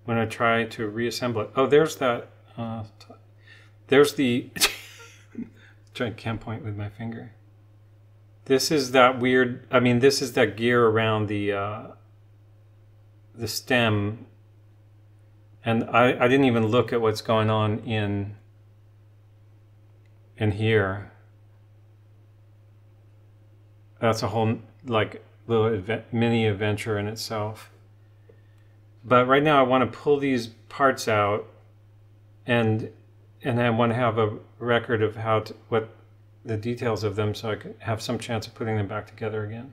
when I try to reassemble it. Oh, there's that. There's the. I can't point with my finger. This is that weird. I mean, this is that gear around the stem, and I didn't even look at what's going on in here. That's a whole like little mini adventure in itself. But right now I want to pull these parts out, and I want to have a record of what the details of them, so I can have some chance of putting them back together again.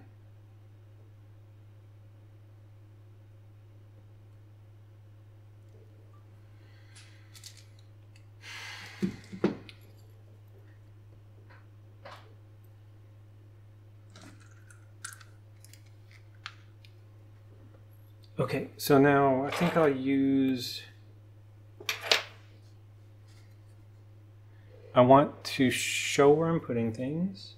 Okay, so now I think I'll use... I want to show where I'm putting things.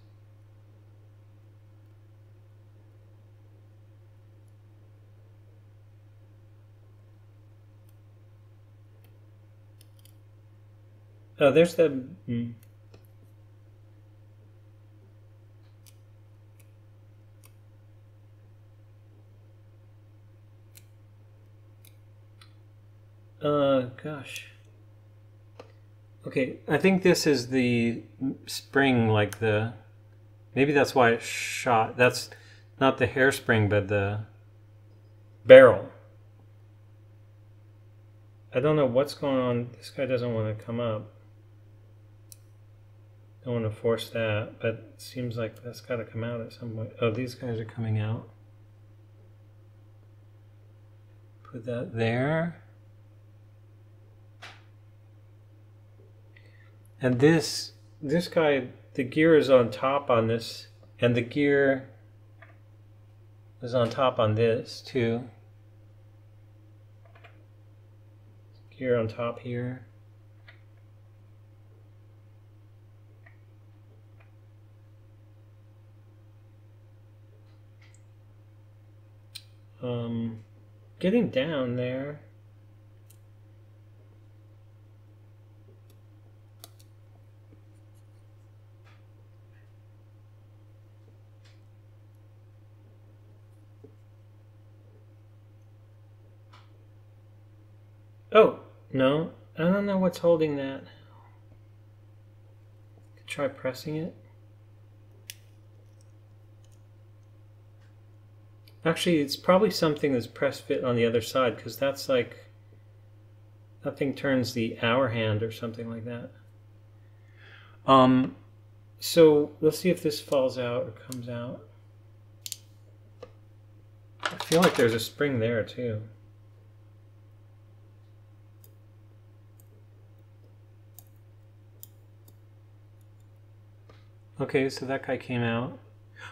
Oh, there's the... gosh. Okay, I think this is the spring, like the... Maybe that's why it's shot. That's not the hairspring, but the barrel. I don't know what's going on. This guy doesn't want to come up. Don't want to force that, but it seems like that's got to come out at some point. Oh, these guys are coming out. Put that there. And this guy, the gear is on top on this, and the gear is on top on this too. Gear on top here. Getting down there. Oh, no, I don't know what's holding that. Try pressing it. Actually, it's probably something that's press fit on the other side, because that's like, that thing turns the hour hand or something like that. So let's see if this falls out or comes out. I feel like there's a spring there too. Okay, so that guy came out.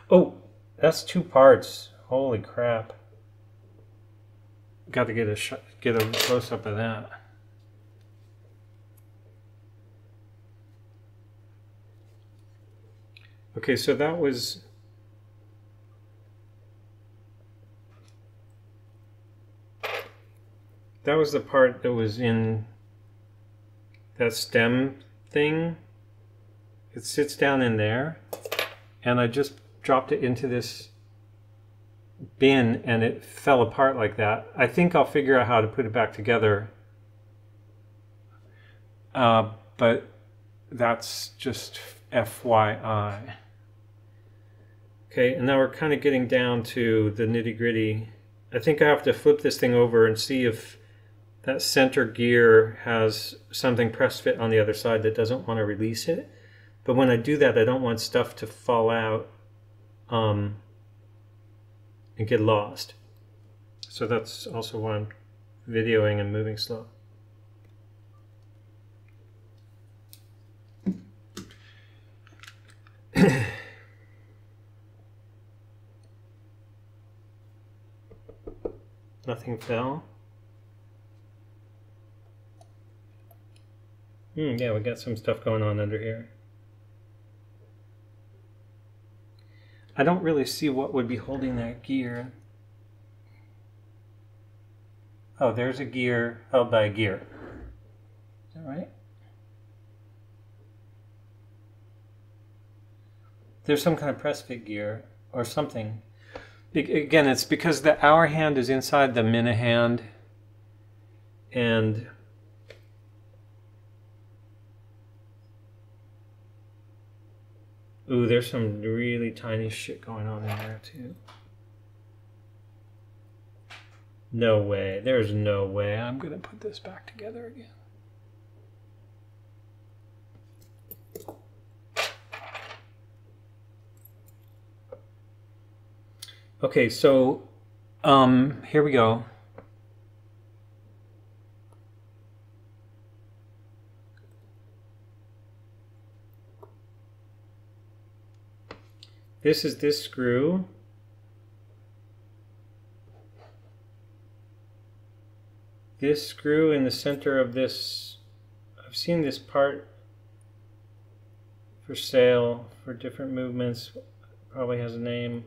Oh, that's two parts. Holy crap. Got to get a close up of that. Okay, so that was the part that was in that stem thing. It sits down in there, and I just dropped it into this bin and it fell apart like that. I think I'll figure out how to put it back together, but that's just FYI. Okay, and now we're kind of getting down to the nitty-gritty. I think I have to flip this thing over and see if that center gear has something press fit on the other side that doesn't want to release it. But when I do that, I don't want stuff to fall out and get lost. So that's also why I'm videoing and moving slow. Nothing fell. Yeah, we got some stuff going on under here. I don't really see what would be holding that gear. Oh, there's a gear held by a gear. Is that right? There's some kind of press fit gear or something. Again, it's because the hour hand is inside the minute hand, and ooh, there's some really tiny shit going on in there too. No way. There's no way I'm gonna put this back together again. Okay, so here we go. This is this screw. this screw in the center of this, I've seen this part for sale for different movements, probably has a name.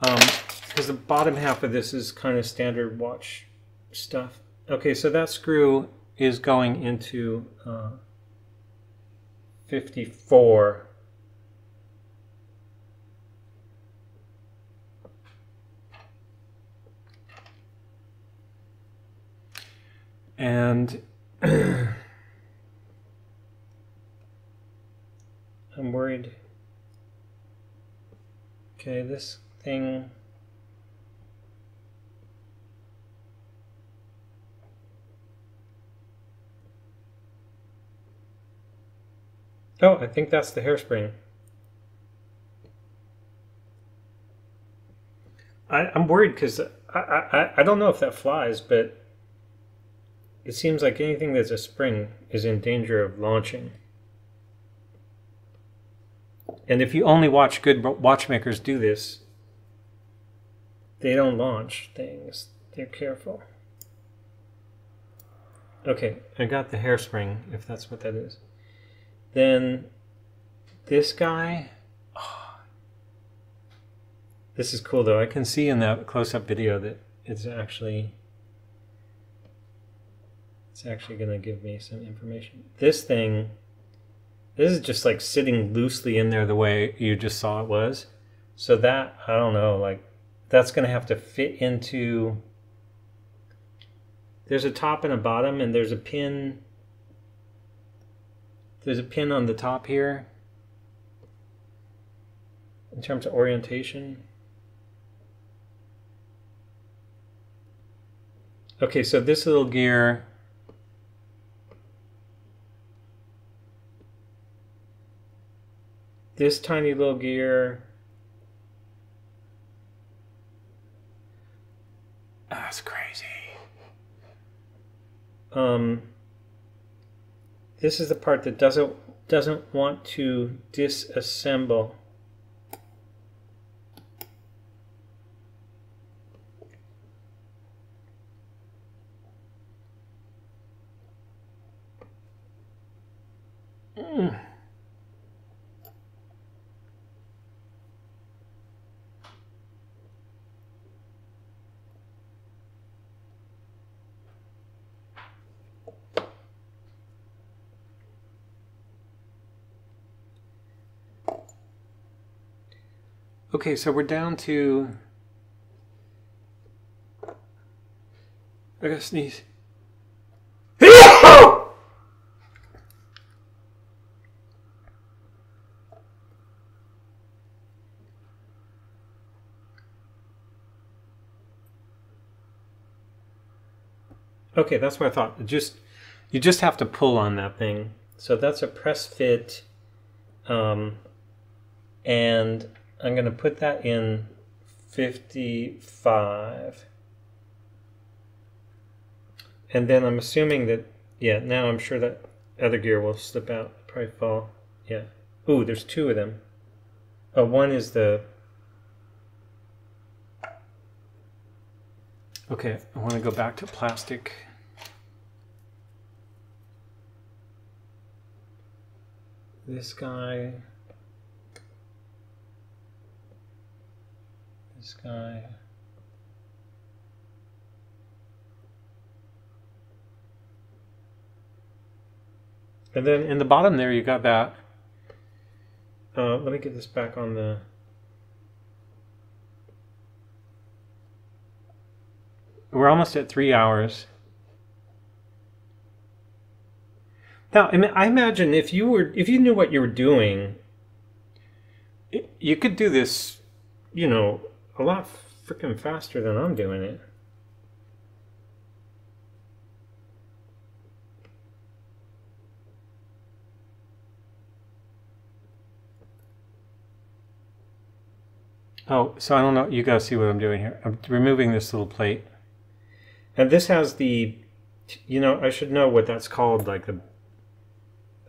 Because the bottom half of this is kind of standard watch stuff. Okay, so that screw is going into 54. And I'm worried. Okay, this thing. Oh, I think that's the hairspring. I'm worried because I don't know if that flies, but it seems like anything that's a spring is in danger of launching. And if you only watch good watchmakers do this, they don't launch things. They're careful. Okay, I got the hairspring, if that's what that is. Then this guy, oh, this is cool though. I can see in that close-up video that it's actually going to give me some information. This thing, this is just like sitting loosely in there the way you just saw it was. So that, I don't know, like that's going to have to fit into, there's a top and a bottom, and there's a pin. There's a pin on the top here in terms of orientation. Okay, so this little gear, this tiny little gear, that's crazy. This is the part that doesn't want to disassemble. Okay, so we're down to, I gotta sneeze. Okay, that's what I thought. You just have to pull on that thing. So that's a press fit, and I'm going to put that in 55. And then I'm assuming that, yeah, now I'm sure that other gear will slip out, probably fall. Yeah. Ooh, there's two of them. Oh, one is the... Okay, I want to go back to plastic. This guy... This guy. And then in the bottom there you got that. Let me get this back on the... We're almost at 3 hours. Now, I imagine if you knew what you were doing, you could do this, you know, a lot freaking faster than I'm doing it. Oh, so I don't know. You guys see what I'm doing here. I'm removing this little plate. And this has the, you know, I should know what that's called. Like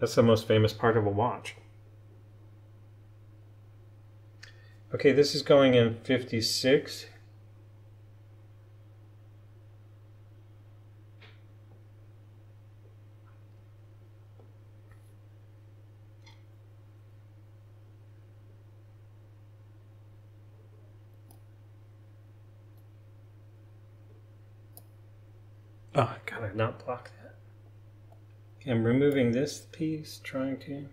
that's the most famous part of a watch. Okay, this is going in 56. Oh, gotta not block that. Okay, I'm removing this piece, trying to.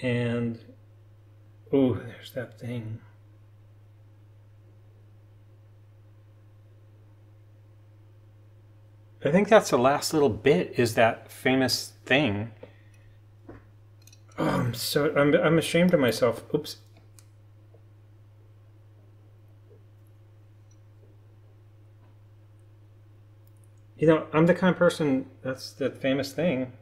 And, oh, there's that thing. I think that's the last little bit, is that famous thing. Oh, I'm ashamed of myself. Oops. You know, I'm the kind of person, that's the famous thing.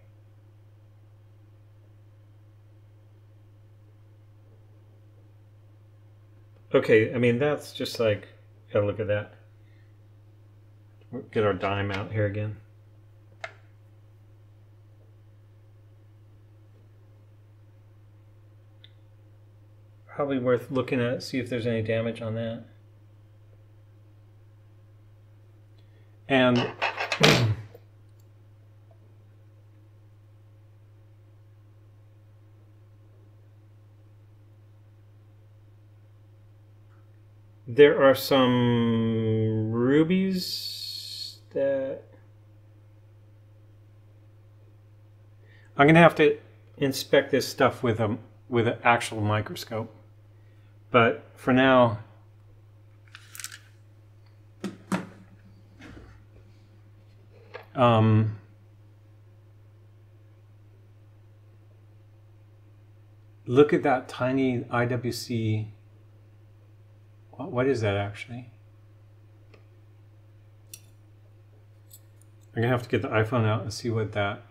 Okay, I mean, that's just like, gotta look at that. We'll get our dime out here again. Probably worth looking at, see if there's any damage on that. And there are some rubies that I'm gonna have to inspect this stuff with an actual microscope. But for now, look at that tiny IWC. What is that actually? I'm gonna have to get the iPhone out and see what that.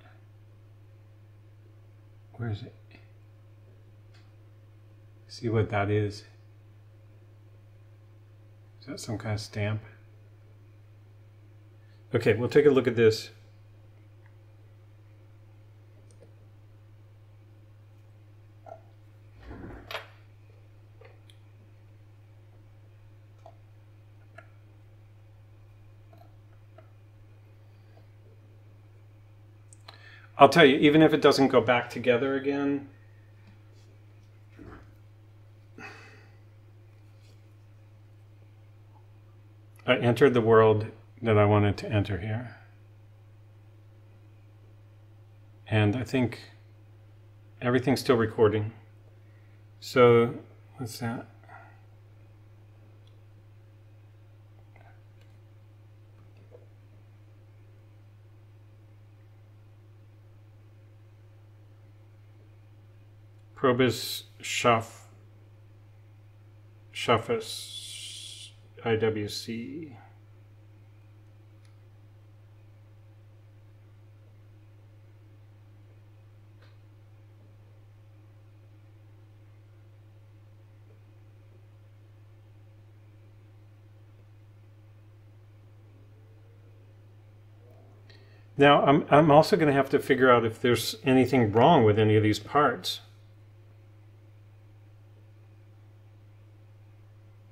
Where is it? See what that is. Is that some kind of stamp? Okay, we'll take a look at this. I'll tell you, even if it doesn't go back together again, I entered the world that I wanted to enter here. And I think everything's still recording. So, what's that? Probus Schaffus IWC. Now, I'm also going to have to figure out if there's anything wrong with any of these parts.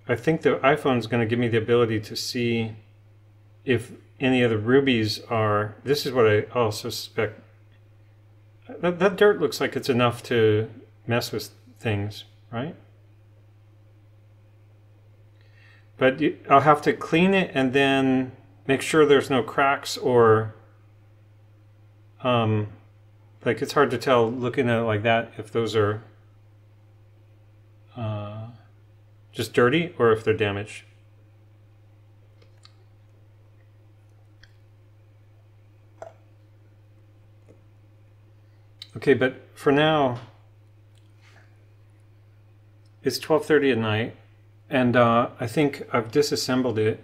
I think the iPhone is going to give me the ability to see if any of the rubies are. This is what I also suspect. That dirt looks like it's enough to mess with things, right? But I'll have to clean it and then make sure there's no cracks or like it's hard to tell looking at it like that if those are just dirty or if they're damaged. Okay, but for now, it's 12:30 at night, and I think I've disassembled it.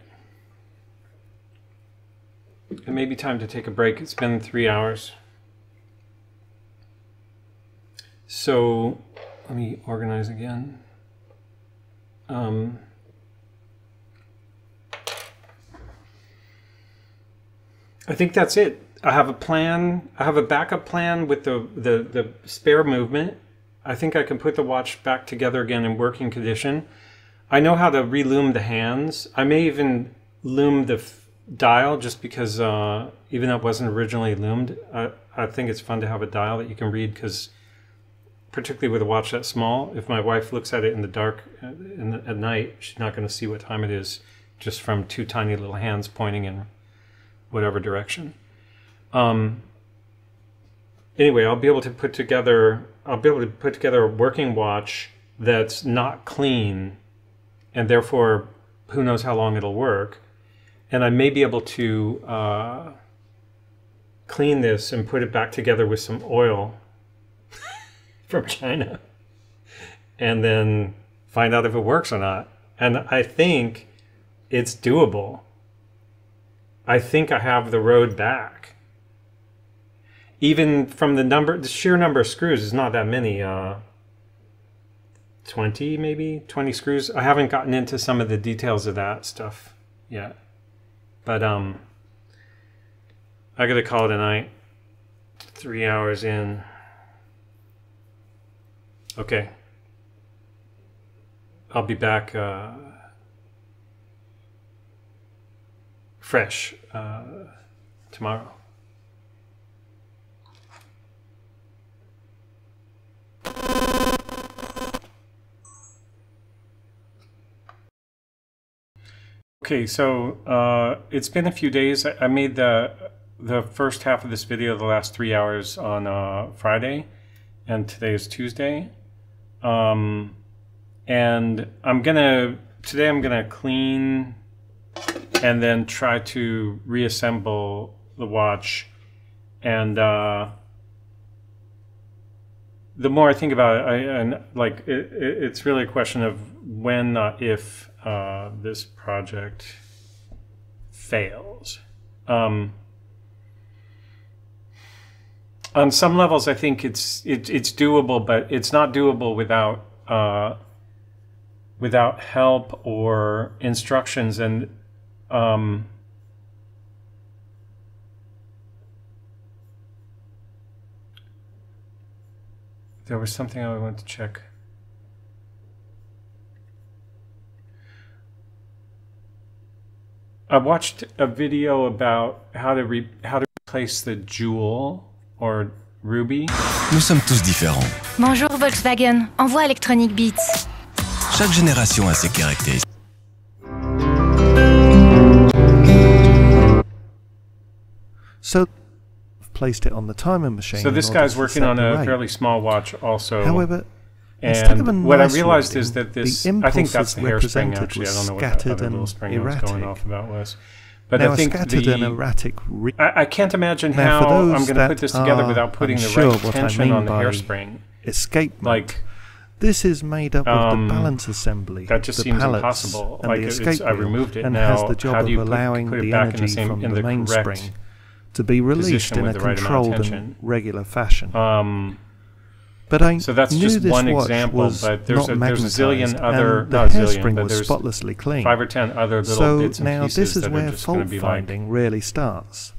It may be time to take a break. It's been 3 hours. So let me organize again. I think that's it. I have a plan. I have a backup plan with the spare movement. I think I can put the watch back together again in working condition. I know how to relume the hands. I may even lume the dial just because even though it wasn't originally lumed, I think it's fun to have a dial that you can read because particularly with a watch that small, if my wife looks at it in the dark at night, she's not going to see what time it is just from two tiny little hands pointing in whatever direction. Anyway, I'll be able to put together a working watch that's not clean, and therefore who knows how long it'll work. And I may be able to clean this and put it back together with some oil from China, and then find out if it works or not. And I think it's doable. I think I have the road back. Even from the sheer number of screws is not that many. 20 maybe, 20 screws. I haven't gotten into some of the details of that stuff yet. But I gotta call it a night. 3 hours in. Okay. I'll be back fresh tomorrow. Okay, so it's been a few days. I made the first half of this video, the last 3 hours, on Friday, and today is Tuesday. And today I'm gonna clean and then try to reassemble the watch. And the more I think about it, it's really a question of when, not if, this project fails. On some levels, I think it's doable, but it's not doable without help or instructions. And there was something I wanted to check. I watched a video about how to replace the jewel or ruby. Nous sommes tous différents. Bonjour Volkswagen, envoie Electronic Beats. Chaque génération a ses caractéristiques. So I've placed it on the timer machine. So this guy's working on a fairly small watch also. However, instead of a and what I nice realized reading, is that this, the I think that's impulses the hairspring represented actually. I was don't know what that scattered other little and spring was going erratic. off about was. But Now, I think a scattered and erratic I can't imagine Now, for how those I'm going to that put this together are without putting the unsure right what I tension mean on the by hairspring. escapement. Like, this is made up of the balance assembly, that just the seems pallets, impossible. and Like, the it's, escape I wheel, removed it and now. has the How job do you of allowing put it the back energy from the mainspring to be released position in a with the right amount of controlled tension? and regular fashion. But I So that's knew just this one watch example, was but there's not a zillion magnetized, other, and the not a zillion, hairspring but was there's spotlessly clean. 5 or 10 other little So bits and now pieces this is that are where just going to fault be finding really starts.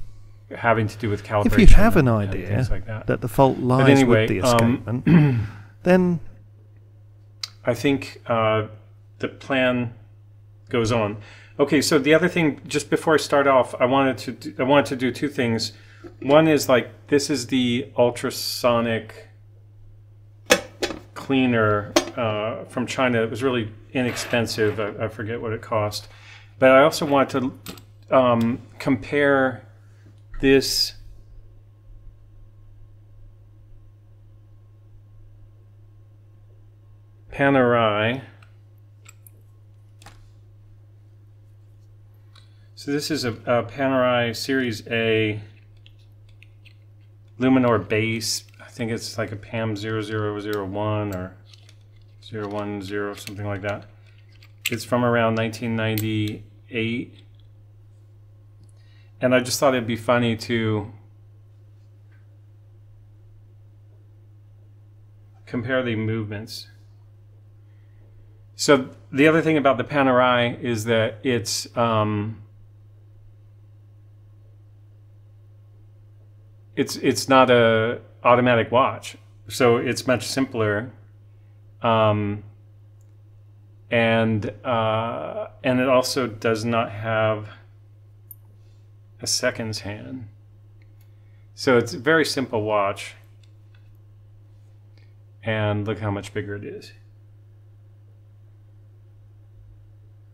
like having to do with calibration. If you have an and idea things like that. the fault lies anyway, with the escapement, then I think the plan goes on. Okay, so the other thing, just before I start off, I wanted to do two things. One is this is the ultrasonic cleaner from China. It was really inexpensive. I forget what it cost. But I also wanted to compare this Panerai. So this is a Panerai Series A Luminor base. I think it's like a PAM 0001 or 010, something like that. It's from around 1998. And I just thought it'd be funny to compare the movements. So the other thing about the Panerai is that it's not a automatic watch, so it's much simpler, and it also does not have a seconds hand. So it's a very simple watch, And look how much bigger it is.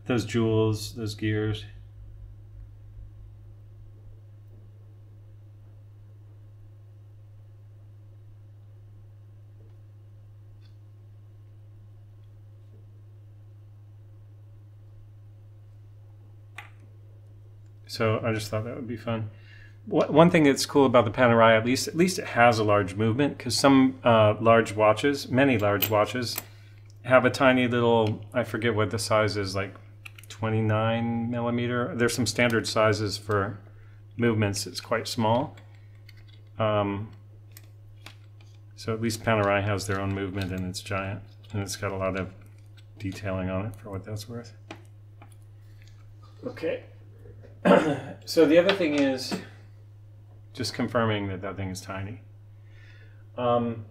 Those jewels, those gears. So I just thought that would be fun. One thing that's cool about the Panerai, at least it has a large movement, because some large watches, many large watches, have a tiny little, I forget what the size is, like 29 millimeter. There's some standard sizes for movements. It's quite small. So at least Panerai has their own movement, and it's giant, and it's got a lot of detailing on it for what that's worth. Okay. So the other thing is just confirming that that thing is tiny. The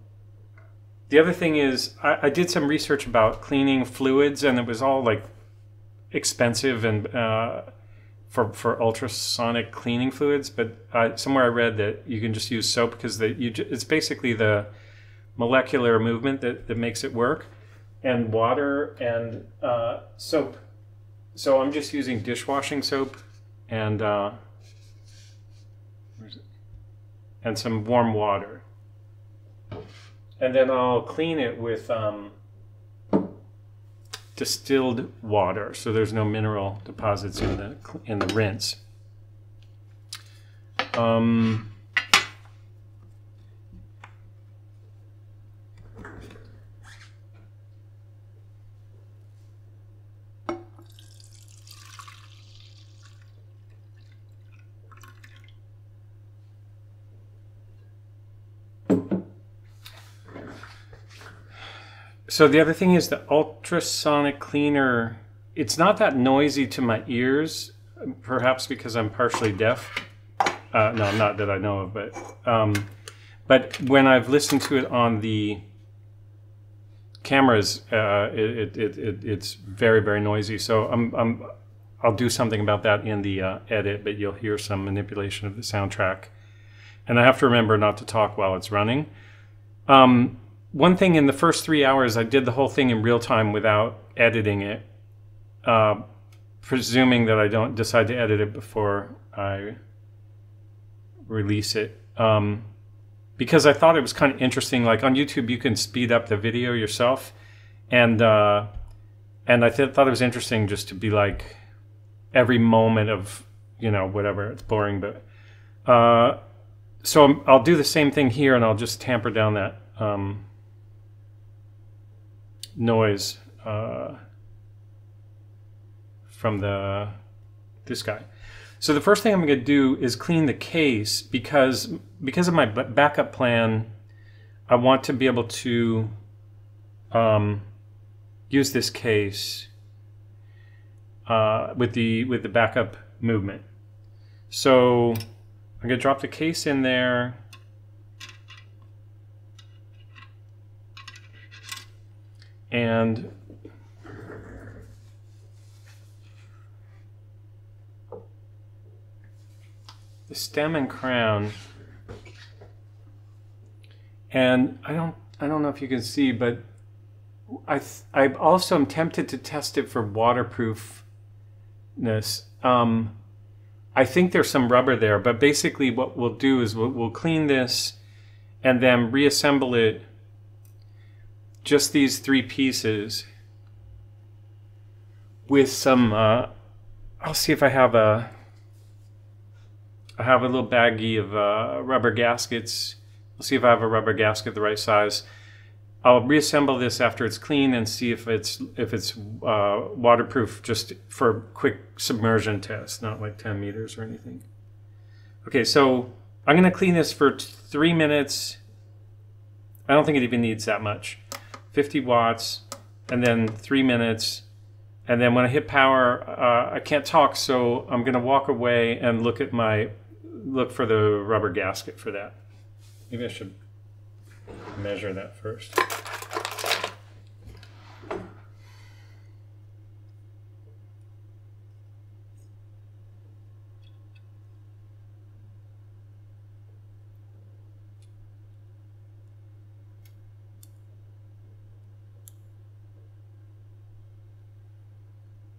other thing is I did some research about cleaning fluids, and it was all like expensive and for ultrasonic cleaning fluids. But somewhere I read that you can just use soap because it's basically the molecular movement that makes it work, and water and soap. So I'm just using dishwashing soap and and some warm water, and then I'll clean it with distilled water, so there's no mineral deposits in the rinse. So the other thing is the ultrasonic cleaner, it's not that noisy to my ears, perhaps because I'm partially deaf. No, not that I know of, but when I've listened to it on the cameras, it's very, very noisy. So I'll do something about that in the edit, but you'll hear some manipulation of the soundtrack. And I have to remember not to talk while it's running. One thing, in the first 3 hours, I did the whole thing in real time without editing it, presuming that I don't decide to edit it before I release it. Because I thought it was kind of interesting. Like on YouTube, you can speed up the video yourself, and I thought it was interesting just to be like every moment of, you know, whatever. It's boring, but so I'll do the same thing here, and I'll just tamper down that noise from this guy. So the first thing I'm going to do is clean the case because of my backup plan. I want to be able to use this case with the backup movement. So I'm going to drop the case in there. And the stem and crown, and I don't know if you can see, but I also am tempted to test it for waterproofness. I think there's some rubber there, but basically what we'll do is we'll clean this and then reassemble it. Just these three pieces with some, I'll see if I have a little baggie of rubber gaskets. I'll see if I have a rubber gasket the right size. I'll reassemble this after it's clean and see if it's waterproof, just for a quick submersion test, not like 10 meters or anything. Okay, so I'm going to clean this for 3 minutes. I don't think it even needs that much. 50 watts, and then 3 minutes, and then when I hit power, I can't talk, so I'm going to walk away and look for the rubber gasket for that. Maybe I should measure that first.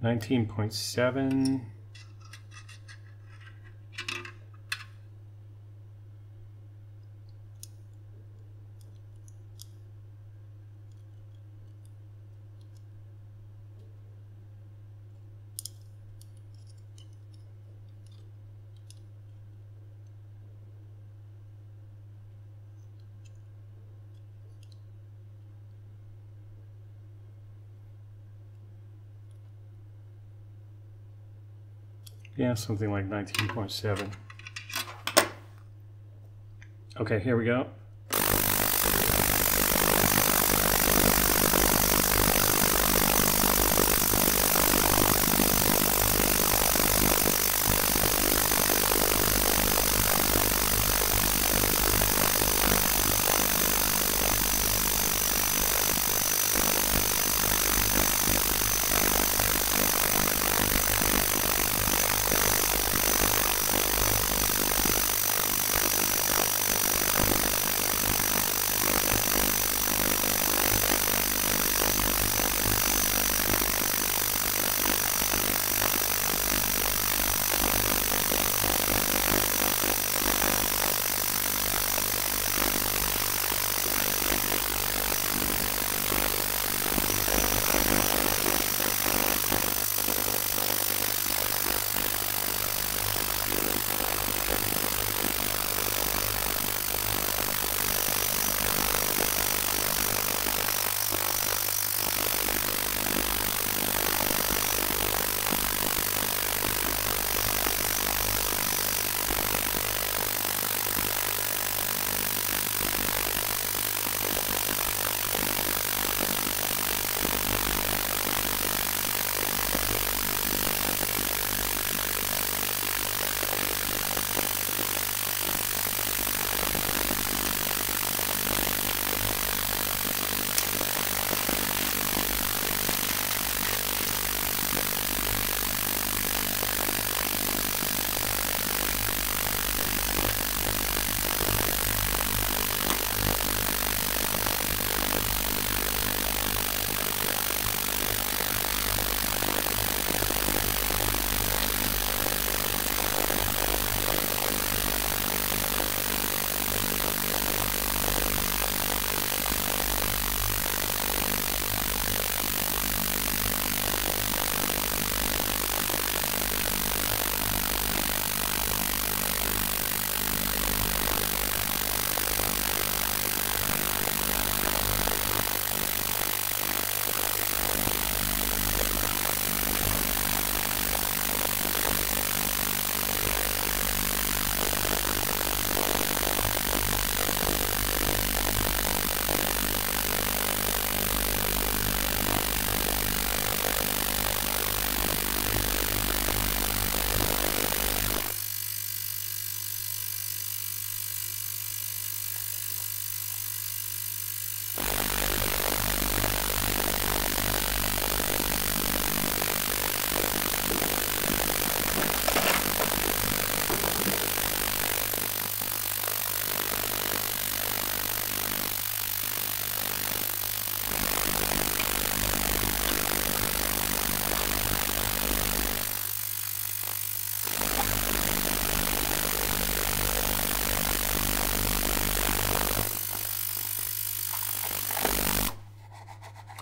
19.7. Yeah, something like 19.7. Okay, here we go.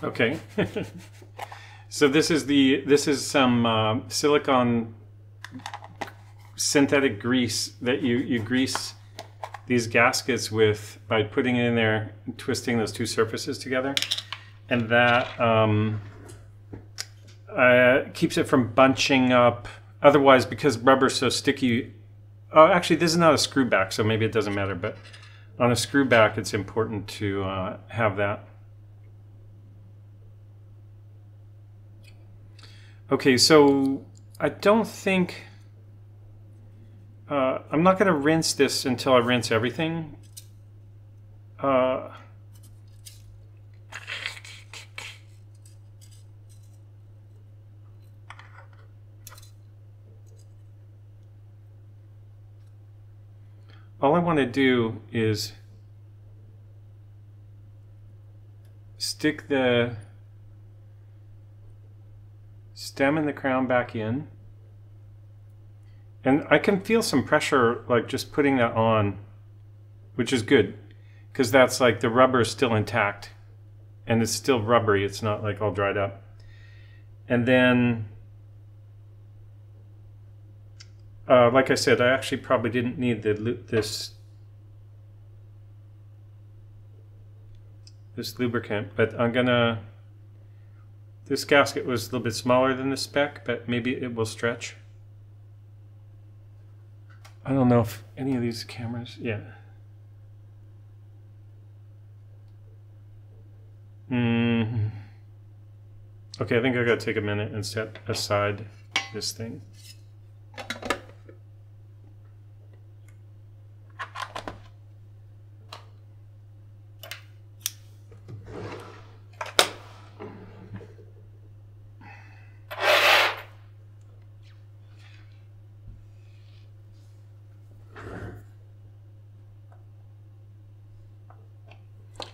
Okay. So this is some silicone synthetic grease that you grease these gaskets with by putting it in there and twisting those two surfaces together, and that keeps it from bunching up. Otherwise, because rubber's so sticky, actually this is not a screw back, so maybe it doesn't matter, but on a screw back it's important to have that. Okay, so I don't think I'm not going to rinse this until I rinse everything. All I want to do is stick the stem and the crown back in. And I can feel some pressure, like just putting that on, which is good, because that's like the rubber is still intact and it's still rubbery. It's not like all dried up. And then, like I said, I actually probably didn't need this lubricant, but I'm gonna, this gasket was a little bit smaller than the spec, but maybe it will stretch. I don't know if any of these cameras, yeah. Okay, I think I gotta take a minute and set aside this thing.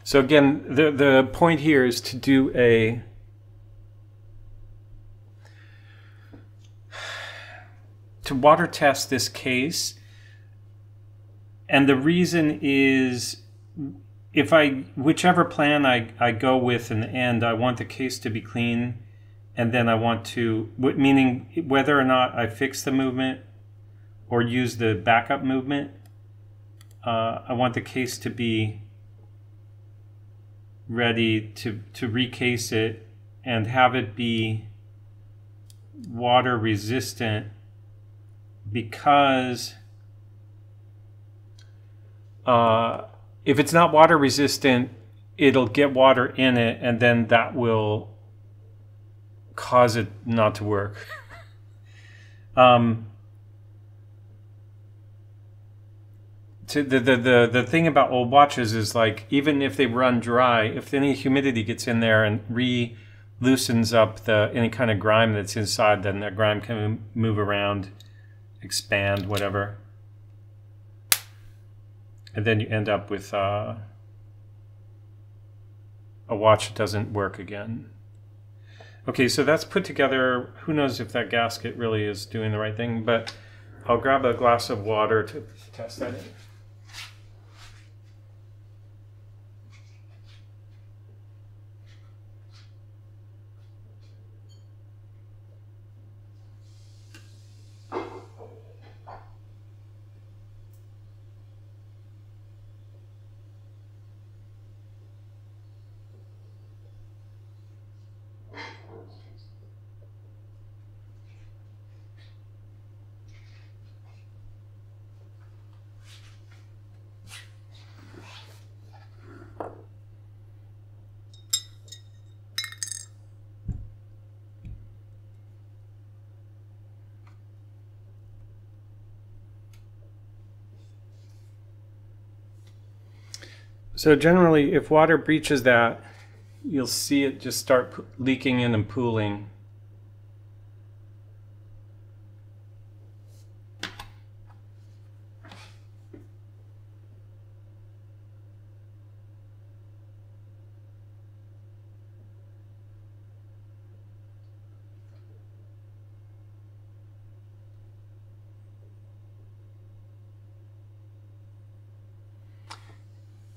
So again, the point here is to do to water test this case. And the reason is, if whichever plan I go with in the end, I want the case to be clean, and then I want to, meaning whether or not I fix the movement or use the backup movement, I want the case to be ready to recase it and have it be water resistant, because if it's not water resistant, it'll get water in it and then that will cause it not to work. The thing about old watches is, like, even if they run dry, if any humidity gets in there and loosens up any kind of grime that's inside, then that grime can move around, expand, whatever. And then you end up with a watch that doesn't work again. Okay, so that's put together. Who knows if that gasket really is doing the right thing, but I'll grab a glass of water to test that in. So generally, if water breaches that, you'll see it just start leaking in and pooling.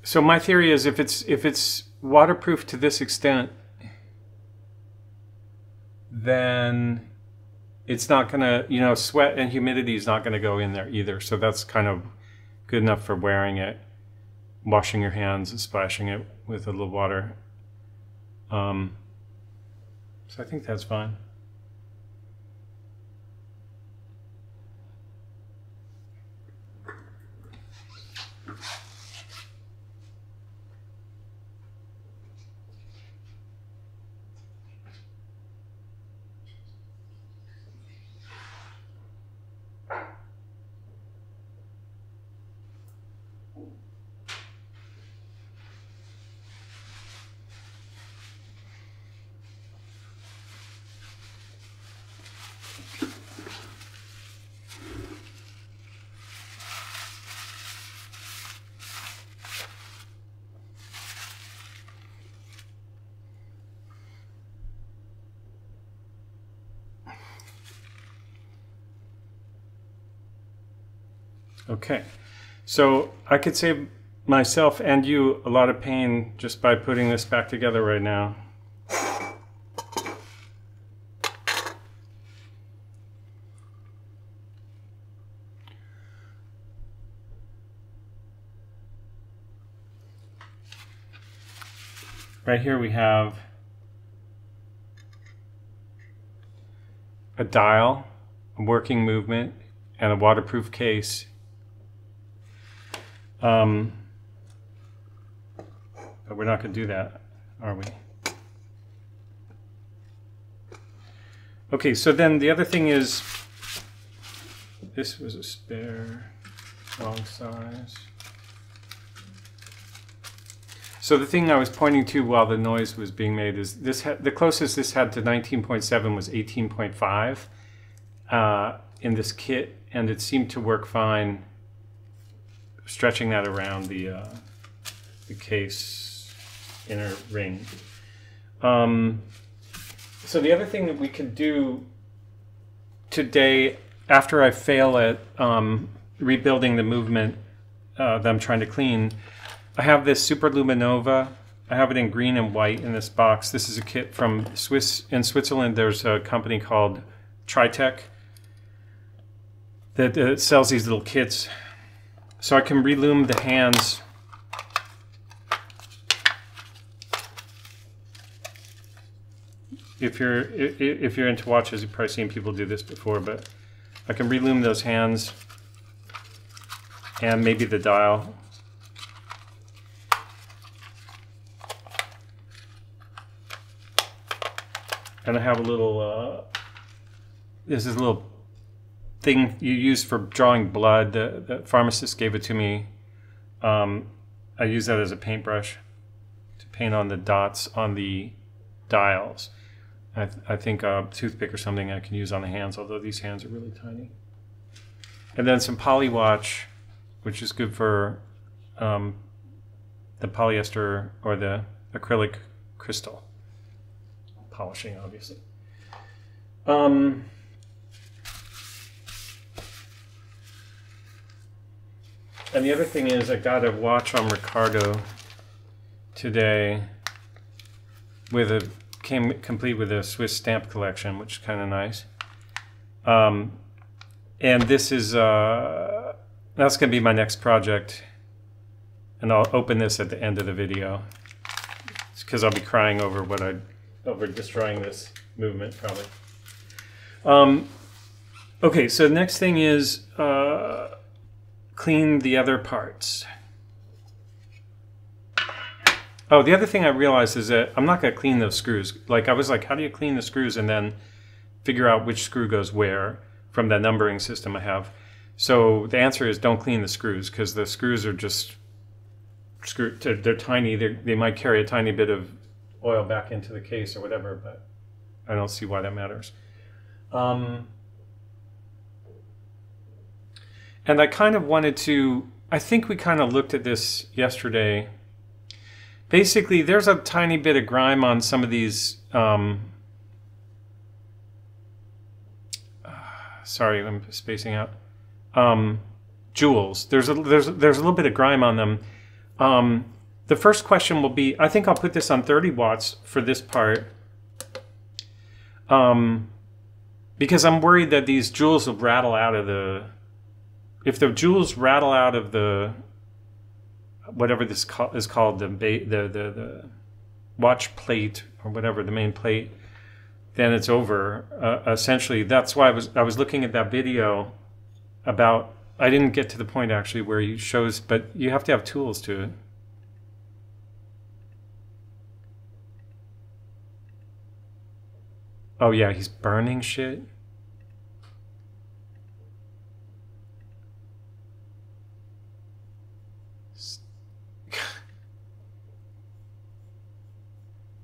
So my theory is, if it's waterproof to this extent, then it's not gonna, sweat and humidity is not gonna go in there either. So that's kind of good enough for wearing it, washing your hands and splashing it with a little water. So I think that's fine. Okay, so I could save myself and you a lot of pain just by putting this back together right now. Right here we have a dial, a working movement, and a waterproof case. But we're not going to do that, are we? Okay, so then the other thing is, this was a spare, wrong size. So the thing I was pointing to while the noise was being made is this. The closest this had to 19.7 was 18.5 in this kit, and it seemed to work fine. Stretching that around the case inner ring. So the other thing that we could do today, after I fail at rebuilding the movement that I'm trying to clean, I have this Super LumiNova. I have it in green and white in this box. This is a kit from in Switzerland. There's a company called TriTec that sells these little kits. So I can relume the hands. If you're into watches, you've probably seen people do this before, but I can relume those hands and maybe the dial. And I have a little, this is a little thing you use for drawing blood. The pharmacist gave it to me. I use that as a paintbrush to paint on the dots on the dials. I think a toothpick or something I can use on the hands, although these hands are really tiny. And then some polyWatch, which is good for the polyester or the acrylic crystal. Polishing, obviously. And the other thing is I got a watch on Ricardo today with came complete with a Swiss stamp collection, which is kind of nice. And this is that's going to be my next project, and I'll open this at the end of the video. It's because I'll be crying over over destroying this movement probably. Okay, so the next thing is clean the other parts. Oh, the other thing I realized is that I'm not going to clean those screws. Like, I was like, how do you clean the screws and then figure out which screw goes where from the numbering system I have? So the answer is don't clean the screws, because the screws are just they're tiny. They might carry a tiny bit of oil back into the case or whatever, but I don't see why that matters. And I kind of wanted to, I think we kind of looked at this yesterday. Basically, there's a tiny bit of grime on some of these, sorry, I'm spacing out, jewels. There's a little bit of grime on them. The first question will be, I think I'll put this on 30 watts for this part, because I'm worried that these jewels will rattle out of the, if the jewels rattle out of the, whatever this is called, the watch plate or whatever, the main plate, then it's over. Essentially, that's why I was looking at that video about, I didn't get to the point actually where he shows, but you have to have tools to it. Oh yeah, he's burning shit.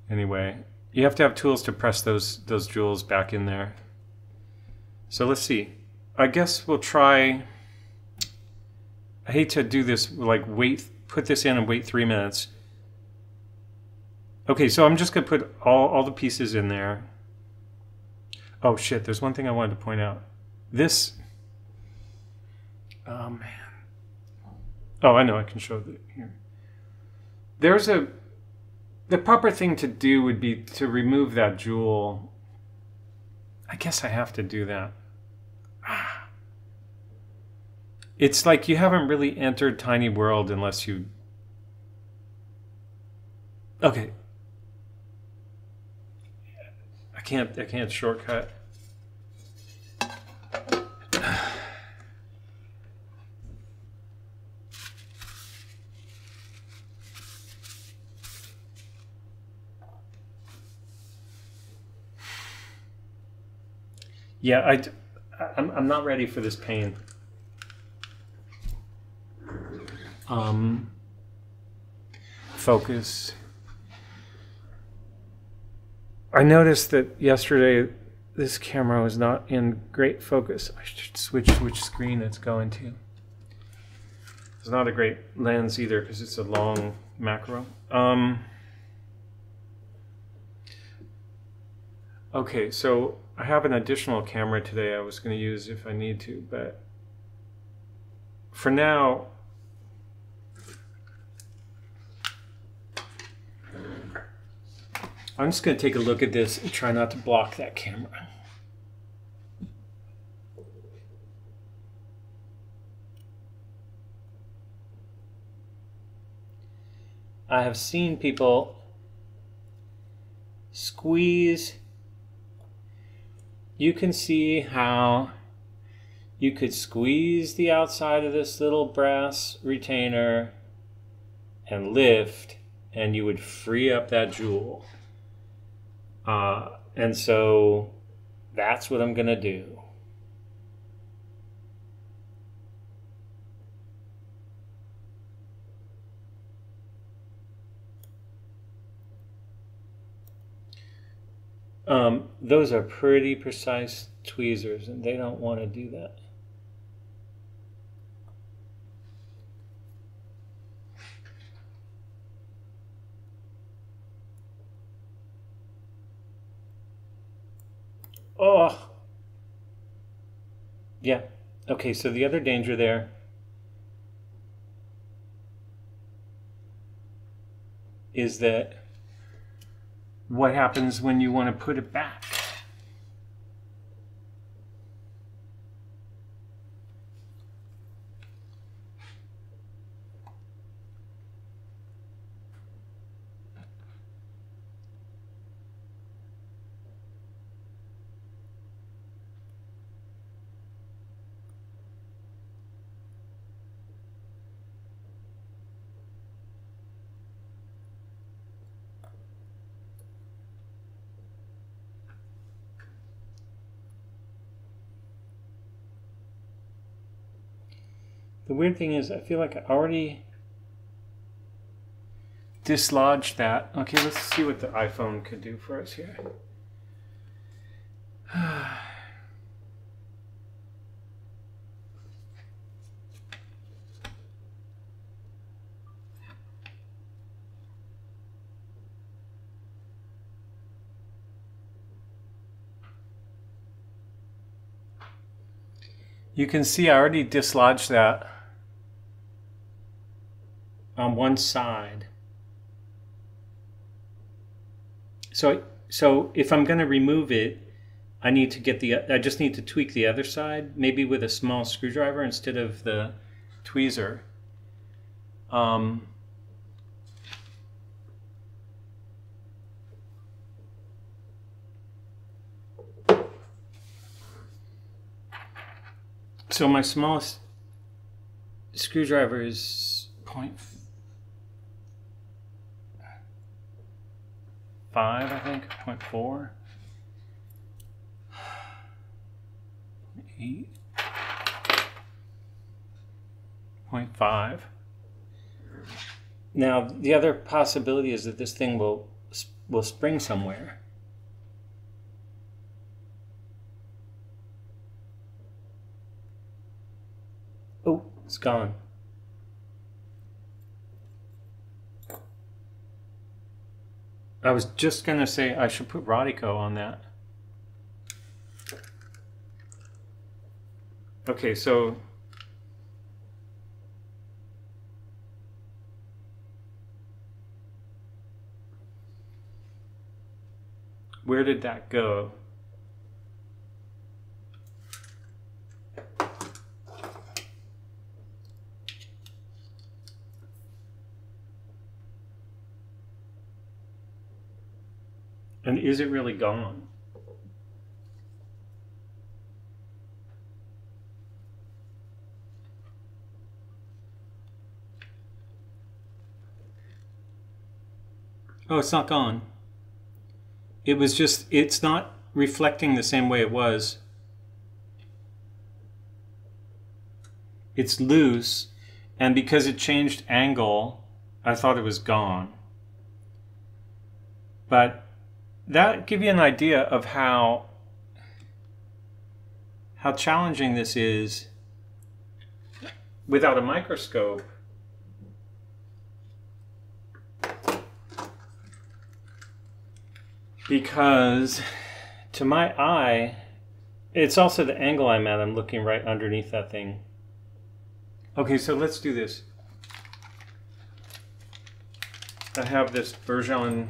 Anyway, you have to have tools to press those jewels back in there. So let's see. I guess we'll try. I hate to do this, like put this in and wait 3 minutes. Okay, so I'm just gonna put all the pieces in there. Oh shit, there's one thing I wanted to point out. This, oh man. Oh, I know. I can show the here. There's the proper thing to do would be to remove that jewel. I guess I have to do that. It's like you haven't really entered Tiny World unless you... Okay. I can't shortcut. Yeah, I'm not ready for this pain. Focus. I noticed that yesterday this camera was not in great focus. I should switch which screen it's going to. It's not a great lens either because it's a long macro. Okay, so I have an additional camera today I was going to use if I need to, but for now, I'm just going to take a look at this and try not to block that camera. I have seen people squeeze. You can see how you could squeeze the outside of this little brass retainer and lift, and you would free up that jewel. And so that's what I'm going to do. Those are pretty precise tweezers, and they don't want to do that. Oh! Yeah. Okay, so the other danger there is that what happens when you want to put it back? The weird thing is, I feel like I already dislodged that. Okay, let's see what the iPhone could do for us here. You can see I already dislodged that on one side. So if I'm going to remove it, I need to get I just need to tweak the other side, maybe with a small screwdriver instead of the tweezer. So my smallest screwdriver is 0.5, I think, 0.4, 8, 0.5. Now the other possibility is that this thing will spring somewhere. Oh, it's gone. I was just going to say I should put Radico on that. Okay, so Where did that go? And is it really gone? Oh, it's not gone. It was just, it's not reflecting the same way it was. It's loose, and because it changed angle, I thought it was gone. But that gives you an idea of how challenging this is without a microscope. Because to my eye, it's also the angle I'm at. I'm looking right underneath that thing. Okay, so let's do this. I have this Bergeron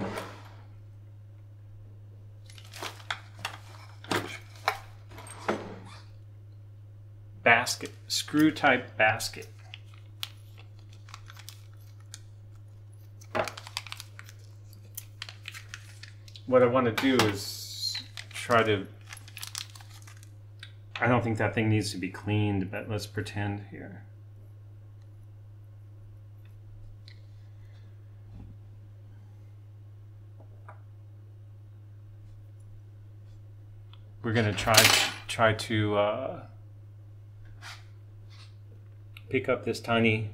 basket, screw type basket. What I want to do is try to, I don't think that thing needs to be cleaned, but let's pretend here. We're going to try to pick up this tiny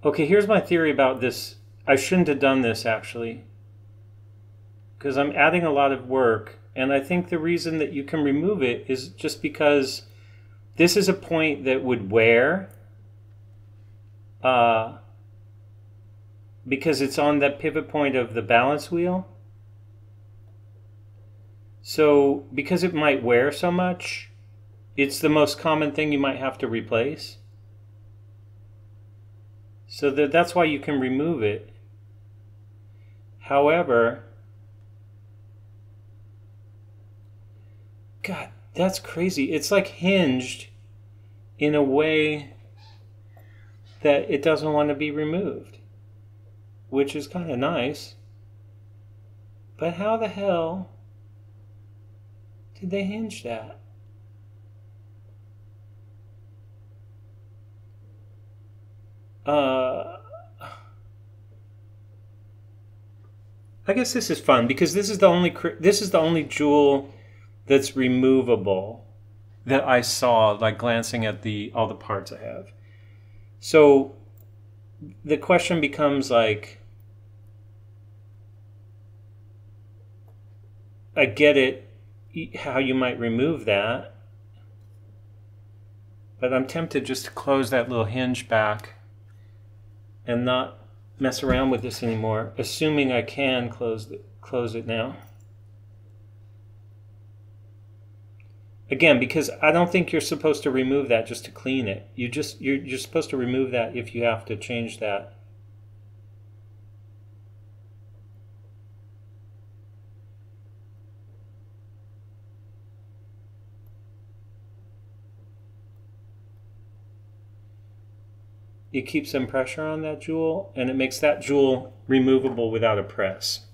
Okay, here's my theory about this. I shouldn't have done this, actually, because I'm adding a lot of work, and I think the reason that you can remove it is just because this is a point that would wear, because it's on that pivot point of the balance wheel. So because it might wear so much, it's the most common thing you might have to replace. So that's why you can remove it. However, God, that's crazy. It's like hinged in a way that it doesn't want to be removed, which is kind of nice. But how the hell did they hinge that? I guess this is fun because this is the only jewel that's removable that I saw, like glancing at all the parts I have. So the question becomes like, I get it how you might remove that, but I'm tempted just to close that little hinge back and not mess around with this anymore, assuming I can close it now. Again, because I don't think you're supposed to remove that just to clean it. You're supposed to remove that if you have to change that. It keeps some pressure on that jewel, and it makes that jewel removable without a press.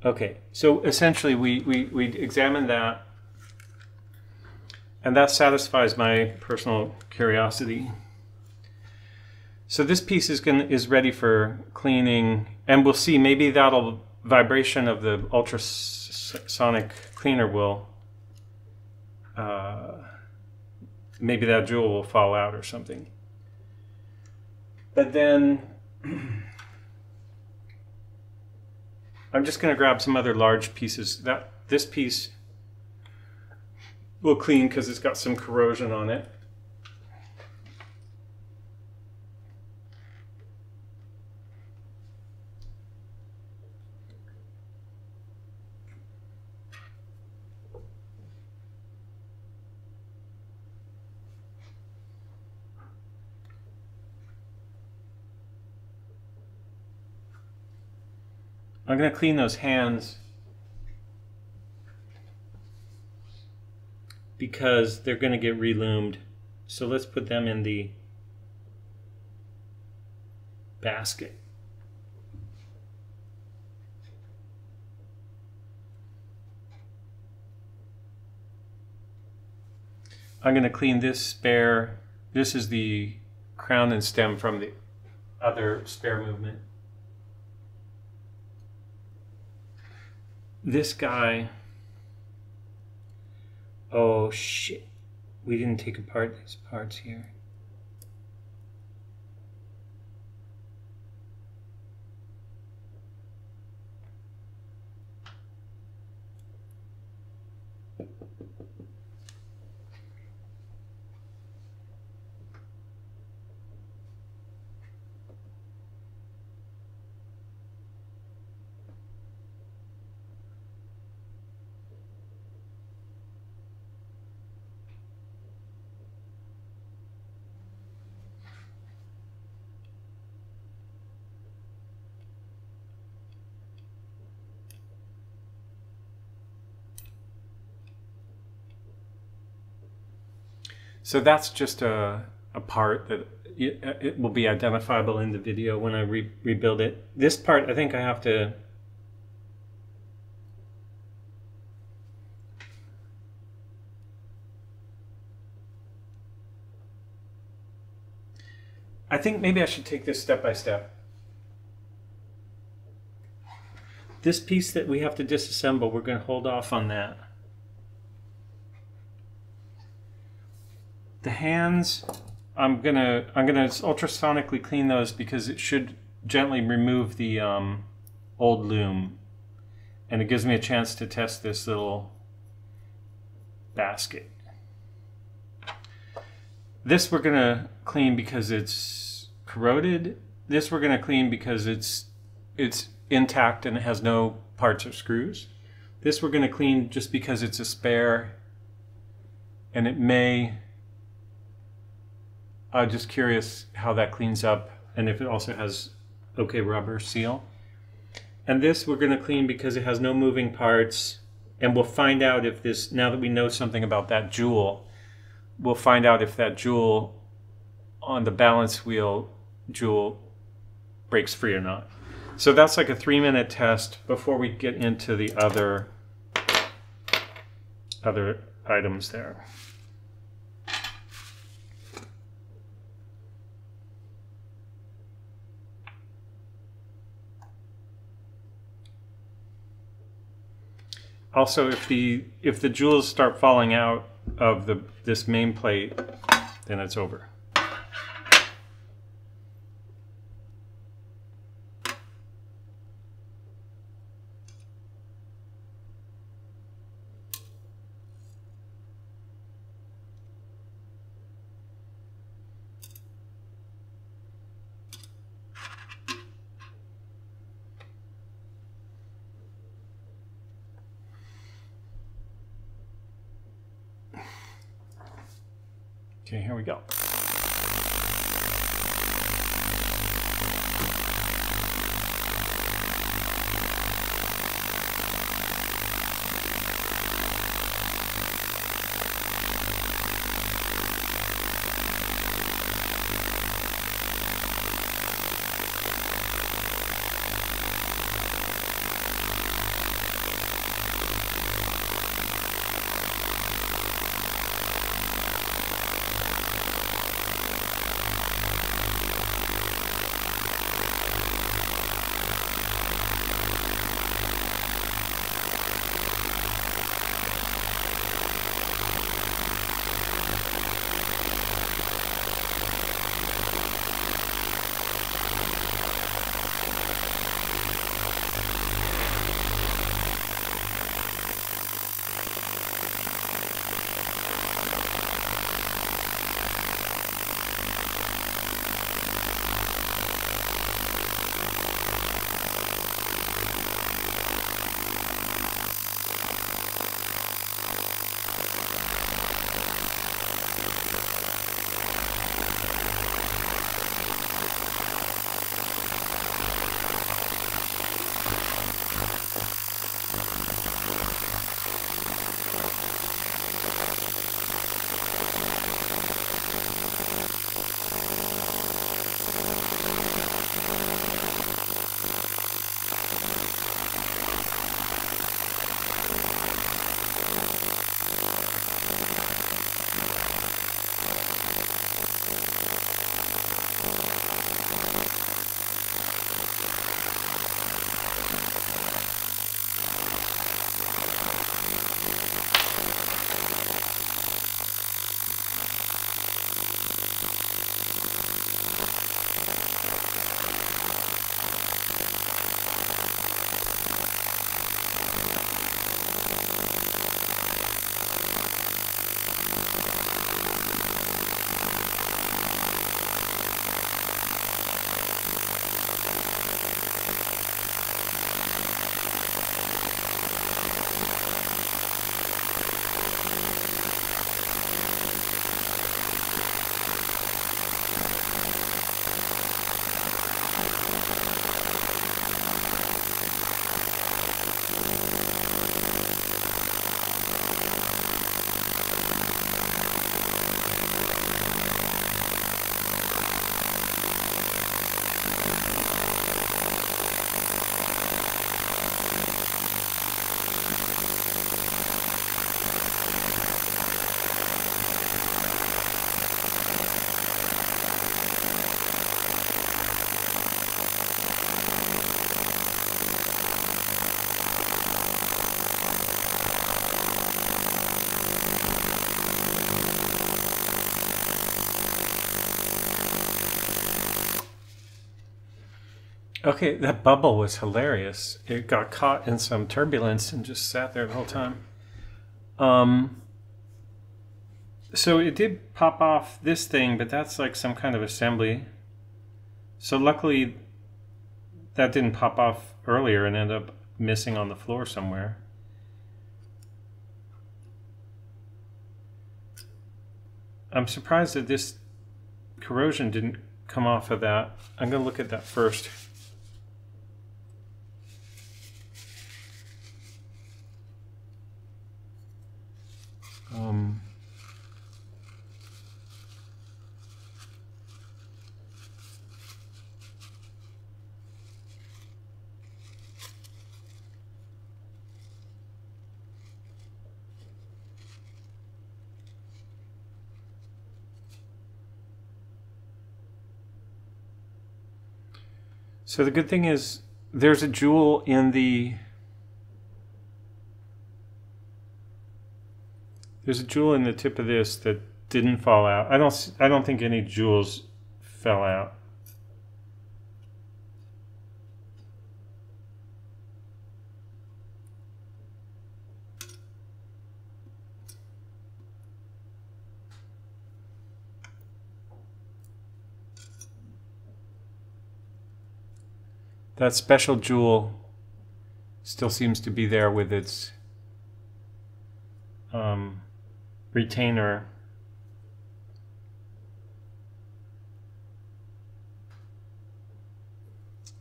Okay, so essentially we examined that, and that satisfies my personal curiosity. So this piece is ready for cleaning, and we'll see, maybe that'll vibration of the ultrasonic cleaner will maybe that jewel will fall out or something. But then I'm just going to grab some other large pieces. This piece we'll clean because it's got some corrosion on it. I'm going to clean those hands because they're going to get relumed. So let's put them in the basket. I'm going to clean this spare. This is the crown and stem from the other spare movement. This guy, oh shit, we didn't take apart these parts here. So that's just a part that it will be identifiable in the video when I rebuild it. This part, I think I have to I think maybe I should take this step by step. This piece that we have to disassemble, we're going to hold off on that. The hands, I'm gonna ultrasonically clean those because it should gently remove the old lume, and it gives me a chance to test this little basket. This we're gonna clean because it's corroded. This we're gonna clean because it's intact and it has no parts or screws. This we're gonna clean just because it's a spare, and it may. I'm just curious how that cleans up and if it also has okay rubber seal. And this we're going to clean because it has no moving parts, and we'll find out if this, now that we know something about that jewel, we'll find out if that jewel on the balance wheel jewel breaks free or not. So that's like a 3-minute test before we get into the other items there. Also, if the jewels start falling out of this main plate, then it's over. Okay, here we go. Okay, that bubble was hilarious. It got caught in some turbulence and just sat there the whole time. So it did pop off this thing, but that's like some kind of assembly. So luckily that didn't pop off earlier and end up missing on the floor somewhere. I'm surprised that this corrosion didn't come off of that. I'm going to look at that first. So the good thing is there's a jewel in the tip of this that didn't fall out. I don't think any jewels fell out. That special jewel still seems to be there with its retainer.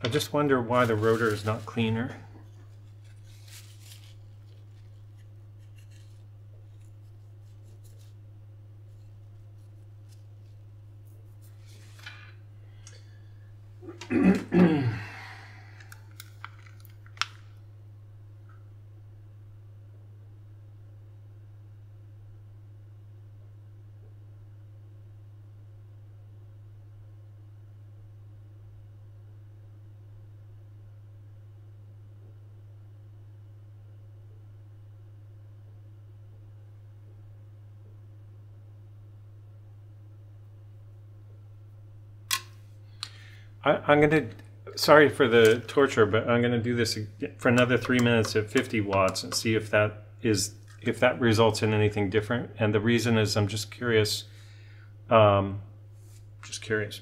I just wonder why the rotor is not cleaner. I'm going to, sorry for the torture, but I'm going to do this for another 3 minutes at 50 watts and see if that results in anything different. And the reason is I'm just curious. Just curious.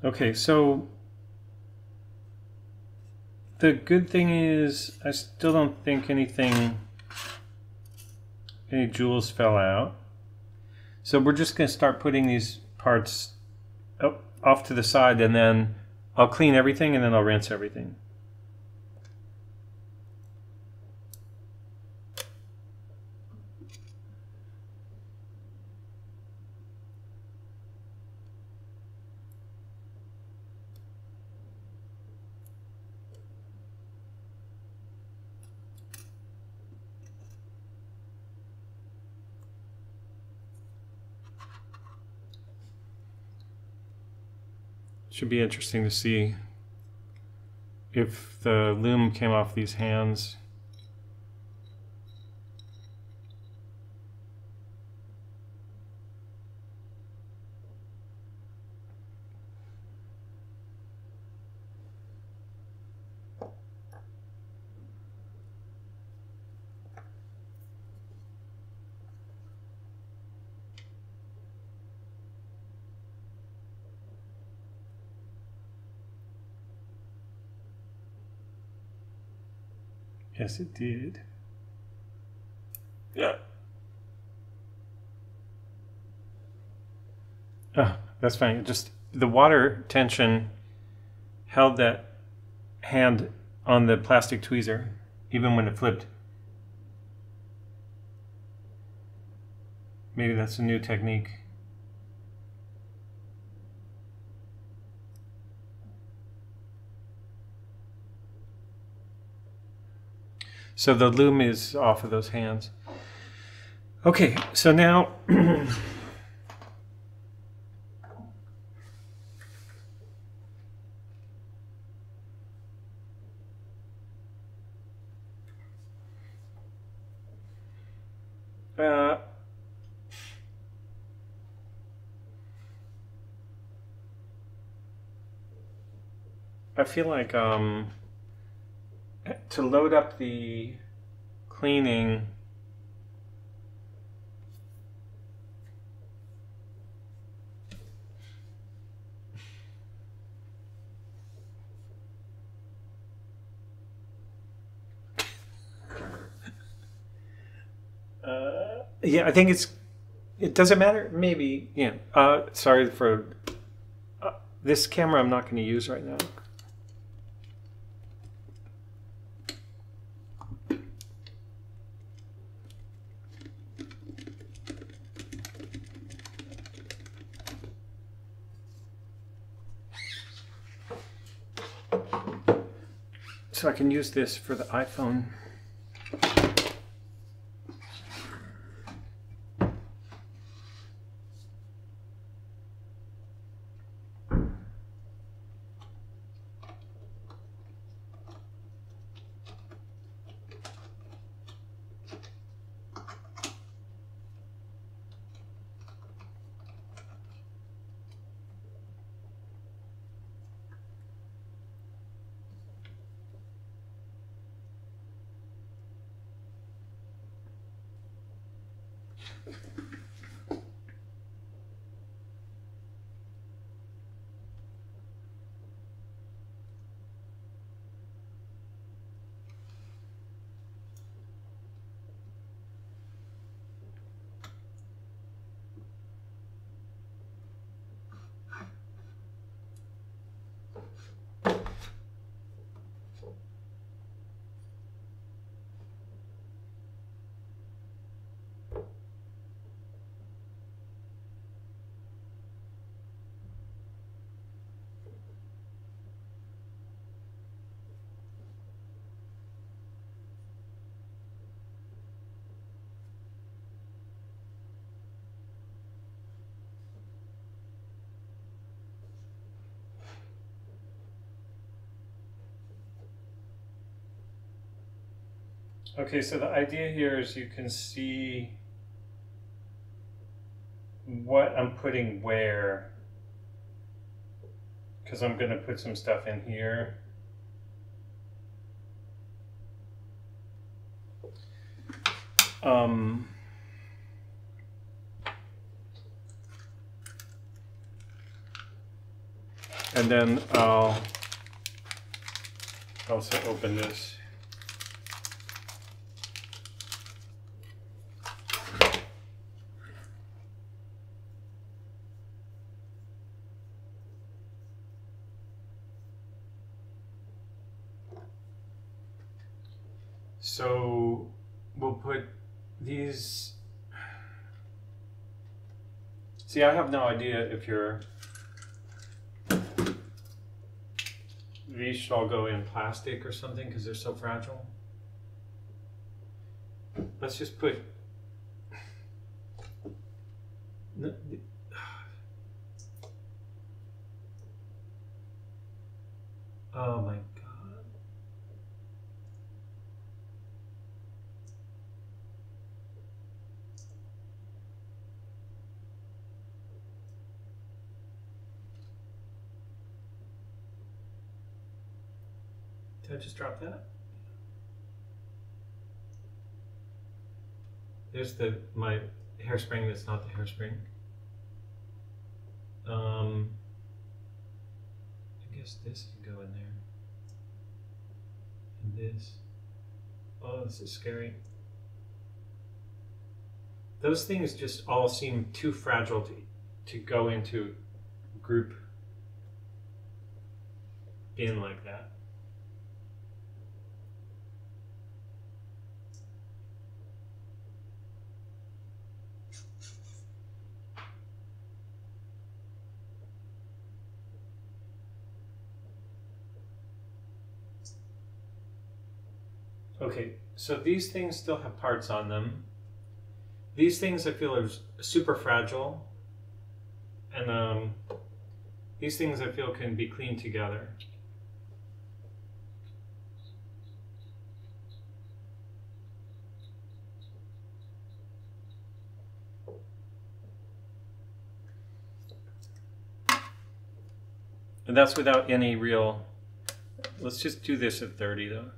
Okay, so the good thing is I still don't think any jewels fell out. So we're just going to start putting these parts off to the side, and then I'll clean everything and then I'll rinse everything. Should be interesting to see if the lume came off these hands. Yes, it did. Yeah. Oh, that's fine. Just the water tension held that hand on the plastic tweezer, even when it flipped. Maybe that's a new technique. So the lume is off of those hands. Okay, so now I feel like to load up the cleaning, yeah, I think it doesn't matter. Maybe, yeah. Sorry for this camera. I'm not going to use right now. So I can use this for the iPhone. Okay, so the idea here is you can see what I'm putting where, because I'm going to put some stuff in here. And then I'll also open this. So we'll put these. See, I have no idea if these should all go in plastic or something because they're so fragile. Let's just put. Oh my God. Did I just drop that? There's my hairspring that's not the hairspring. I guess this can go in there. And this. Oh, this is scary. Those things just all seem too fragile to go into group in like that. Okay, so these things still have parts on them. These things I feel are super fragile, and these things I feel can be cleaned together. And that's without any real, let's just do this at 30 though.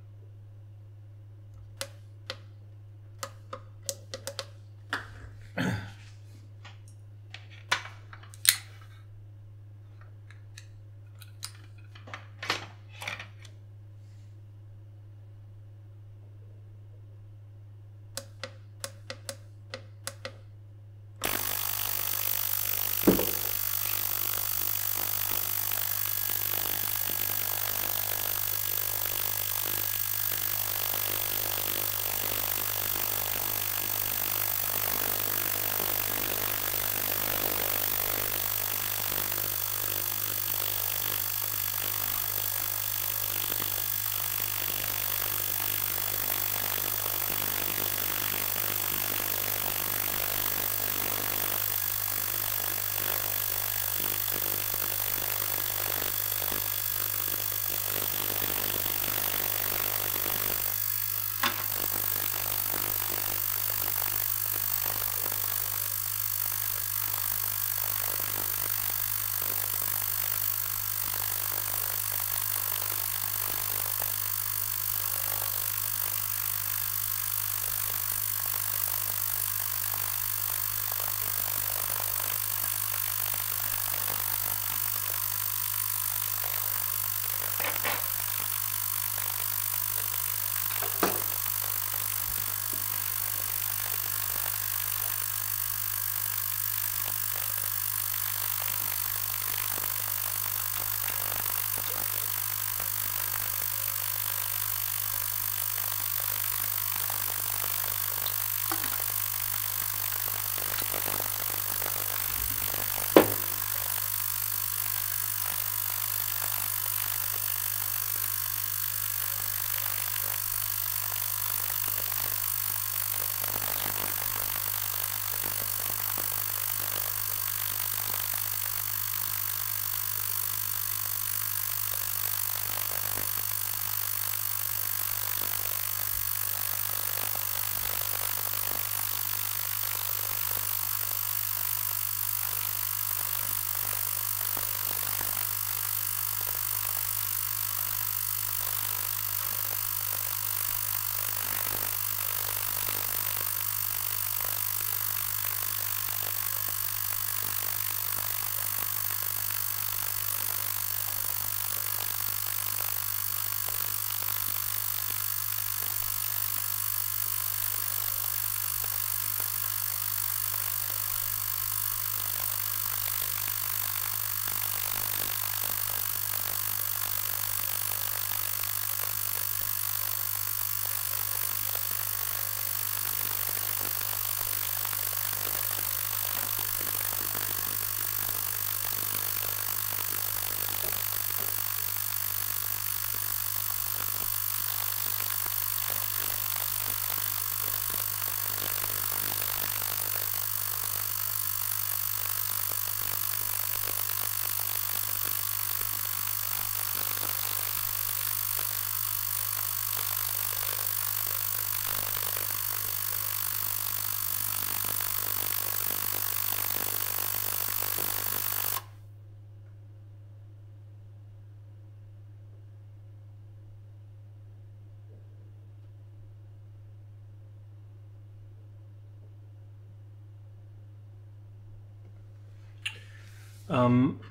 Um,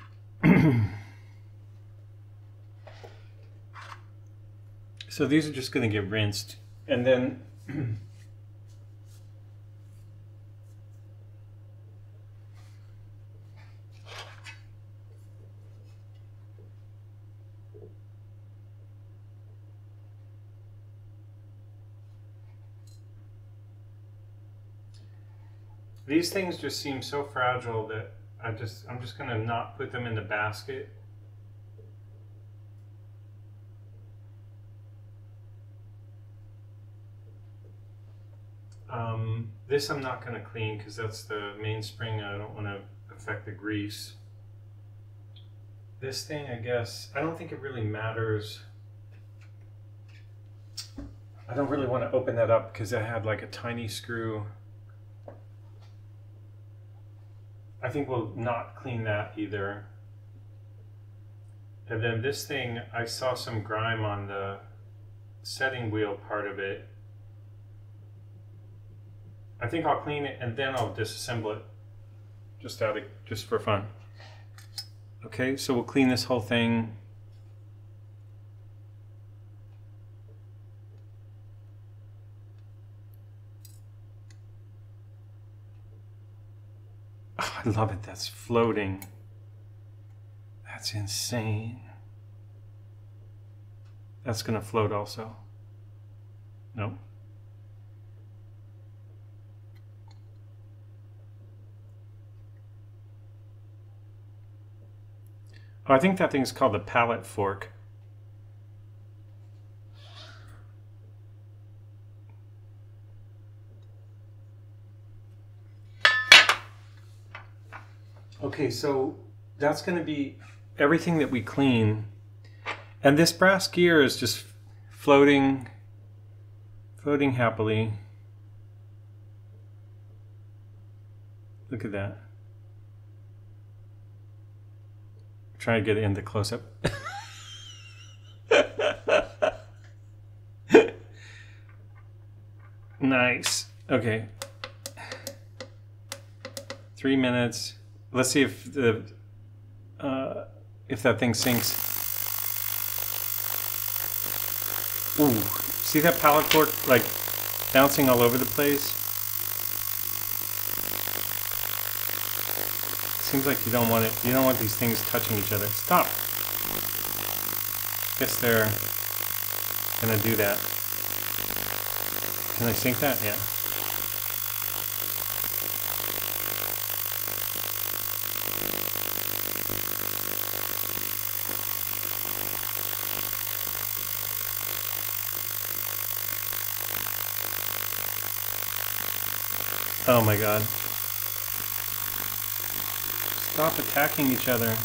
so these are just going to get rinsed, and then these things just seem so fragile that I'm just going to not put them in the basket. This I'm not going to clean because that's the mainspring. I don't want to affect the grease. This thing, I guess, I don't think it really matters. I don't really want to open that up because I had like a tiny screw. I think we'll not clean that either. And then this thing, I saw some grime on the setting wheel part of it. I think I'll clean it and then I'll disassemble it just for fun. Okay, so we'll clean this whole thing. Oh, I love it. That's floating. That's insane. That's gonna float also. Nope. Oh, I think that thing's called the pallet fork. Okay, so that's going to be everything that we clean. And this brass gear is just floating happily. Look at that. Try to get it into close-up. Nice. Okay. 3 minutes. Let's see if that thing sinks. Ooh, see that pallet fork like bouncing all over the place? Seems like you don't want it. You don't want these things touching each other. Stop. Guess they're gonna do that. Can I sink that? Yeah. Oh my god. Stop attacking each other.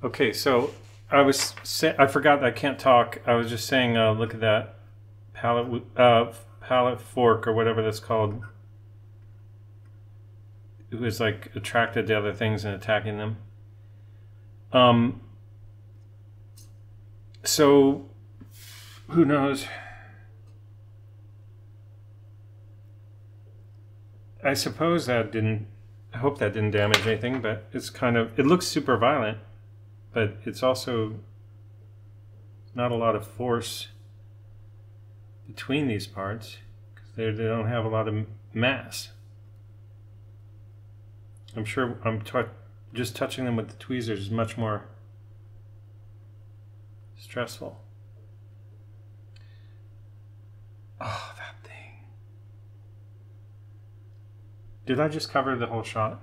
Okay, so I forgot I can't talk. I was just saying, look at that pallet fork or whatever that's called. It was like attracted to other things and attacking them. So who knows? I suppose that didn't. I hope that didn't damage anything, but it's kind of. It looks super violent, but it's also not a lot of force between these parts because they don't have a lot of mass. I'm sure just touching them with the tweezers is much more stressful. Oh, that thing. Did I just cover the whole shot?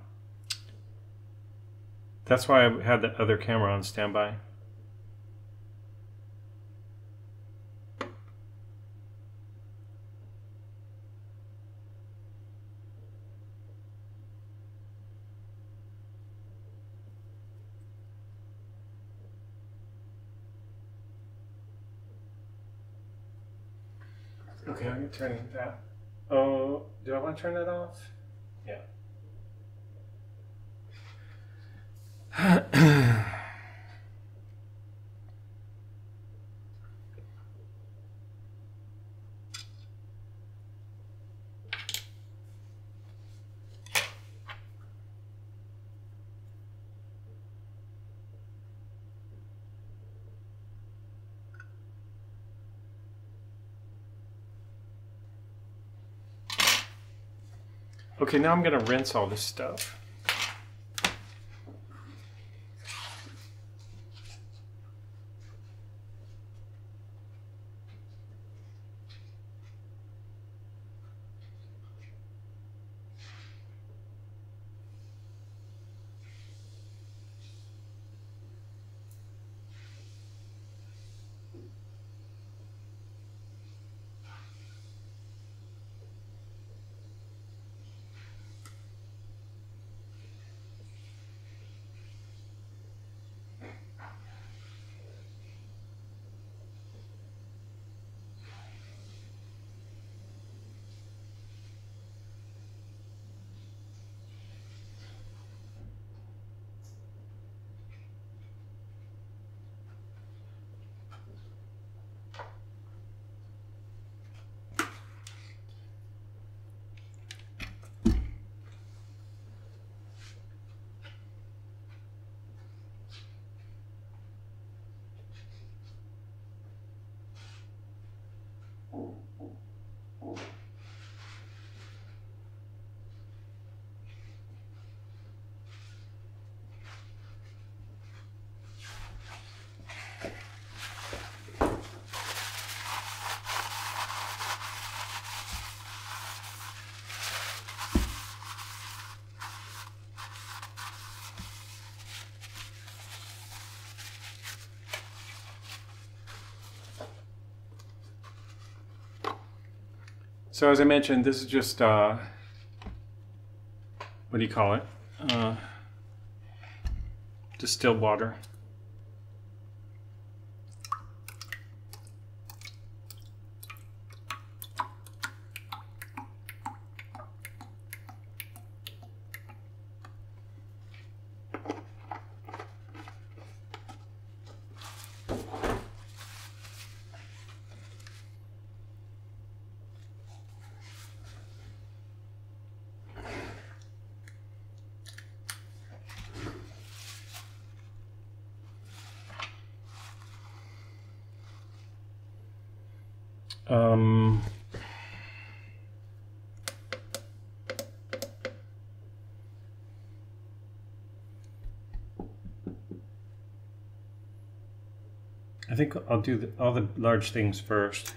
That's why I had the other camera on standby. Okay, I'm turning that. Oh, do I want to turn that off? Yeah. Okay, now I'm going to rinse all this stuff. So as I mentioned, this is just, what do you call it? Distilled water. I think I'll do all the large things first.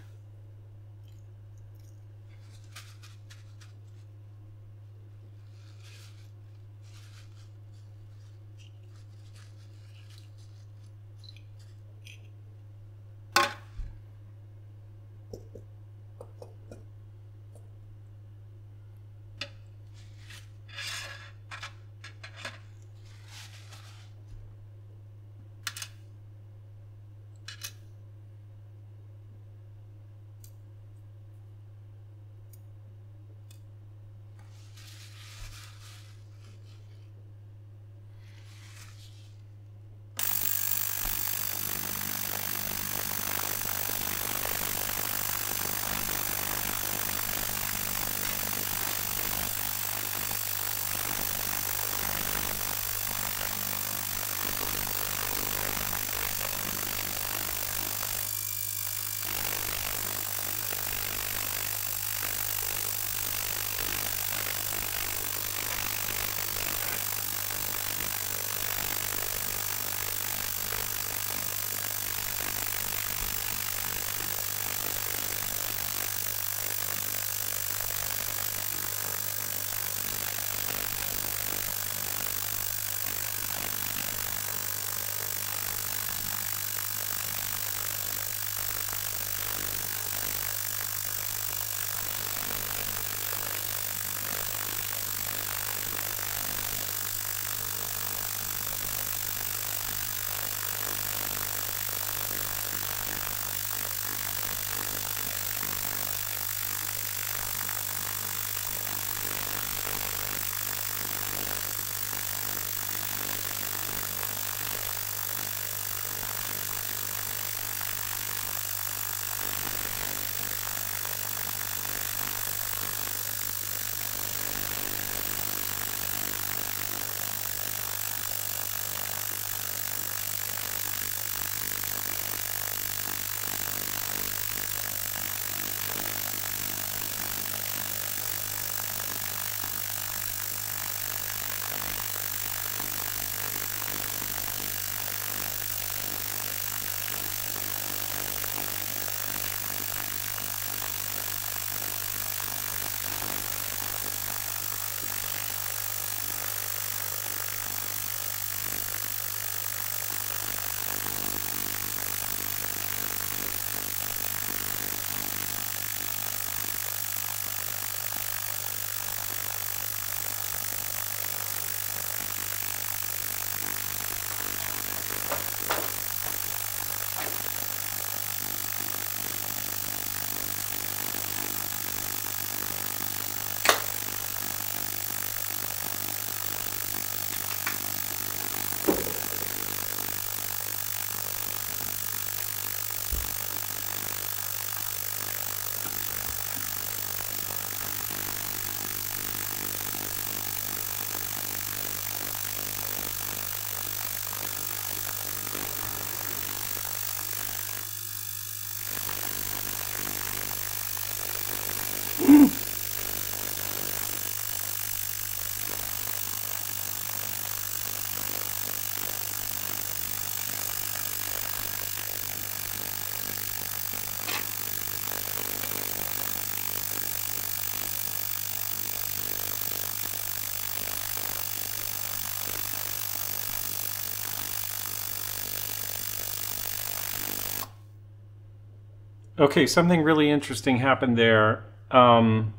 Okay, something really interesting happened there, and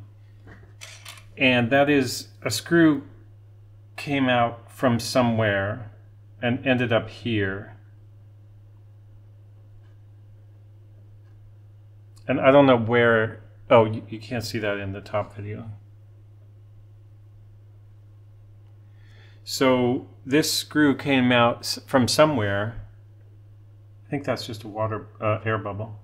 that is a screw came out from somewhere and ended up here. And I don't know where. Oh, you can't see that in the top video. So this screw came out from somewhere. I think that's just a water air bubble.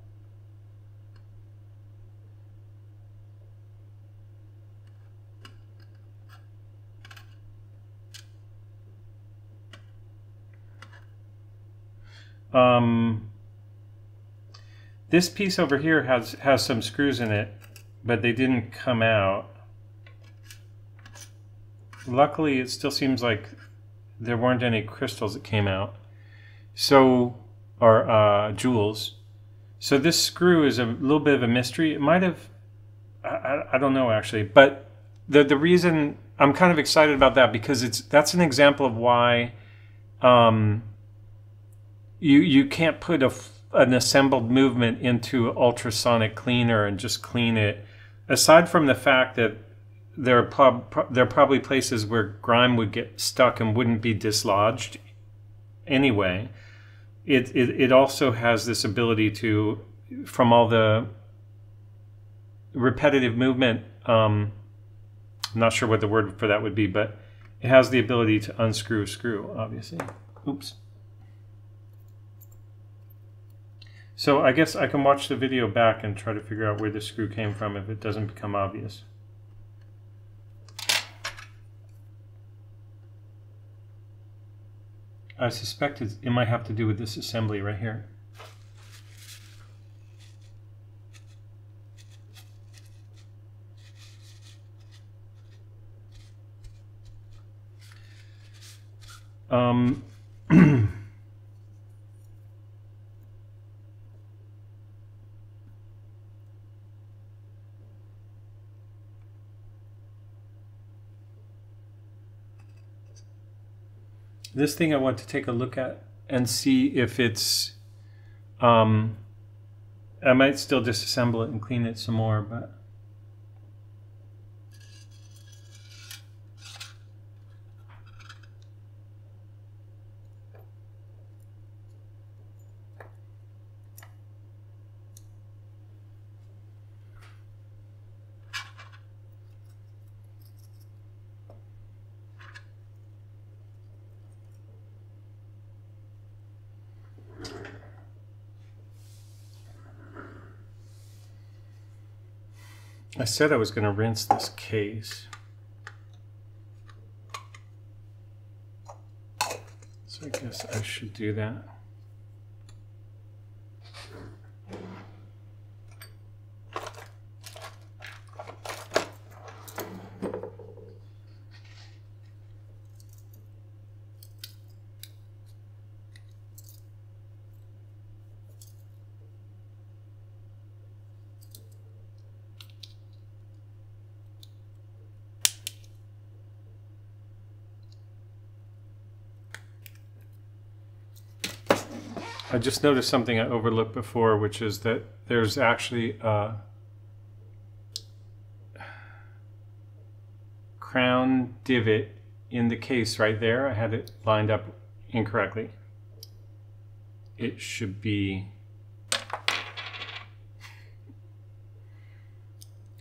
This piece over here has some screws in it, but they didn't come out. Luckily, it still seems like there weren't any crystals that came out. So, or jewels. So this screw is a little bit of a mystery. It might have, I don't know actually, but the reason I'm kind of excited about that because that's an example of why you can't put an assembled movement into ultrasonic cleaner and just clean it. Aside from the fact that there are probably places where grime would get stuck and wouldn't be dislodged anyway, it also has this ability to, from all the repetitive movement, I'm not sure what the word for that would be, but it has the ability to unscrew a screw, obviously. Oops. So I guess I can watch the video back and try to figure out where the screw came from if it doesn't become obvious. I suspect it might have to do with this assembly right here. This thing I want to take a look at and see if it's, I might still disassemble it and clean it some more, but I said I was going to rinse this case. So I guess I should do that. I just noticed something I overlooked before, which is that there's actually a crown divot in the case right there. I had it lined up incorrectly. It should be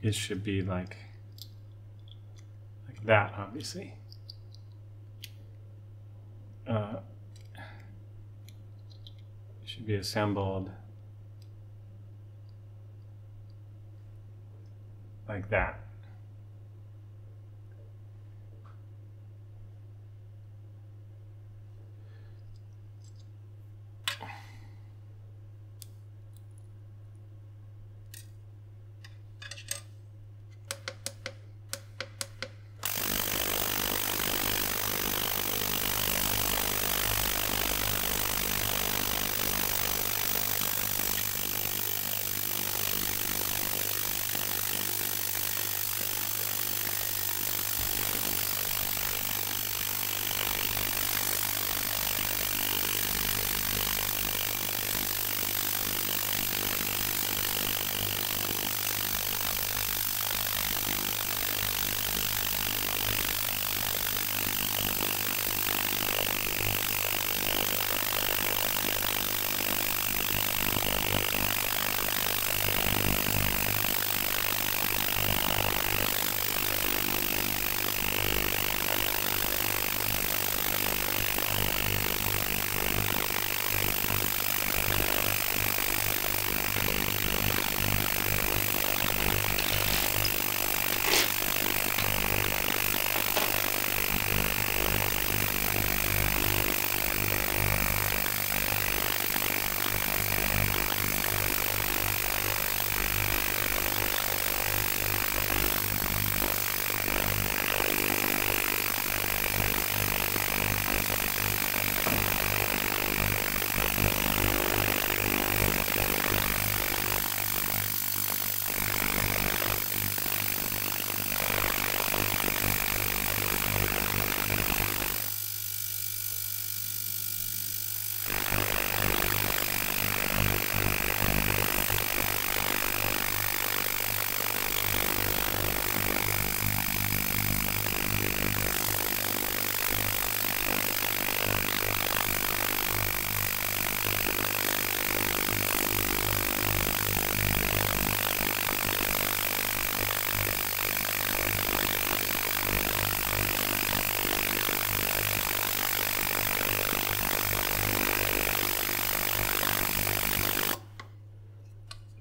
like that, obviously. Should be assembled like that.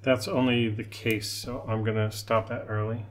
That's only the case, so I'm going to stop that early.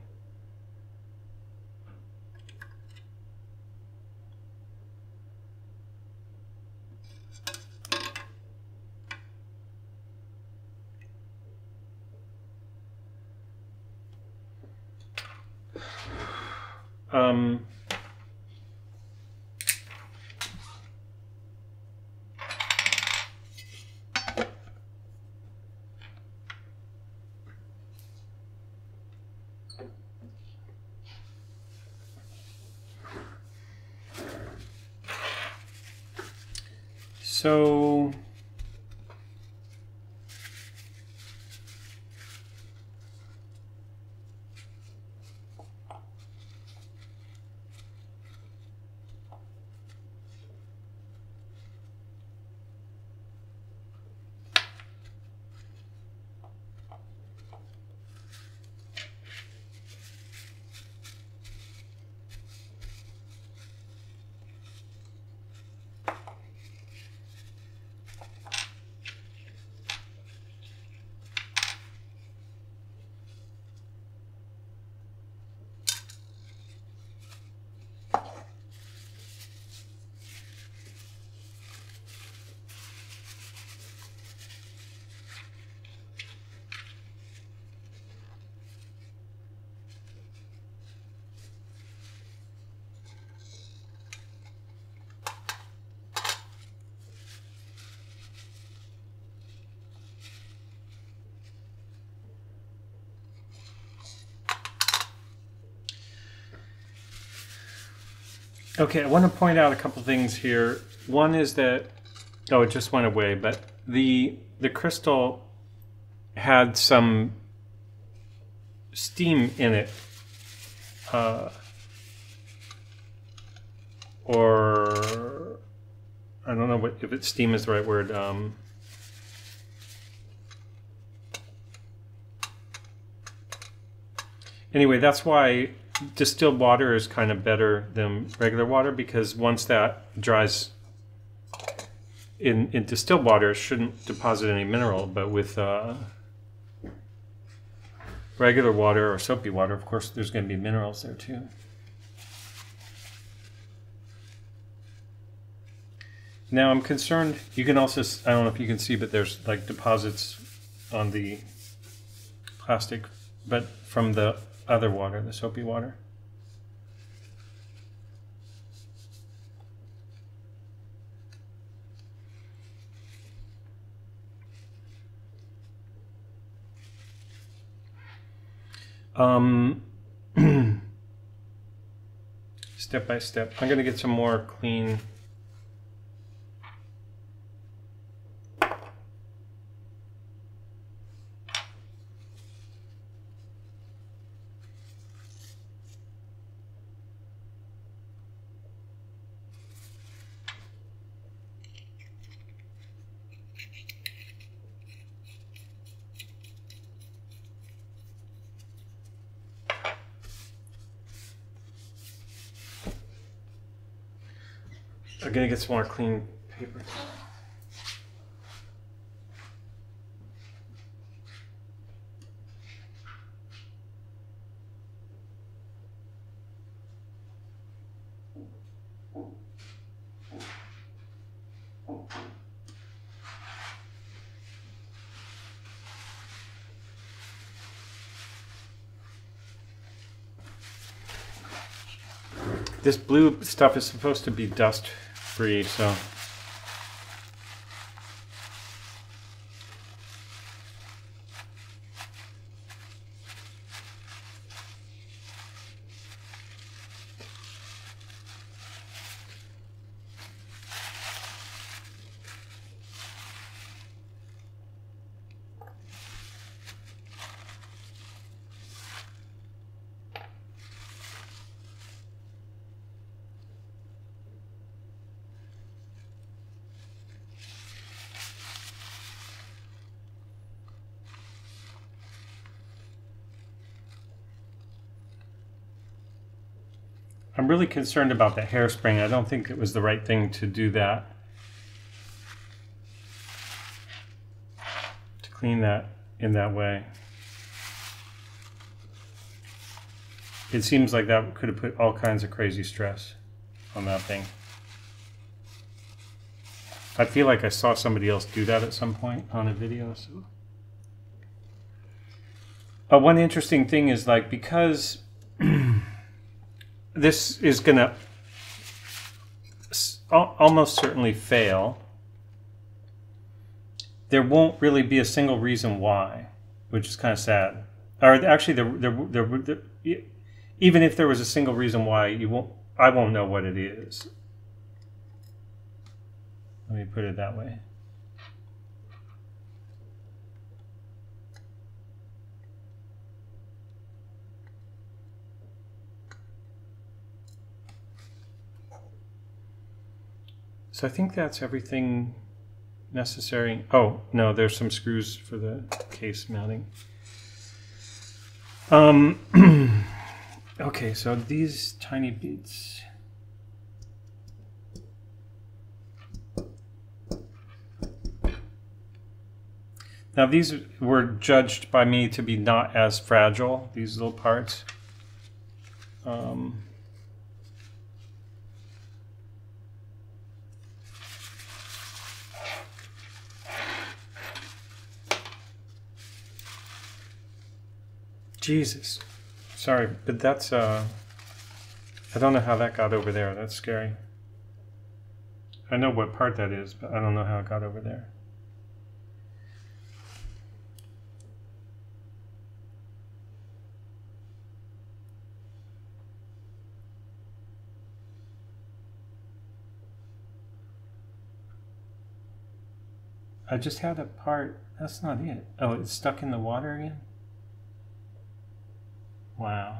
So okay, I want to point out a couple things here. One is that, oh, it just went away, but the crystal had some steam in it, or I don't know if it's steam is the right word. Anyway, that's why distilled water is kind of better than regular water, because once that dries in distilled water, it shouldn't deposit any mineral, but with regular water or soapy water, of course, there's going to be minerals there too. Now I'm concerned, you can also, I don't know if you can see, but there's like deposits on the plastic, but from the other water, the soapy water. Step by step. I'm going to get some more clean. I'm gonna get some more clean paper. This blue stuff is supposed to be dust free, so I'm really concerned about the hairspring. I don't think it was the right thing to do that, to clean that in that way. It seems like that could have put all kinds of crazy stress on that thing. I feel like I saw somebody else do that at some point on a video. So. One interesting thing is, like, because this is going to almost certainly fail, there won't really be a single reason why, which is kind of sad. Or actually, even if there was a single reason why, I won't know what it is. Let me put it that way. So I think that's everything necessary. Oh, no, there's some screws for the case mounting. Okay, so these tiny bits. Now these were judged by me to be not as fragile, these little parts. Jesus. Sorry, but that's, I don't know how that got over there. That's scary. I know what part that is, but I don't know how it got over there. I just had a part, that's not it. Oh, it's stuck in the water again? Wow.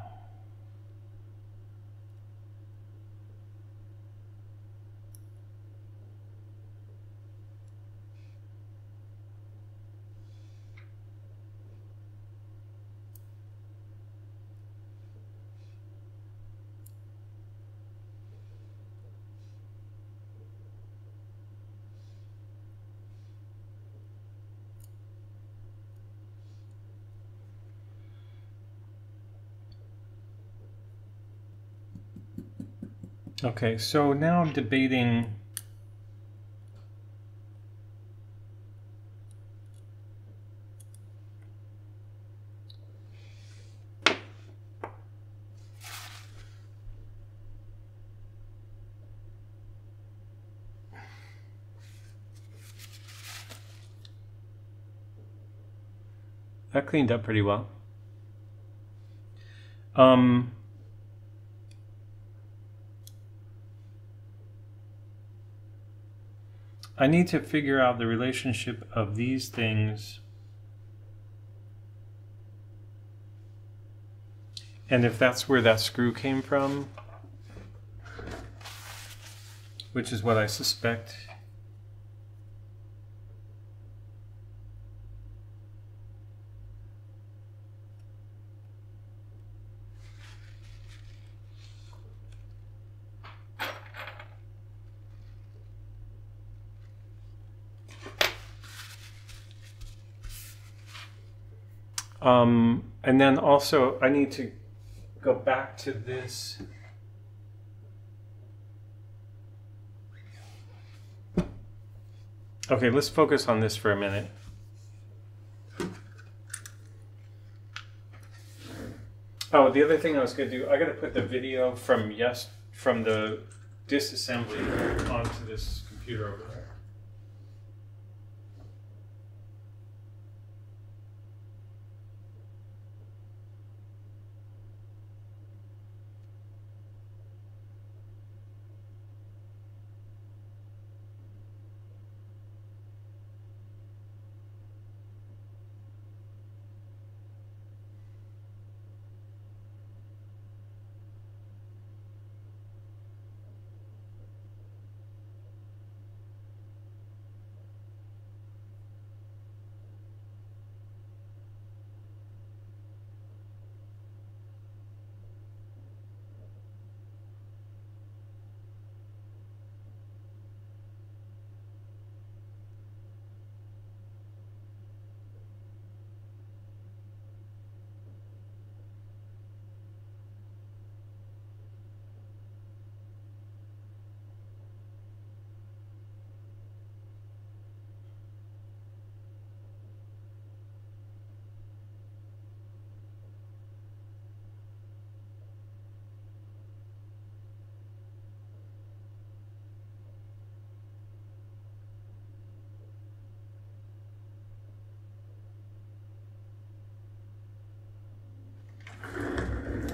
Okay, so now I'm debating that cleaned up pretty well. I need to figure out the relationship of these things and if that's where that screw came from, which is what I suspect. And then also I need to go back to this. Okay, let's focus on this for a minute. Oh, the other thing I was going to do, I got to put the video from the disassembly onto this computer over there.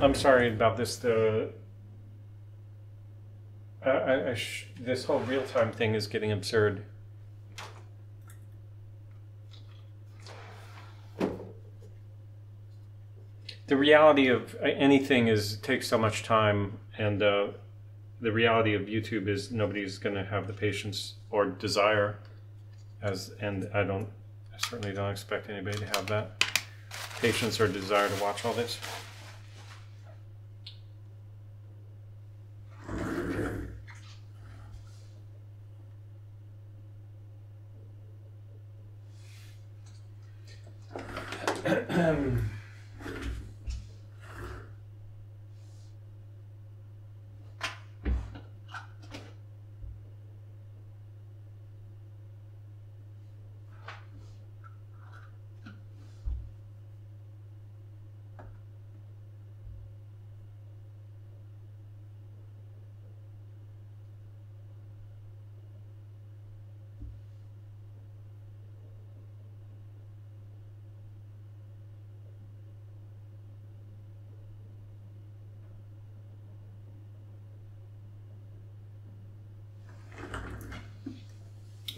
I'm sorry about this. This whole real-time thing is getting absurd. The reality of anything takes so much time, and the reality of YouTube is nobody's going to have the patience or desire, and I certainly don't expect anybody to have that patience or desire to watch all this.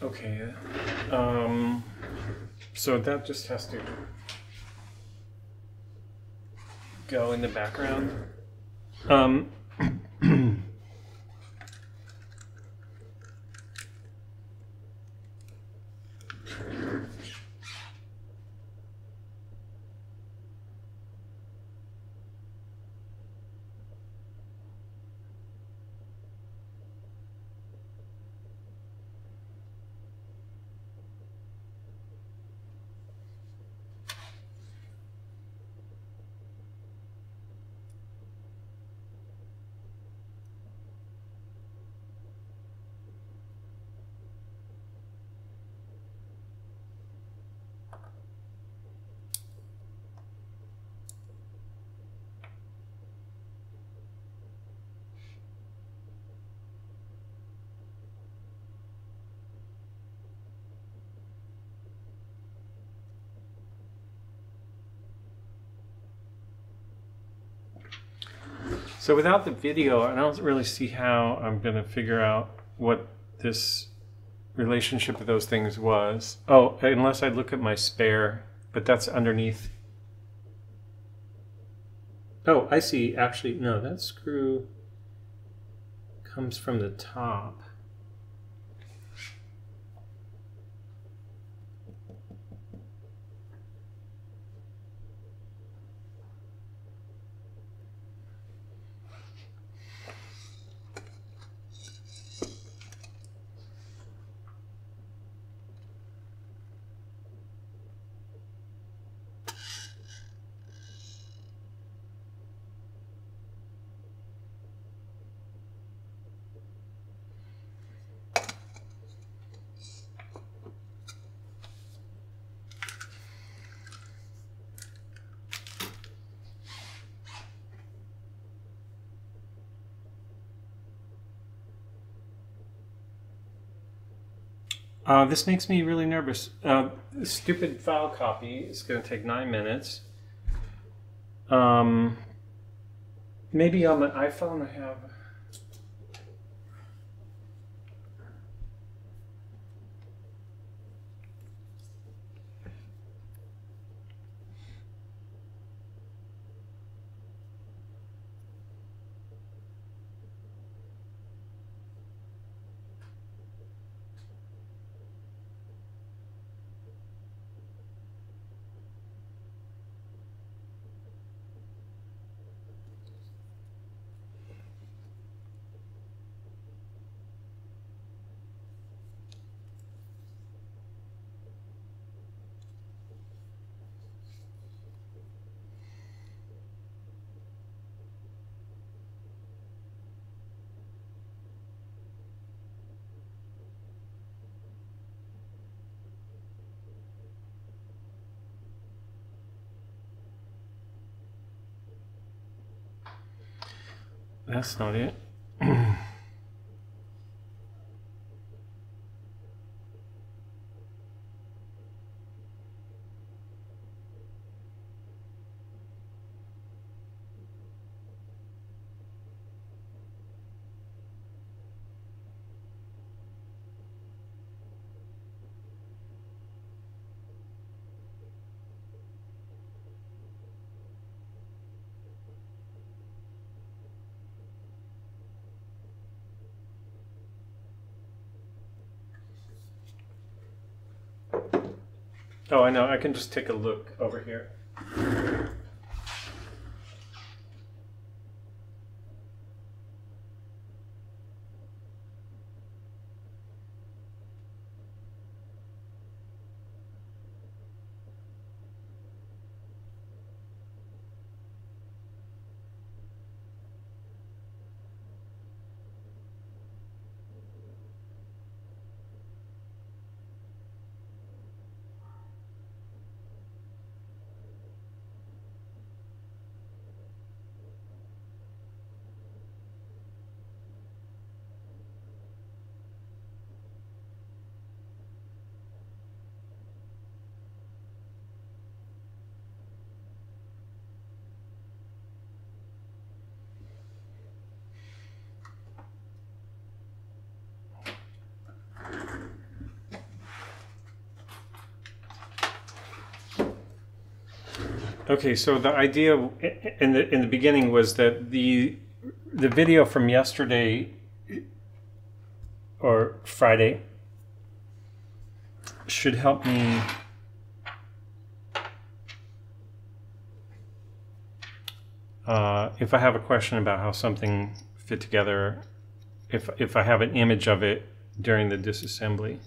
Okay, so that just has to go in the background. So without the video, I don't really see how I'm going to figure out what this relationship of those things was. Oh, unless I look at my spare, but that's underneath. Oh, I see. Actually, no, that screw comes from the top. This makes me really nervous. This stupid file copy is going to take 9 minutes. Maybe on my iPhone I have... That's not it. Oh, I know. I can just take a look over here. Okay, so the idea in the beginning was that the video from yesterday or Friday should help me if I have a question about how something fit together, if I have an image of it during the disassembly.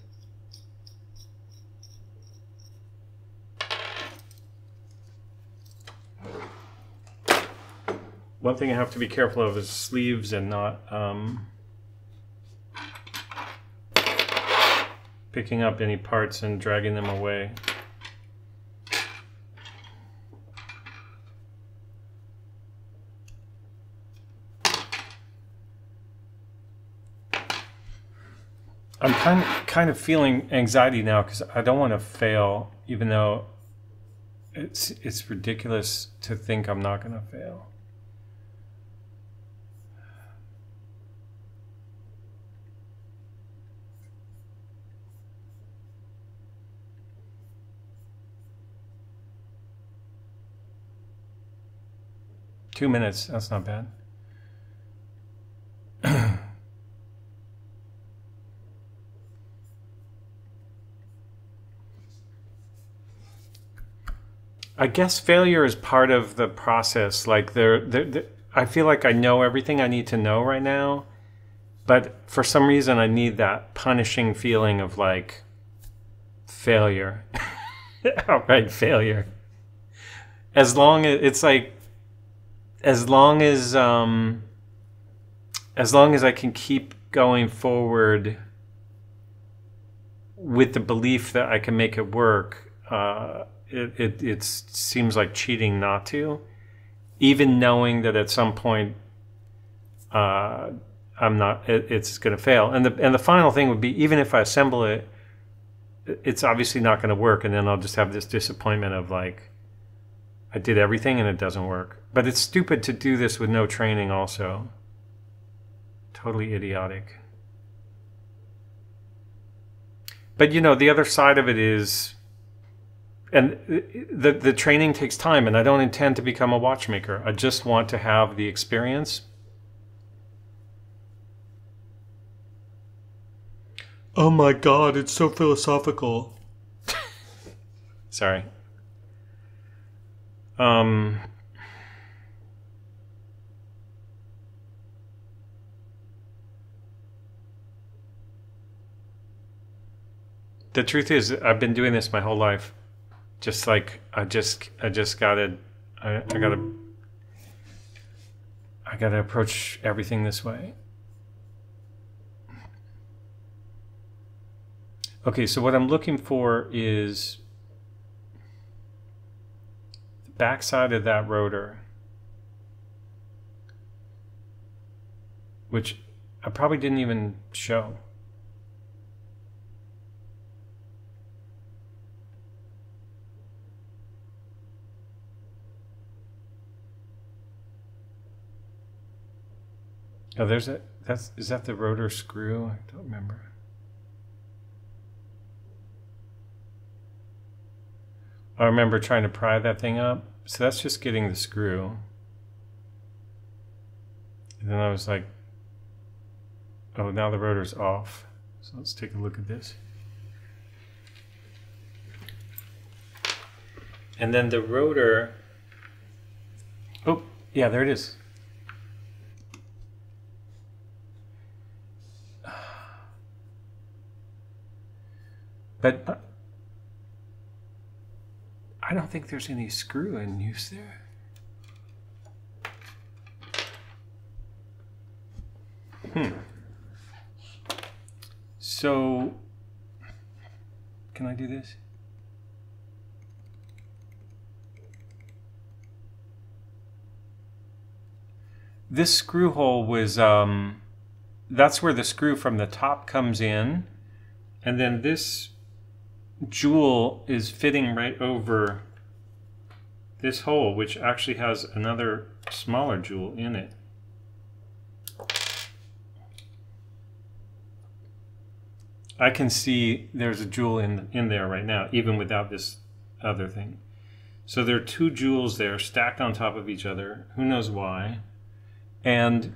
One thing I have to be careful of is sleeves and not picking up any parts and dragging them away. I'm kind of feeling anxiety now because I don't want to fail, even though it's ridiculous to think I'm not going to fail. Two minutes, that's not bad. I guess failure is part of the process. Like I feel like I know everything I need to know right now, but for some reason I need that punishing feeling of like failure, outright failure. As long as it's like, as long as I can keep going forward with the belief that I can make it work, it seems like cheating not to, even knowing that at some point I'm not. It's going to fail. And the final thing would be, even if I assemble it, it's obviously not going to work, and then I'll just have this disappointment of like, I did everything and it doesn't work. But it's stupid to do this with no training also. Totally idiotic. But you know, the other side of it is, and the training takes time, and I don't intend to become a watchmaker. I just want to have the experience. Oh my God, it's so philosophical. Sorry. The truth is, I've been doing this my whole life. Just like I gotta approach everything this way. Okay, so what I'm looking for is the backside of that rotor, which I probably didn't even show. Oh, is that the rotor screw? I don't remember. I remember trying to pry that thing up. So that's just getting the screw. And then I was like, oh, now the rotor's off. So let's take a look at this. And then the rotor, oh, yeah, there it is. But I don't think there's any screw in use there. So, can I do this? This screw hole was, that's where the screw from the top comes in. And then this jewel is fitting right over this hole, which actually has another smaller jewel in it. I can see there's a jewel in there right now, even without this other thing. So there are two jewels there stacked on top of each other. Who knows why? And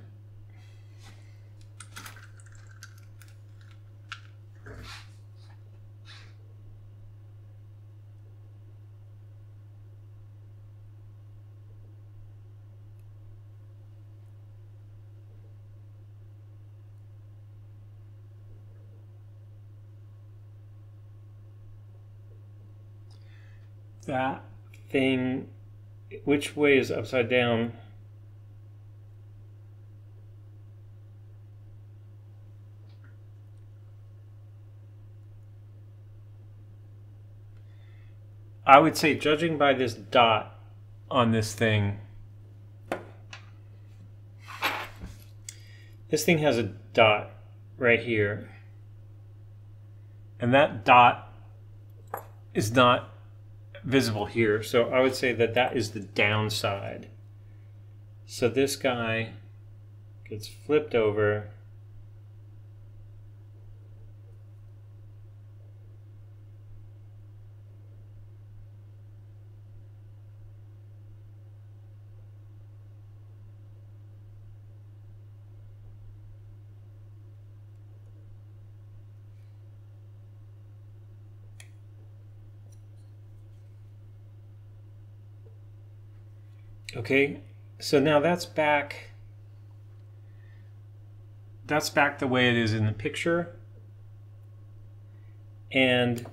that thing, which way is upside down? I would say, judging by this dot on this thing, this thing has a dot right here. And that dot is not visible here. So I would say that that is the downside. So this guy gets flipped over. Okay, so now that's back the way it is in the picture, and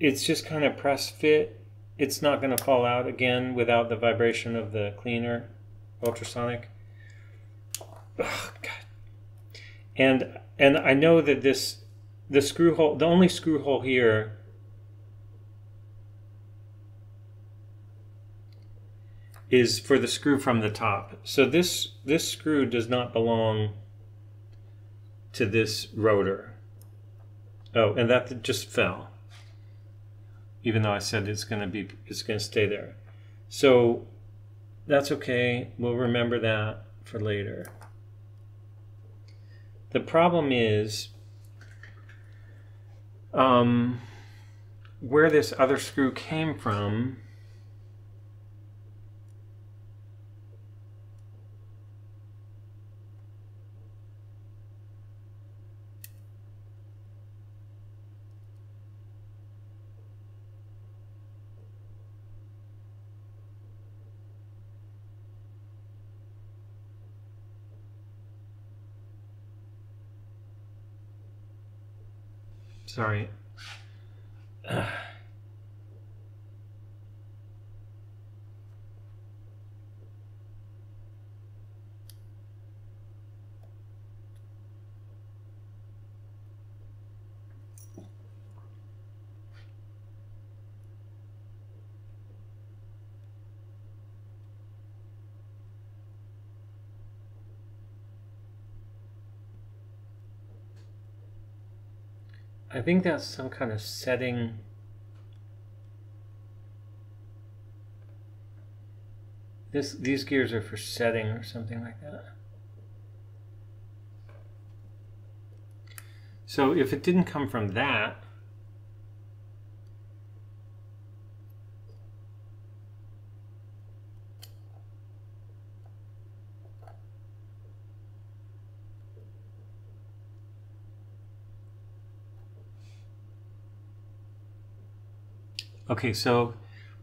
it's just kind of press fit. It's not going to fall out again without the vibration of the cleaner, ultrasonic. Oh, God. And I know that the screw hole, the only screw hole here is for the screw from the top. So this screw does not belong to this rotor. Oh, and that just fell. Even though I said it's going to stay there. So that's okay. We'll remember that for later. The problem is where this other screw came from. Sorry. I think that's some kind of setting. These gears are for setting or something like that. So if it didn't come from that, Okay, so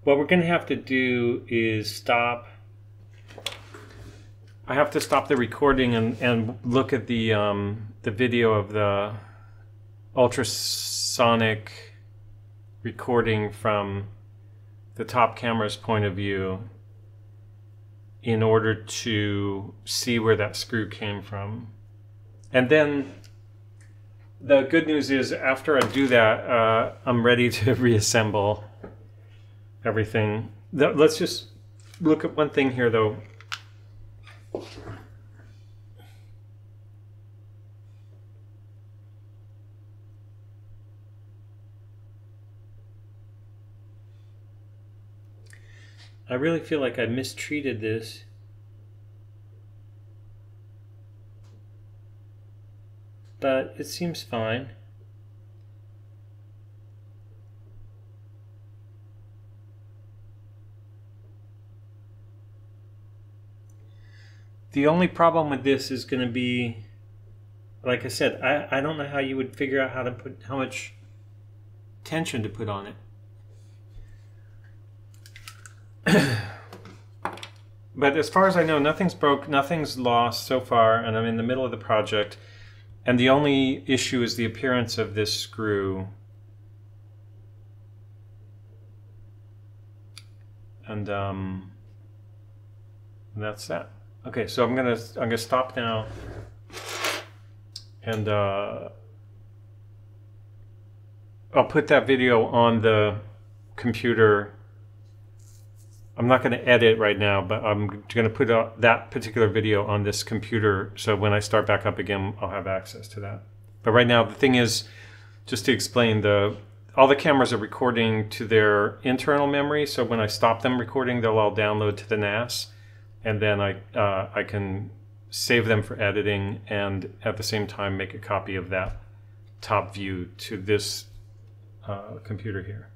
what we're going to have to do is stop. I have to stop the recording and look at the video of the ultrasonic recording from the top camera's point of view in order to see where that screw came from. And then the good news is after I do that, I'm ready to reassemble everything. Let's just look at one thing here though. I really feel like I mistreated this. But it seems fine. The only problem with this is going to be, like I said, I don't know how you would figure out how much tension to put on it. But as far as I know, nothing's broke, nothing's lost so far, and I'm in the middle of the project. And the only issue is the appearance of this screw. And that's that. Okay, so I'm gonna stop now, and I'll put that video on the computer. I'm not going to edit right now, but I'm going to put that particular video on this computer, so when I start back up again, I'll have access to that. But right now, the thing is, just to explain, all the cameras are recording to their internal memory, so when I stop them recording, they'll all download to the NAS, and then I can save them for editing, and at the same time make a copy of that top view to this computer here.